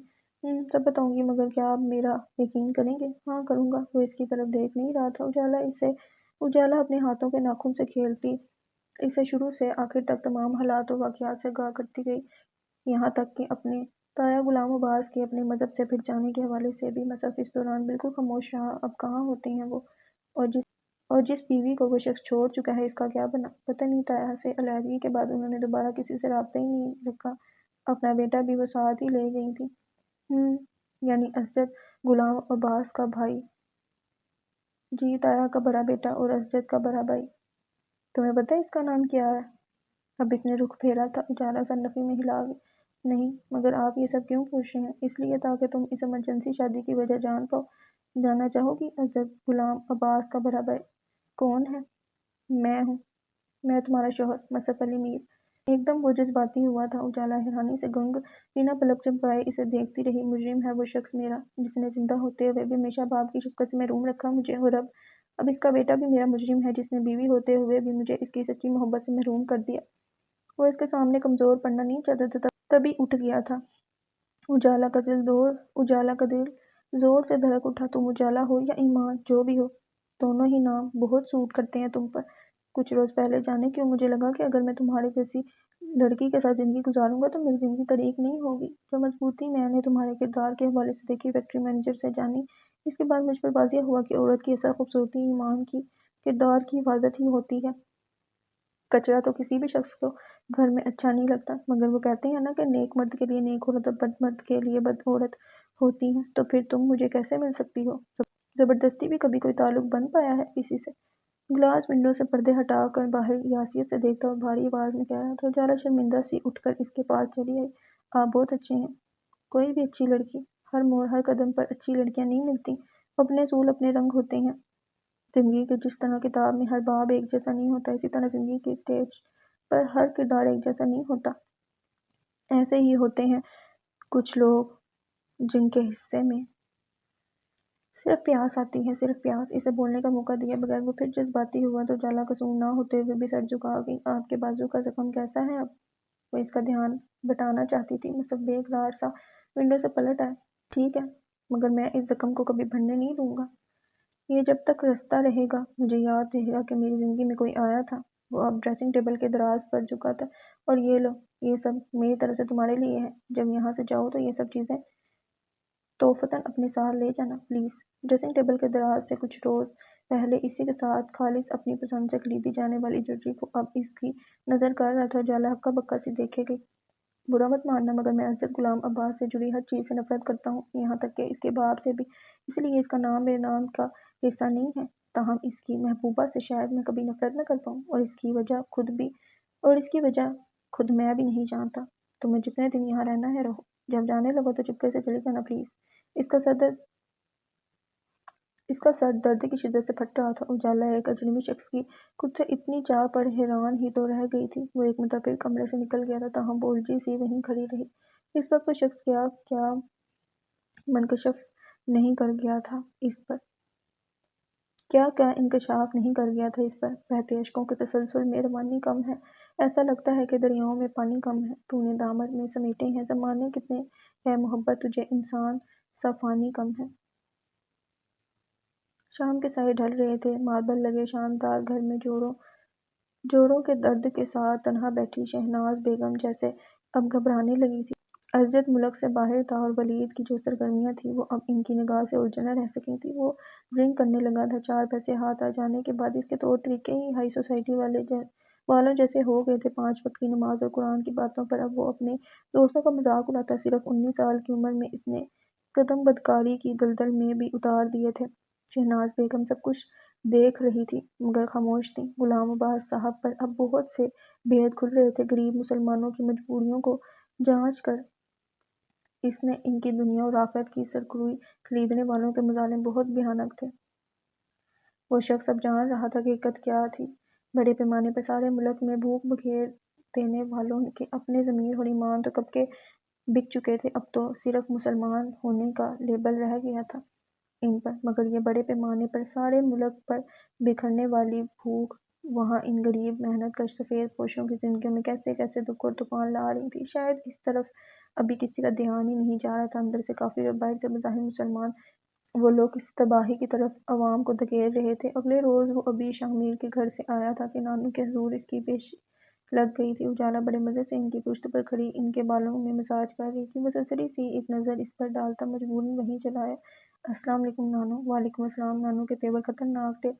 Speaker 1: سب بتاؤں گی، مگر کیا آپ میرا یقین کریں گے؟ ہاں کروں گا۔ وہ اس کی طرف دیکھ نہیں رہا تھا۔ اجالا اپنے ہاتھوں کے ناخن سے کھیلتی اسے شروع سے آخر تک تمام حالات و واقعات سے آگاہ کرتی گئی، یہاں تک کہ اپنے تایا غلام عباس کے اپنے مذہب سے پھر جانے کے حوالے سے بھی۔ مصعب اس دوران بالکل خاموش رہا۔ اب کہاں ہوتے ہیں وہ؟ اور جس اور جس بیوی کو وہ شخص چھوڑ چکا ہے اس کا کیا بنا؟ پتہ نہیں طاہرہ سے علیحدگی کے بعد انہوں نے دوبارہ کسی سے رابطہ ہی نہیں رکھا، اپنا بیٹا بھی وہ ساتھ ہی لے گئی تھی۔ یعنی اسجد غلام عباس کا بھائی؟ جی، طاہرہ کا بڑا بیٹا اور اسجد کا بڑا بھائی۔ تمہیں پتہ ہے اس کا نام کیا ہے؟ اب اس نے رخ پھیرا تھا، اجالا سر نفی میں ہلا گیا۔ نہیں، مگر آپ یہ سب کیوں پوچھ رہے ہیں؟ اس لیے تاکہ تم اس ایمرجنسی شادی کی وجہ جان پاؤ۔ جاننا چاہو گی؟ اسجد غلام عباس کا بڑا بھائی کون ہے؟ میں ہوں، میں تمہارا شوہر مصعب علی میر۔ ایک دم وہ جذباتی ہوا تھا، اجالا حیرانی سے گنگ بنا پلک جھپکائے اسے دیکھتی رہی۔ مجرم ہے وہ شخص میرا، جس نے زندہ ہوتے ہوئے بھی ہمیشہ باپ کی شفقت سے محروم رکھا مجھے، اور اب اس کا بیٹا بھی میرا مجرم ہے، جس نے بیوی ہوتے ہوئے بھی مجھے اس کی سچی محبت سے محروم کر دیا۔ وہ اس کے سامنے کمزور پڑنا نہیں چاہتا تھا، تبھی اٹھ گیا تھا۔ اجالا کا دل زور سے دھڑک اٹھا۔ تم اجالا ہو یا ایمان، جو بھی ہو، دونوں ہی نام بہت سوٹ کرتے ہیں تم پر۔ کچھ روز پہلے جانے کیوں مجھے لگا کہ اگر میں تمہارے جیسی لڑکی کے ساتھ زندگی گزاروں گا تو میری زندگی طریق نہیں ہوگی۔ جو مضبوطی میں نے تمہارے کردار کے حوالے سے دیکھی فیکٹری مینیجر سے جانی، اس کے بعد مجھ پر واضح ہوا کہ عورت کی اصل خوبصورتی ایمان کی کردار کی حفاظت ہی ہوتی ہے۔ کچرا تو کسی بھی شخص کو گھر میں اچھا نہیں لگتا، مگر وہ کہتے ہیں نا کہ نیک مرد کے لیے نیک عورت اور بد مرد کے لیے بد عورت ہوتی ہے، تو پھر تم مجھے کیسے مل سکتی ہو؟ زبردستی بھی کبھی کوئی تعلق بن پایا ہے کسی سے؟ گلاس ونڈو سے پردے ہٹا کر باہر یاسیت سے دیکھتا اور بھاری آواز میں کہہ رہا تھا۔ اجالا شرمندہ سی اٹھ کر اس کے پاس چلی آئی۔ آپ بہت اچھے ہیں۔ کوئی بھی اچھی لڑکی ہر موڑ ہر قدم پر اچھی لڑکیاں نہیں ملتی، اپنے اصول اپنے رنگ ہوتے ہیں۔ زندگی کے جس طرح کتاب میں ہر باب ایک جیسا نہیں ہوتا، اسی طرح زندگی کے اسٹیج پر ہر کردار ایک جیسا نہیں ہوتا۔ ایسے ہی ہوتے ہیں کچھ لوگ جن کے حصے میں صرف پیاس آتی ہے، صرف پیاس۔ اسے بولنے کا موقع دیے بغیر وہ پھر جذباتی ہوا تو اجالا قصور نہ ہوتے ہوئے بھی سر جھکا گئی۔ آپ کے بازو کا زخم کیسا ہے اب؟ وہ اس کا دھیان بٹانا چاہتی تھی، مصعب بے قرار سا ونڈو سے پلٹ آئے۔ ٹھیک ہے، مگر میں اس زخم کو کبھی بڑھنے نہیں دوں گا۔ یہ جب تک رستہ رہے گا۔ مجھے یاد رہے گا کہ میری زندگی میں کوئی آیا تھا۔ وہ اب ڈریسنگ ٹیبل کے دراز پر جھکا تھا۔ اور یہ لو، یہ سب میری طرف سے تمہارے لیے ہے۔ جب یہاں سے جاؤ تو یہ سب چیزیں تحفتاً اپنے ساتھ لے جانا پلیز۔ ڈریسنگ ٹیبل کے دراز سے کچھ روز پہلے اسی کے ساتھ خالص اپنی پسند سے خریدی جانے والی جویلری کو اب اس کی نظر کر رہا تھا۔ اجالا ہکا بکا سی دیکھے گئی۔ برا مت ماننا، مگر میں اسجد غلام عباس سے جڑی ہر چیز سے نفرت کرتا ہوں، یہاں تک کہ اس کے باپ سے بھی۔ اس لیے اس کا نام میرے نام کا حصہ نہیں ہے، تاہم اس کی محبوبہ سے شاید میں کبھی نفرت نہ کر پاؤں، اور اس کی وجہ خود میں بھی نہیں جانتا۔ تمہیں جتنے دن یہاں رہنا ہے رہو، جب جانے لگو تو چپکے سے چلی جانا پلیز۔ اس کا سر درد کی شدت سے پھٹ رہا تھا۔ اجالا ایک اجنبی شخص کی خود سے اتنی چاہ پر حیران ہی تو رہ گئی تھی۔ وہ ایک مرتبہ پھر کمرے سے نکل گیا تھا، تاہم بولجی سی وہیں کھڑی رہی۔ اس وقت وہ شخص کیا منکشف نہیں کر گیا تھا اس پر؟ کیا انکشاف نہیں کر گیا تھا اس پر؟ بہتے اشکوں کے تسلسل میں روانی کم ہے، ایسا لگتا ہے کہ دریاؤں میں پانی کم ہے۔ تو نے دامن میں سمیٹے ہیں زمانے کتنے، ہے محبت تجھے انسان سا فانی کم ہے۔ شام کے سائے ڈھل رہے تھے، ماربل لگے شاندار گھر میں جوڑوں کے درد کے ساتھ تنہا بیٹھی شہناز بیگم جیسے اب گھبرانے لگی تھی۔ اسجد ملک سے باہر تھا اور ولید کی جو سرگرمیاں تھیں وہ اب ان کی نگاہ سے الجھے نہ رہ سکی تھیں۔ وہ ڈرنک کرنے لگا تھا۔ 4 پیسے ہاتھ آ جانے کے بعد اس کے طور طریقے ہی ہائی سوسائٹی والوں جیسے ہو گئے تھے۔ 5 وقت کی نماز اور قرآن کی باتوں پر اب وہ اپنے دوستوں کا مذاق اڑاتا۔ صرف 19 سال کی عمر میں اس نے قدم بدکاری کی دلدل میں بھی اتار دیے تھے۔ شہناز بیگم سب کچھ دیکھ رہی تھی، مگر خاموش تھی۔ غلام عباس صاحب پر اب بہت سے بھید کھل رہے تھے۔ غریب مسلمانوں کی مجبوریوں کو جانچ کر اس نے ان کی دنیا اور آخرت کی سرکروئی خریدنے والوں کے مظالم بہت بھیانک تھے۔ وہ شخص اب جان رہا تھا کہ حقیقت کیا تھی۔ بڑے پیمانے پر سارے ملک میں بھوک بکھیر دینے والوں کے اپنے ضمیر اور ایمان تو کب کے بک چکے تھے، اب تو صرف مسلمان ہونے کا لیبل رہ گیا تھا ان پر۔ مگر یہ بڑے پیمانے پر سارے ملک پر بکھرنے والی بھوک وہاں ان غریب محنت کش سفید پوشوں کی زندگیوں میں کیسے کیسے دکھ اور طوفان لا رہی تھی۔ شاید اس طرف ابھی کسی کا دھیان ہی نہیں جا رہا تھا۔ اندر سے کافر اور باہر سے بظاہر مسلمان وہ لوگ اس تباہی کی طرف عوام کو دھکیل رہے تھے۔ اگلے روز وہ ابھی شاہ میر کے گھر سے آیا تھا کہ نانو کے حضور اس کی پیش لگ گئی تھی۔ اجالا بڑے مزے سے ان کی پشت پر کھڑی ان کے بالوں میں مساج کر رہی تھی۔ وہ سرسری سی ایک نظر اس پر ڈالتا مجبوراً وہیں چلا آیا۔ السلام علیکم نانو۔ وعلیکم السلام۔ نانو کے تیور خطرناک تھے۔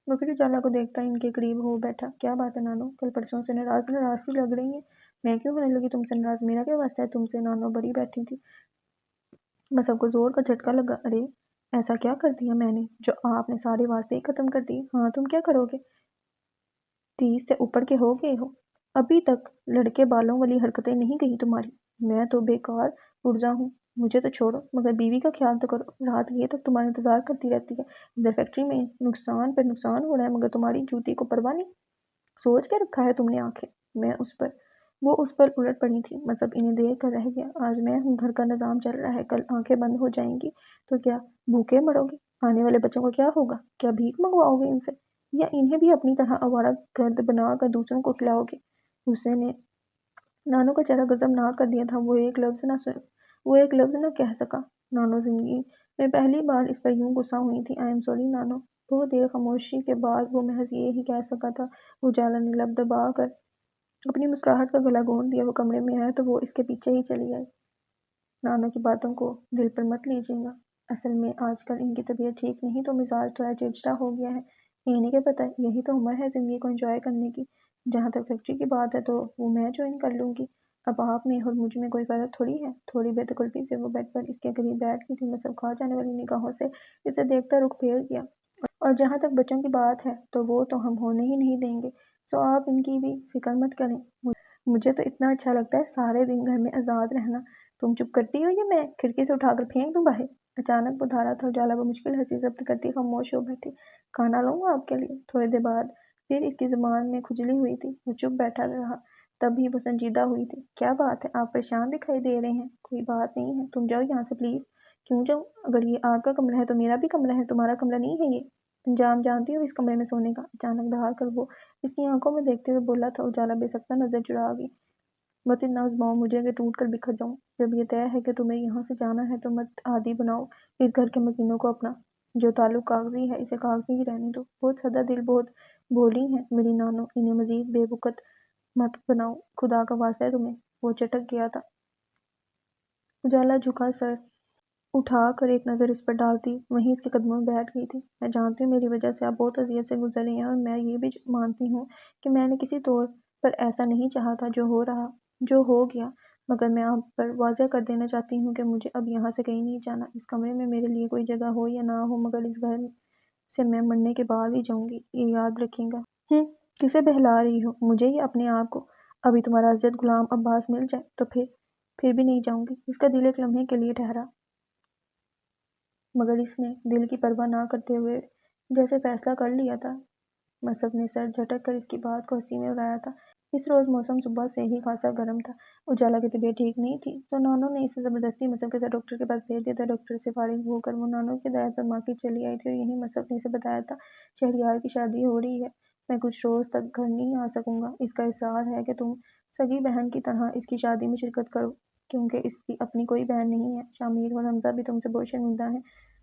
Speaker 1: وہ پھر اجالا کو دیکھتا ان کے قریب ہو بیٹھا۔ کیا بات ہے نانو، کل پرسوں سے ناراض ناراض سی لگ رہی ہیں۔ میں کیوں ہونے لگی تم سے ناراض؟ میرا کیا واسطہ ہے تم سے؟ نانو بڑی بیٹھی تھی۔ بس اب کو زور کا جھٹکا لگا۔ ارے ایسا کیا کر دیا میں نے جو آپ نے سارے واسطے ہی ختم کر دیے؟ ہاں تم کیا کرو گے؟ 30 سے اوپر کے ہو گئے ہو، ابھی تک لڑکے بالوں والی حرکتیں نہیں گئی تمہاری۔ میں تو بیکار پرزا ہوں، مجھے تو چھوڑو، مگر بیوی کا خیال تو کرو۔ رات یہ تک تمہارا انتظار کرتی رہتی ہے، ادھر فیکٹری میں نقصان پر نقصان ہو رہا ہے، مگر تمہاری جوتی کو پرواہ نہیں۔ سوچ کے رکھا ہے تم نے آنکھیں؟ وہ اس پر الٹ پڑی تھی۔ مذہب انہیں دیکھ کر رہ گیا۔ آج میں ہوں، گھر کا نظام چل رہا ہے، کل آنکھیں بند ہو جائیں گی تو کیا بھوکے مرو گے؟ آنے والے بچوں کا کیا ہوگا؟ کیا بھیک منگواؤ گے ان سے، یا انہیں بھی اپنی طرح آوارہ گرد بنا کر دوسروں کو کھلاؤ گے؟ غصے نے نانو کا چہرہ غضبناک کر دیا تھا۔ وہ ایک لفظ نہ کہہ سکا۔ نانو زندگی میں پہلی بار اس پر یوں غصہ ہوئی تھی۔ آئی ایم سوری نانو۔ بہت دیر خاموشی کے بعد وہ محض یہ ہی کہہ سکا تھا۔ اجالا نے لب دبا کر اپنی مسکراہٹ کا گلا گھونٹ دیا۔ وہ کمرے میں آیا تو وہ اس کے پیچھے ہی چلی آئی۔ نانو کی باتوں کو دل پر مت لیجیے گا، اصل میں آج کل ان کی طبیعت ٹھیک نہیں تو مزاج تھوڑا چڑچڑا ہو گیا ہے۔ انہیں کیا پتہ، یہی تو عمر ہے زندگی کو انجوائے کرنے کی۔ جہاں تک فیکٹری کی بات ہے تو وہ میں جوائن کر لوں گی۔ اب آپ میں اور مجھ میں کوئی فرق تھوڑی ہے۔ تھوڑی بے تکلفی سے وہ بیڈ پر اس کے قریب بیٹھ گئی تھی۔ مذہب کھا جانے والی نگاہوں سے اسے دیکھتا رخ پھیر گیا۔ اور جہاں تک بچوں کی بات ہے تو وہ تو ہم ہونے ہی نہیں دیں گے، سو آپ ان کی بھی فکر مت کریں۔ مجھے تو اتنا اچھا لگتا ہے سارے دن گھر میں آزاد رہنا۔ تم چپ کرتی ہو یا میں کھڑکی سے اٹھا کر پھینک دوں باہر؟ اچانک وہ دھارا تھا۔ اجالا بمشکل ہنسی ضبط کرتی خاموش ہو بیٹھی۔ کھانا لاؤں آپ کے لیے؟ تھوڑی دیر بعد پھر اس کی زبان میں کھجلی ہوئی تھی۔ وہ چپ بیٹھا رہا۔ تب ہی وہ سنجیدہ ہوئی تھی۔ کیا بات ہے، آپ پریشان دکھائی دے رہے ہیں؟ کوئی بات نہیں ہے، تم جاؤ یہاں سے پلیز۔ کیوں جاؤں؟ اگر یہ آپ کا کمرہ ہے تو میرا بھی کمرہ ہے، تمہارا کمرہ نہیں ہے یہ؟ انجام جانتی ہو اس کمرے میں سونے کا؟ اچانک دھار کر وہ اس کی آنکھوں میں دیکھتے ہوئے بولا تھا۔ اجالا بے سختہ نظر چڑھا گئی۔ مت اتنا ازماؤ مجھے کہ ٹوٹ کر بکھر جاؤں۔ جب یہ طے ہے کہ تمہیں یہاں سے جانا ہے تو مت عادی بناؤ اس گھر کے مکینوں کو اپنا۔ جو تعلق کاغذی ہے اسے کاغذی ہی رہنے دو۔ بہت سادہ دل، بہت بھولی ہیں میری نانو، انہیں مزید بے وقت مت بناؤ، خدا کا واسطہ ہے تمہیں۔ وہ چٹک گیا تھا۔ اجالا جھکا سر اٹھا کر ایک نظر اس پر ڈالتی وہیں اس کے قدموں میں بیٹھ گئی تھی۔ میں جانتی ہوں میری وجہ سے آپ بہت اذیت سے گزر رہی ہیں، اور میں یہ بھی مانتی ہوں کہ میں نے کسی طور پر ایسا نہیں چاہا تھا جو ہو گیا، مگر میں آپ پر واضح کر دینا چاہتی ہوں کہ مجھے اب یہاں سے کہیں نہیں جانا۔ اس کمرے میں میرے لیے کوئی جگہ ہو یا نہ ہو، مگر اس گھر سے میں مرنے کے بعد ہی جاؤں گی، یہ یاد رکھیں گا۔ کسے بہلا رہی ہو؟ مجھے یا اپنے آپ کو؟ ابھی تمہارا عزت غلام عباس مل جائے تو پھر بھی نہیں جاؤں گی۔ اس کا دل ایک لمحے کے لیے ٹھہرا، مگر اس نے دل کی پرواہ نہ کرتے ہوئے جیسے فیصلہ کر لیا تھا۔ مذہب نے سر جھٹک کر اس کی بات کو ہنسی میں اڑایا تھا۔ اس روز موسم صبح سے ہی خاصا گرم تھا۔ اجالا کی طبیعت ٹھیک نہیں تھی تو نانو نے اسے زبردستی مذہب کے ساتھ ڈاکٹر کے پاس بھیج دیا تھا۔ ڈاکٹر سے فارغ ہو کر وہ نانو کی ہدایت پر مارکیٹ چلی آئی تھی، اور یہیں مذہب نے اسے بتایا تھا شہریار کی شادی ہو رہی ہے، میں کچھ روز تک گھر نہیں آ سکوں گا۔ اس کا اصرار ہے کہ تم سگی بہن کی طرح اس کی شادی میں شرکت کرو، کیونکہ اس کی اپنی کوئی بہن نہیں ہے۔ شامیر اور حمزہ بھی تم سے بہت شرمندہ ہیں،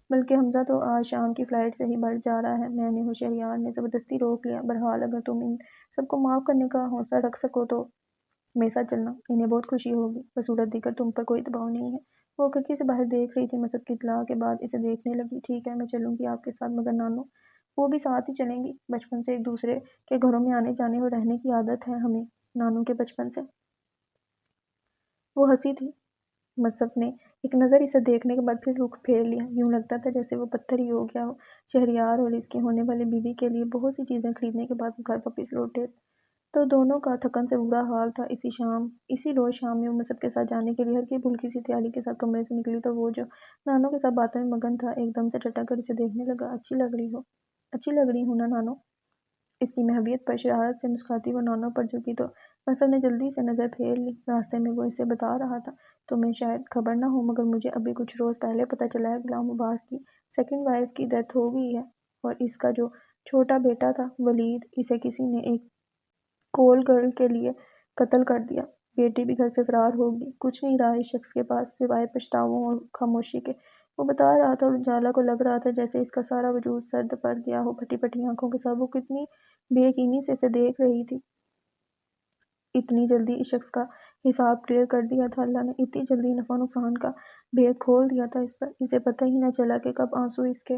Speaker 1: بلکہ حمزہ تو آج شام کی فلائٹ سے ہی بڑھ جا رہا ہے۔ میں نے ہو شہریار نے زبردستی روک لیا۔ بہرحال اگر تم ان سب کو معاف کرنے کا حوصلہ رکھ سکو تو میرے ساتھ چلنا، انہیں بہت خوشی ہوگی۔ بصورت دیگر تم پر کوئی دباؤ نہیں ہے۔ وہ کھڑکی سے باہر دیکھ رہی تھی۔ مذہب کی اطلاع کے بعد اسے دیکھنے لگی۔ ٹھیک ہے، میں چلوں گی آپ کے ساتھ، مگر نانو؟ وہ بھی ساتھ ہی چلیں گی؟ بچپن سے ایک دوسرے کے گھروں میں آنے جانے اور رہنے کی عادت ہے ہمیں نانو کے بچپن سے۔ وہ ہنسی تھی۔ مذہب نے ایک نظر اسے دیکھنے کے بعد پھر رخ پھیر لیا۔ یوں لگتا تھا جیسے وہ پتھر ہی ہو گیا ہو۔ شہریار اور اس کی ہونے والی بیوی کے لیے بہت سی چیزیں خریدنے کے بعد وہ گھر واپس لوٹے تو دونوں کا تھکن سے برا حال تھا۔ اسی روز شام میں وہ مذہب کے ساتھ جانے کے لیے ہلکی پھلکی سی تیاری کے ساتھ کمرے سے نکلی تو وہ جو نانو کے ساتھ باتوں میں مگن تھا ایک دم سے ٹٹک کر اسے دیکھنے لگا۔ اچھی لگ رہی ہوں نا نانو؟ اس کی محویت پر شرارت سے مسکراتی وہ نانو پر جھکی تو مذہب نے جلدی سے نظر پھیر لی۔ راستے میں وہ اسے بتا رہا تھا، تمہیں شاید خبر نہ ہو مگر مجھے ابھی کچھ روز پہلے پتہ چلا ہے غلام عباس کی سیکنڈ وائف کی ڈیتھ ہو گئی ہے، اور اس کا جو چھوٹا بیٹا تھا ولید، اسے کسی نے ایک کول گرل کے لیے قتل کر دیا۔ بیٹی بھی گھر سے فرار ہو گئی۔ کچھ نہیں رہا اس شخص کے پاس سوائے پچھتاووں اور خاموشی کے۔ وہ بتا رہا تھا اور اجالا کو لگ رہا تھا جیسے اس کا سارا وجود سرد پڑ گیا ہو۔ پھٹی پھٹی آنکھوں کے ساتھ وہ کتنی بے یقینی سے اسے دیکھ رہی تھی۔ اتنی جلدی اس شخص کا حساب کلیئر کر دیا تھا اللہ نے، اتنی جلدی نفع و نقصان کا بھید کھول دیا تھا اس پر۔ اسے پتہ ہی نہ چلا کہ کب آنسو اس کے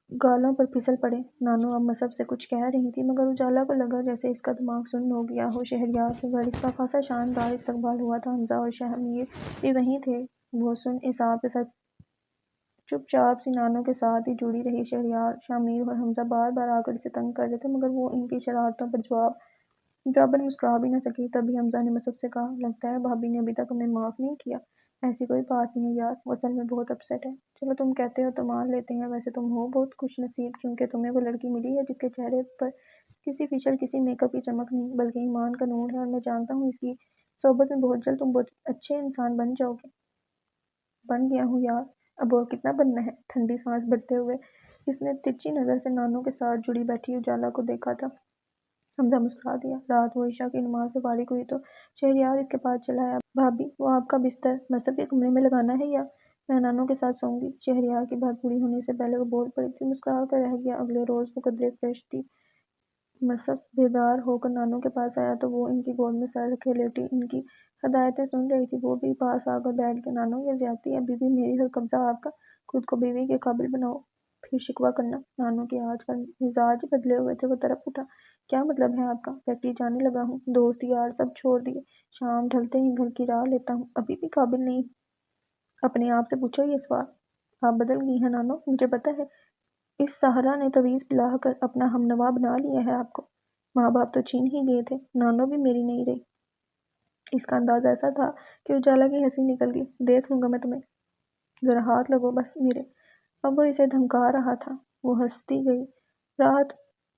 Speaker 1: گالوں پر پھسل پڑے۔ نانو اب مصب سے کچھ کہہ رہی تھی مگر اجالا کو لگا جیسے اس کا دماغ سن ہو گیا ہو۔ شہریار کے گھر اس کا خاصا شاندار استقبال ہوا تھا۔ حمزہ اور شہمیر بھی وہیں تھے۔ وہ سن اعصاب کے ساتھ چپ چاپ سی نانو کے ساتھ ہی جڑی رہی۔ شہریار، شامیر اور حمزہ بار بار آ کر اسے تنگ کر رہے تھے مگر وہ ان کی شرارتوں پر جواباً مسکرا بھی نہ سکی۔ تبھی حمزہ نے مصب سے کہا، لگتا ہے بھابی نے ابھی تک ہمیں معاف نہیں کیا۔ ایسی کوئی بات نہیں ہے یار، وہ اصل میں بہت اپسیٹ ہے۔ چلو تم کہتے ہو تو مان لیتے ہیں۔ ویسے تم ہو بہت خوش نصیب کیونکہ تمہیں وہ لڑکی ملی ہے جس کے چہرے پر کسی فیشل کسی میک اپ کی چمک نہیں بلکہ ایمان کا نور ہے، اور میں جانتا ہوں اس کی صحبت میں بہت جلد تم بہت اچھے انسان بن جاؤ گے۔ بن گیا ہوں یار، اب اور کتنا بننا ہے۔ ٹھنڈی سانس بھرتے ہوئے اس نے ترچھی نظر سے نانو کے ساتھ جڑی بیٹھی اجالا کو دیکھا تھا۔ حمزہ مسکرا دیا۔ رات وہ عشاء کی نماز سے فارغ ہوئی تو شہریار اس کے پاس چلا آیا۔ بھابی، وہ آپ کا بستر مصب کے کمرے میں لگانا ہے یا میں نانو کے ساتھ سوؤں گی؟ شہریار کی بات پوری ہونے سے پہلے وہ بول پڑی تھی۔ مسکرا کر رہ گیا۔ اگلے روز وہ قدرے فریش تھی۔ مصب بیدار ہو کر نانو کے پاس آیا تو وہ ان کی گود میں سر رکھے لیٹی ان کی ہدایتیں سن رہی تھی۔ وہ بھی پاس آ کر بیٹھ گیا۔ نانو، یہ زیادتی ہے، بیوی میری اور قبضہ آپ کا، خود کو بیوی کے قابل بناؤ، پھر شکوہ کرنا۔ نانو کے آج کل مزاج ہی بدلے ہوئے تھے۔ وہ تڑپ اٹھا، کیا مطلب ہے آپ کا؟ فیکٹری جانے لگا ہوں، دوست یار سب چھوڑ دیے، شام ڈھلتے ہی گھر کی راہ لیتا ہوں، ابھی بھی قابل نہیں؟ اپنے آپ سے پوچھو یہ سوال۔ آپ بدل گئی ہیں نانو، مجھے پتہ ہے۔ اس سہرا نے تعویذ پلا کر اپنا ہمنوا بنا لیا ہے آپ کو۔ ماں باپ تو چھین ہی گئے تھے، نانو بھی میری نہیں رہی۔ اس کا انداز ایسا تھا کہ اجالا کی ہنسی نکل گئی۔ دیکھ لوں گا میں تمہیں، ذرا ہاتھ لگو بس میرے۔ اب وہ اسے دھمکا رہا تھا۔ وہ ہنستی گئی۔ رات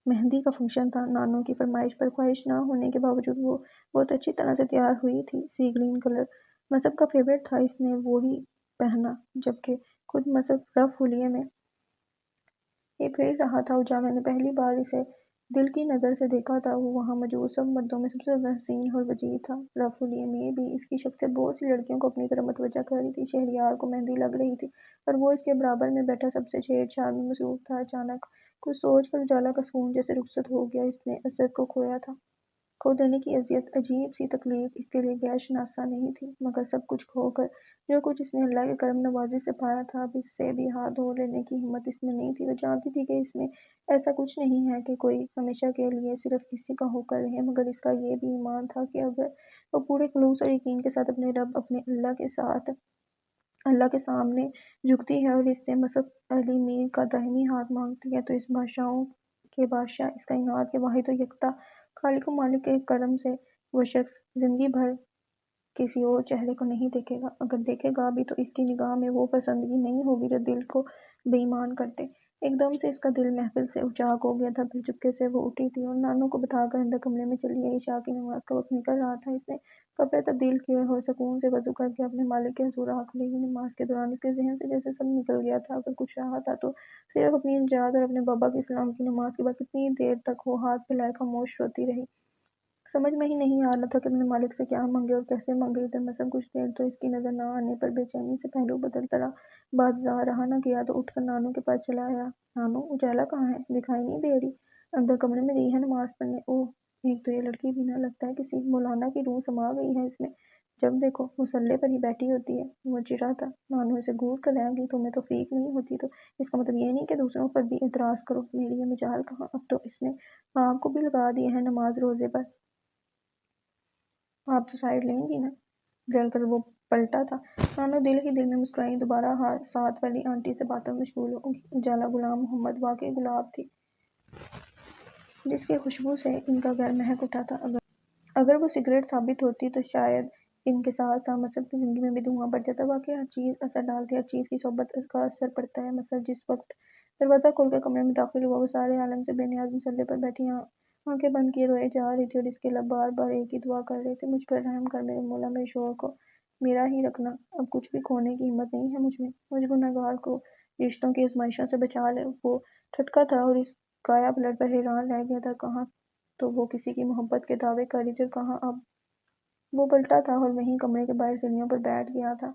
Speaker 1: مہندی کا فنکشن تھا۔ نانو کی فرمائش پر خواہش نہ ہونے کے باوجود وہ بہت اچھی طرح سے تیار ہوئی تھی۔ سی گرین کلر مصب کا فیورٹ تھا، اس نے وہی پہنا جبکہ خود مصب رف حلیے میں ہی پھر رہا تھا۔ اجالا نے پہلی بار اسے دل کی نظر سے دیکھا تھا۔ وہ وہاں موجود سب مردوں میں سب سے زیادہ حسین اور وجیح تھا۔ رف حلیے میں بھی اس کی شخصیت بہت سی لڑکیوں کو اپنی طرف متوجہ کر رہی تھی۔ شہریار کو مہندی لگ رہی تھی اور وہ اس کے برابر میں بیٹھا سب سے چھیڑ چھاڑ میں مصروف تھا۔ اچانک کچھ سوچ کر اجالا کا سکون جیسے رخصت ہو گیا۔ اس نے عزت کو کھویا تھا۔ کھو دینے کی اذیت، عجیب سی تکلیف اس کے لیے غیر شناسا نہیں تھی مگر سب کچھ کھو کر جو کچھ اس نے اللہ کے کرم نوازی سے پایا تھا، اب اس سے بھی ہاتھ دھو لینے کی ہمت اس میں نہیں تھی۔ وہ جانتی تھی کہ اس میں ایسا کچھ نہیں ہے کہ کوئی ہمیشہ کے لیے صرف کسی کا ہو کر رہے، مگر اس کا یہ بھی ایمان تھا کہ اگر وہ پورے خلوص اور یقین کے ساتھ اپنے رب، اپنے اللہ کے سامنے جھکتی ہے اور اس سے مصب علی میر کا دائمی ہاتھ مانگتی ہے تو اس بادشاہوں کے بادشاہ، اس کائنات کے واحد و یکتا خالق و مالک کے کرم سے وہ شخص زندگی بھر کسی اور چہرے کو نہیں دیکھے گا۔ اگر دیکھے گا بھی تو اس کی نگاہ میں وہ پسندگی نہیں ہوگی جو دل کو بے ایمان کرتے۔ ایک دم سے اس کا دل محفل سے اچاک ہو گیا تھا۔ پھر چپکے سے وہ اٹھی تھی اور نانو کو بتا کر اندر کمرے میں چلی آئی۔ عشاء کی نماز کا وقت نکل رہا تھا۔ اس نے کپڑے تبدیل کیے اور سکون سے وضو کر کے اپنے مالک کے حضور آ کھڑی ہوئی۔ نماز کے دوران اس کے ذہن سے جیسے سب نکل گیا تھا۔ اگر کچھ رہا تھا تو صرف اپنی نجات اور اپنے بابا کی اسلام کی نماز کے بعد کتنی دیر تک وہ ہاتھ پھیلائے خاموش روتی رہی۔ سمجھ میں ہی نہیں آ رہا تھا کہ اپنے مالک سے کیا مانگے اور کیسے مانگے۔ ادھر مصب کچھ دیر تو اس کی نظر نہ آنے پر بے چینی سے پہلو بدلتا رہا۔ بات زار رہا نہ گیا تو اٹھ کر نانو کے پاس چلا آیا۔ نانو، اجالا کہاں ہے؟ دکھائی نہیں دے رہی؟ اندر کمرے میں گئی ہے نماز پڑھنے۔ اوہ، ایک تو یہ لڑکی بھی نہ، لگتا ہے کسی مولانا کی روح سما گئی ہے اس میں، جب دیکھو مصلے پر ہی بیٹھی ہوتی ہے۔ وہ چڑھا تھا۔ نانو اسے گھور کر رہ گئی، تمہیں توفیق نہیں ہوتی تو اس کا مطلب یہ نہیں کہ دوسروں پر بھی اعتراض کرو۔ میری یہ مجال کہاں؟ اب تو اس نے آپ کو بھی لگا دیا ہے نماز روزے پر، آپ تو سائیڈ لیں گی نا؟ جل کر وہ پلٹا تھا۔ نانو دل ہی دل میں مسکرائی۔ دوبارہ ساتھ والی آنٹی سے باتوں میں مشغول ہو گئی۔ اجالا غلام محمد واقعی گلاب تھی جس کی خوشبو سے ان کا گھر مہک اٹھا تھا۔ اگر وہ سگریٹ ثابت ہوتی تو شاید ان کے ساتھ ساتھ مصب کی زندگی میں بھی دھواں بڑھ جاتا۔ واقعی ہر چیز اثر ڈالتی ہے، ہر چیز کی صحبت کا اثر پڑتا ہے۔ مصب جس وقت دروازہ کھول کر کمرے میں داخل ہوا وہ سارے عالم سے بے نیاز مصلے پر بیٹھی آنکھیں بند کیے روئے جا رہی تھی اور اس کے لب بار بار ایک ہی دعا کر رہے تھے، مجھ پر رحم کر میرے مولا، میرے شوہر کو میرا ہی رکھنا، اب کچھ بھی کھونے کی ہمت نہیں ہے مجھ میں، مجھ گنہگار کو رشتوں کی آزمائشوں سے بچا لے۔ وہ ٹھٹکا تھا اور اس کایا پلٹ پر حیران رہ گیا تھا۔ کہاں تو وہ کسی کی محبت کے دعوے کر رہی تھی اور کہاں اب وہ پلٹا تھا اور وہیں کمرے کے باہر سیڑھیوں پر بیٹھ گیا تھا۔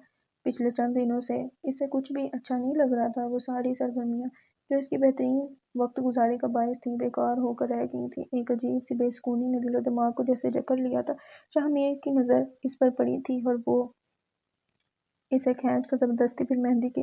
Speaker 1: پچھلے چند دنوں سے اسے کچھ بھی اچھا نہیں لگ رہا تھا۔ وہ ساری سرگرمیاں جو اس کی بہترین وقت گزاری کا باعث تھیں بیکار ہو کر رہ گئی تھیں۔ ایک عجیب سی بے سکونی نے دل و دماغ کو جیسے جکڑ لیا تھا۔ شاہمیر کی نظر اس پر پڑی تھی اور وہ اسے کھینچ کر زبردستی پھر مہندی کی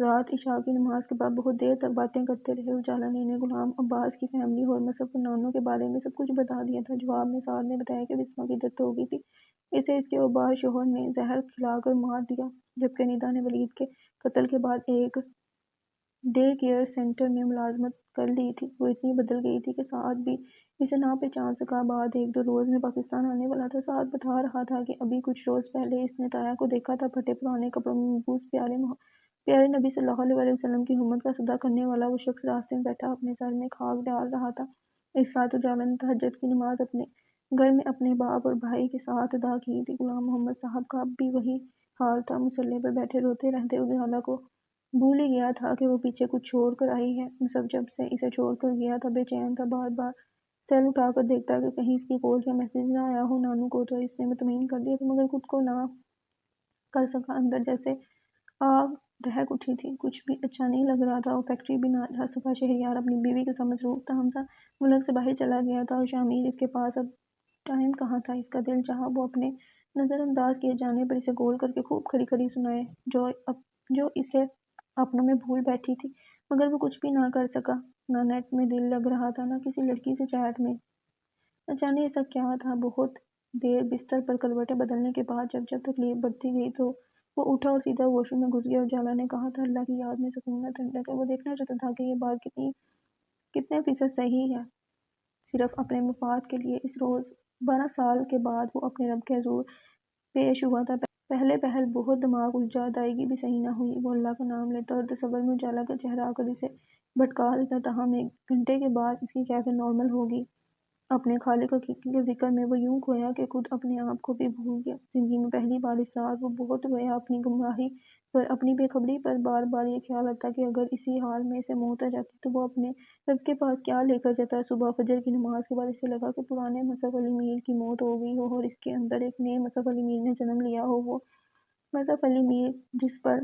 Speaker 1: رات عشاء کی نماز کے بعد بہت دیر تک باتیں کرتے رہے۔ اجالا نے انہیں غلام عباس کی فیملی اور مصعب اور نانو کے بارے میں سب کچھ بتا دیا تھا۔ جواب میں سعد نے بتایا کہ بسمہ کی ڈیتھ ہو گئی تھی، اسے اس کے اوباش شوہر نے زہر کھلا کر مار دیا، جبکہ ندا نے ولید کے قتل کے بعد ایک ڈے کیئر سینٹر میں ملازمت کر لی تھی۔ وہ اتنی بدل گئی تھی کہ سعد بھی اسے نہ پہچان سکا۔ بعد ایک دو روز میں پاکستان آنے والا تھا۔ سعد بتا رہا تھا کہ ابھی کچھ روز پہلے اس نے طاہرہ کو دیکھا تھا، پھٹے پرانے کپڑوں میں ملبوس، پیارے نبی صلی اللہ علیہ وسلم کی امت کا سودا کرنے والا وہ شخص راستے میں بیٹھا اپنے سر میں خاک ڈال رہا تھا۔ اس رات اجالا نے تہجد کی نماز اپنے گھر میں اپنے باپ اور بھائی کے ساتھ ادا کی تھی۔ غلام محمد صاحب کا اب بھی وہی حال تھا، مصلے پر بیٹھے روتے رہتے۔ اجالا کو بھول ہی گیا تھا کہ وہ پیچھے کچھ چھوڑ کر آئی ہے۔ مصعب جب سے اسے چھوڑ کر گیا تھا بے چین تھا، بار بار سیل اٹھا کر دیکھتا کہ کہیں اس کی کال یا میسج نہ آیا ہو۔ نانو کو تو اس نے مطمئن کر دیا تھا، مگر خود کو نہ کر سکا۔ اندر جیسے آگ دہک اٹھی تھی، کچھ بھی اچھا نہیں لگ رہا تھا۔ وہ فیکٹری بھی نہ جا سکا۔ شہریار اپنی بیوی کے ساتھ مصروف تھا، حمزہ ملک سے باہر چلا گیا تھا اور شامل اس کے پاس اب ٹائم کہاں تھا۔ اس کا دل چاہا وہ اپنے نظر انداز کیے جانے پر اسے گول کر کے خوب کھری کھری سنائے، جو اسے اپنوں میں بھول بیٹھی تھی، مگر وہ کچھ بھی نہ کر سکا۔ نہ نیٹ میں دل لگ رہا تھا، نہ کسی لڑکی سے چیٹ میں۔ نہ جانے ایسا کیا تھا۔ بہت دیر بستر پر کروٹیں بدلنے کے بعد جب تکلیف بڑھتی گئی تو وہ اٹھا اور سیدھا واش روم میں گھس گیا۔ اجالا نے کہا تھا اللہ کی یاد میں سکون ہے، ٹھنڈک ہے۔ وہ دیکھنا چاہتا تھا کہ یہ بات کتنے فیصد صحیح ہے۔ صرف اپنے مفاد کے لیے اس روز 12 سال کے بعد وہ اپنے رب کے حضور پیش ہوا تھا۔ پہلے پہل بہت دماغ الجھا، ادائیگی بھی صحیح نہ ہوئی۔ وہ اللہ کا نام لیتا اور تصور میں اجالا کا چہرہ آ کر اسے بھٹکا دیتا۔ تاہم ایک گھنٹے کے بعد اس کی کیفیت نارمل ہو گئی۔ اپنے خالق حقیقی کے ذکر میں وہ یوں کھویا کہ خود اپنے آپ کو بھی بھول گیا۔ زندگی میں پہلی بار اس رات وہ بہت رویا، اپنی گمراہی پر، اپنی بے خبری پر۔ بار بار یہ خیال آتا کہ اگر اسی حال میں اسے موت آ جاتی تو وہ اپنے رب کے پاس کیا لے کر جاتا۔ صبح فجر کی نماز کے بعد اسے لگا کہ پرانے مصعب علی میر کی موت ہو گئی ہو اور اس کے اندر ایک نئے مصعب علی میر نے جنم لیا ہو، وہ مصعب علی میر جس پر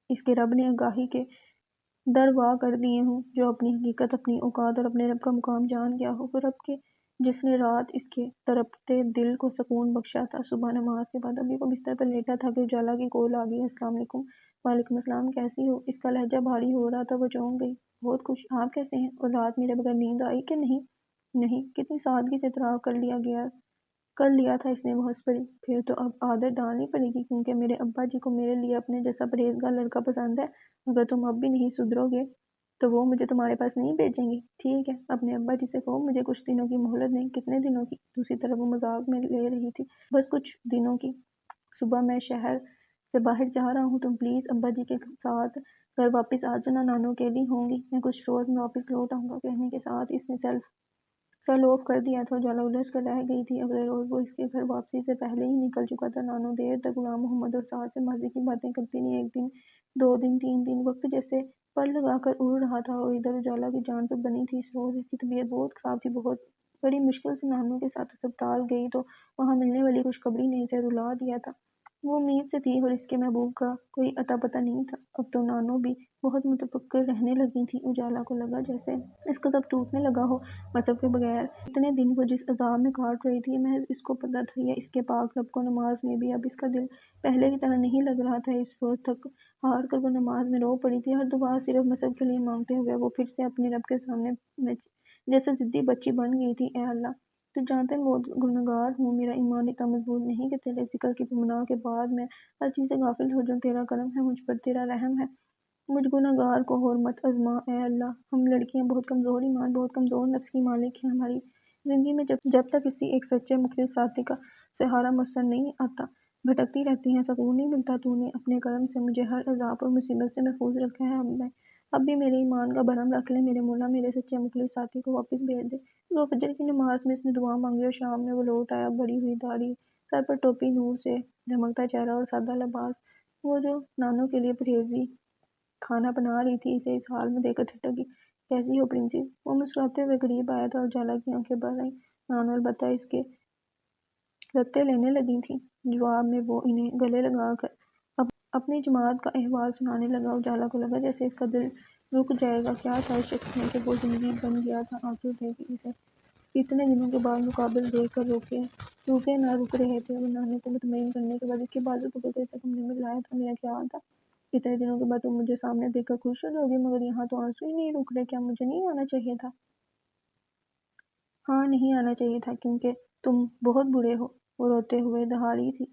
Speaker 1: اس کے رب نے آگاہی کے در وا کر دیے ہوں، جو اپنی حقیقت، اپنی اوقات اور اپنے رب کا مقام جان گیا ہو، وہ رب کے جس نے رات اس کے تڑپتے دل کو سکون بخشا تھا۔ صبح نماز کے بعد ابھی وہ بستر پر لیٹا تھا کہ اجالا کی کال آ گئی۔ السلام علیکم۔ وعلیکم السلام، کیسی ہو؟ اس کا لہجہ بھاری ہو رہا تھا۔ وہ چونک گئی۔ بہت خوش، آپ کیسے ہیں؟ اور رات میرے بغیر نیند آئی کہ نہیں؟ نہیں۔ کتنی سادگی سے اعتراف کر لیا تھا اس نے، وہ ہنس پڑی۔ پھر تو اب عادت ڈالنی پڑے گی، کیونکہ میرے ابا جی کو میرے لیے اپنے جیسا پرہیزگار لڑکا پسند ہے۔ اگر تم اب بھی نہیں سدھرو گے تو وہ مجھے تمہارے پاس نہیں بھیجیں گے۔ ٹھیک ہے، اپنے ابا جی سے کہو مجھے کچھ دنوں کی مہلت دیں۔ کتنے دنوں کی؟ دوسری طرف وہ مذاق میں لے رہی تھی۔ بس کچھ دنوں کی۔ صبح میں شہر سے باہر جا رہا ہوں، تم پلیز ابا جی کے ساتھ گھر واپس آ جانا، نانو اکیلی ہوں گی، میں کچھ روز میں واپس لوٹ آؤں گا۔ کہنے کے ساتھ اس نے سیل آف کر دیا تھا۔ اجالا الجھ کر رہ گئی تھی۔ اگلے روز وہ اس کے گھر واپسی سے پہلے ہی نکل چکا تھا۔ نانو دیر تک غلام محمد اور سعد سے ماضی کی باتیں کرتی رہی۔ ایک دن، 2 دن، 3 دن، وقت جیسے پر لگا کر اڑ رہا تھا اور ادھر اجالا کی جان پر بنی تھی۔ اس روز اس کی طبیعت بہت خراب تھی۔ بہت بڑی مشکل سے نانو کے ساتھ اسپتال گئی تو وہاں ملنے والی خوشخبری نے اسے رلا دیا تھا۔ وہ امید سے تھی اور اس کے محبوب کا کوئی اتا پتہ نہیں تھا۔ اب تو نانو بھی بہت متفکر رہنے لگی تھی۔ اجالا کو لگا جیسے اس کا سب ٹوٹنے لگا ہو۔ مصعب کے بغیر اتنے دن وہ جس عذاب میں کاٹ رہی تھی، محض اس کو پتہ تھا، یا اس کے پاک رب کو۔ نماز میں بھی اب اس کا دل پہلے کی طرح نہیں لگ رہا تھا۔ اس روز تھک ہار کر وہ نماز میں رو پڑی تھی، ہر دعا صرف مصعب کے لیے مانگتے ہوئے۔ وہ پھر سے اپنے رب کے سامنے میں جیسے ضدی بچی بن گئی تھی۔ اے اللہ، تو جانتا ہے میں بہت گنہگار ہوں، میرا ایمان اتنا مضبوط نہیں کہ تیرے ذکر کی تمنا کے بعد میں ہر چیز سے غافل ہو جاؤں۔ تیرا کرم ہے مجھ پر، تیرا رحم ہے، مجھ گنہگار کو اور مت آزما۔ اے اللہ، ہم لڑکیاں بہت کمزور ایمان، بہت کمزور نفس کی مالک ہیں۔ ہماری زندگی میں جب تک کسی ایک سچے مخلص ساتھی کا سہارا میسر نہیں آتا، بھٹکتی رہتی ہیں، سکون نہیں ملتا۔ تو نے اپنے کرم سے مجھے ہر عذاب اور مصیبت سے محفوظ رکھا ہے۔ اب بھی میرے ایمان کا بھرم رکھ لے میرے مولا، میرے سچے مخلص ساتھی کو واپس بھیج دے۔ صبح فجر کی نماز میں اس نے دعا مانگی اور شام میں وہ لوٹ آیا، بڑھی ہوئی داڑھی، سر پر ٹوپی، نور سے جھمکتا چہرہ اور سادہ لباس۔ وہ جو نانو کے لیے پرہیزی کھانا بنا رہی تھی، اسے اس حال میں دیکھ کر ٹھٹک گئی۔ کیسی ہو پرنسس؟ وہ مسکراتے ہوئے قریب آیا تھا اور اجالا کی آنکھیں بھر آئیں۔ نانو البتہ اس کے رتے لینے لگی تھی۔ جواب میں وہ انہیں گلے لگا کر اپنی جماعت کا احوال سنانے لگا۔ اجالا کو لگا جیسے اس کا دل رک جائے گا۔ کیا تھا اس شخص میں کہ وہ زندگی بن گیا تھا؟ آنسو تھے کہ اسے اتنے دنوں کے بعد مقابل دیکھ کر روکے نہ رک رہے تھے۔ وہ نانو کو مطمئن کرنے کے بعد اس کے بازو پکڑ کر اسے کمرے میں لایا تھا۔ میرا خیال تھا اتنے دنوں کے بعد تم مجھے سامنے دیکھ کر خوش ہو جاؤگی، مگر یہاں تو آنسو ہی نہیں رک رہے۔ کیا مجھے نہیں آنا چاہیے تھا؟ ہاں، نہیں آنا چاہیے تھا کیونکہ تم بہت برے ہو، وہ روتے ہوئے دہاڑی تھی۔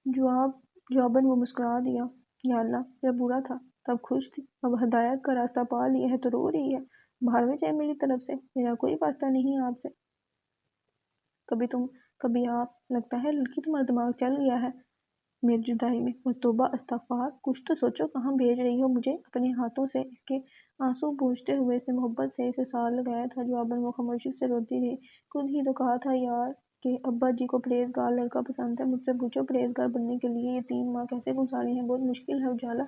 Speaker 1: جواباً وہ مسکرا دیا۔ یا اللہ، جب برا تھا تب خوش تھی، اب ہدایت کا راستہ پا لیا ہے تو رو رہی ہے۔ باہر میں جائے میری طرف سے، میرا کوئی واسطہ نہیں آپ سے۔ کبھی آپ لگتا ہے لڑکی تمہارا دماغ چل گیا ہے میری جدائی میں۔ وہ توبہ استغفار، کچھ تو سوچو، کہاں بھیج رہی ہو مجھے؟ اپنے ہاتھوں سے اس کے آنسو پوچھتے ہوئے اس نے محبت سے اسے سار لگایا تھا۔ جواباً وہ خاموشی سے روتی رہی۔ خود ہی تو کہا تھا یار کہ ابا جی کو پرہیزگار لڑکا پسند ہے، مجھ سے پوچھو پرہیزگار بننے کے لیے یہ 3 ماہ کیسے گزارے ہیں۔ بہت مشکل ہے اجالا،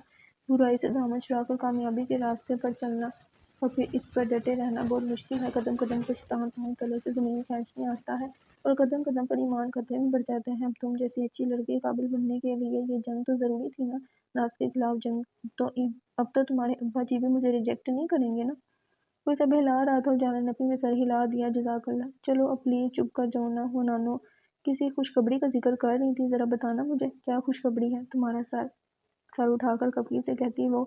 Speaker 1: برائی سے دامن چھڑا کر کامیابی کے راستے پر چلنا اور پھر اس پر ڈٹے رہنا بہت مشکل ہے۔ قدم قدم پر شیطان تلے سے زمین کھینچنے آتا ہے اور قدم قدم پر ایمان خطرے میں پڑ جاتے ہیں۔ اب تم جیسی اچھی لڑکی قابل بننے کے لیے یہ جنگ تو ضروری تھی نا، نفس کے خلاف جنگ۔ تو اب تو تمہارے ابا جی بھی مجھے ریجیکٹ نہیں کریں گے نا؟ کوئی سا بہلا رہا تھا، اجالا نفی میں سر ہلا دیا۔ جزاک اللہ، چلو اب پلیز چپ کر جاؤ نا۔ وہ نانو کسی خوشخبری کا ذکر کر رہی تھی، ذرا بتانا مجھے کیا خوشخبری ہے؟ تمہارا سر اٹھا کر کفی سے کہتی وہ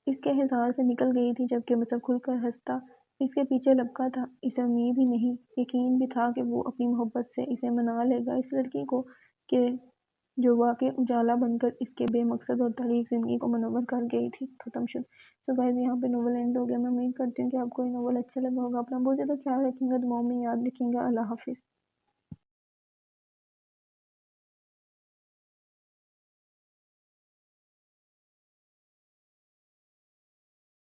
Speaker 1: اس کے حصار سے نکل گئی تھی، جبکہ مصب کھل کر ہنستا اس کے پیچھے لپکا تھا۔ اسے امید ہی نہیں، یقین بھی تھا کہ وہ اپنی محبت سے اسے منا لے گا، اس لڑکی کو کہ جو واقعی اجالا بن کر اس کے بے مقصد اور تاریک زندگی کو منور کر گئی تھی۔ ختم شد۔ سو گائز، یہاں پہ ناول اینڈ ہو گیا۔ میں امید کرتی ہوں کہ آپ کو یہ ناول اچھا لگا ہوگا۔ اپنا بہت زیادہ خیال رکھیں گا، دعاؤں میں یاد رکھیں گا۔ اللہ حافظ۔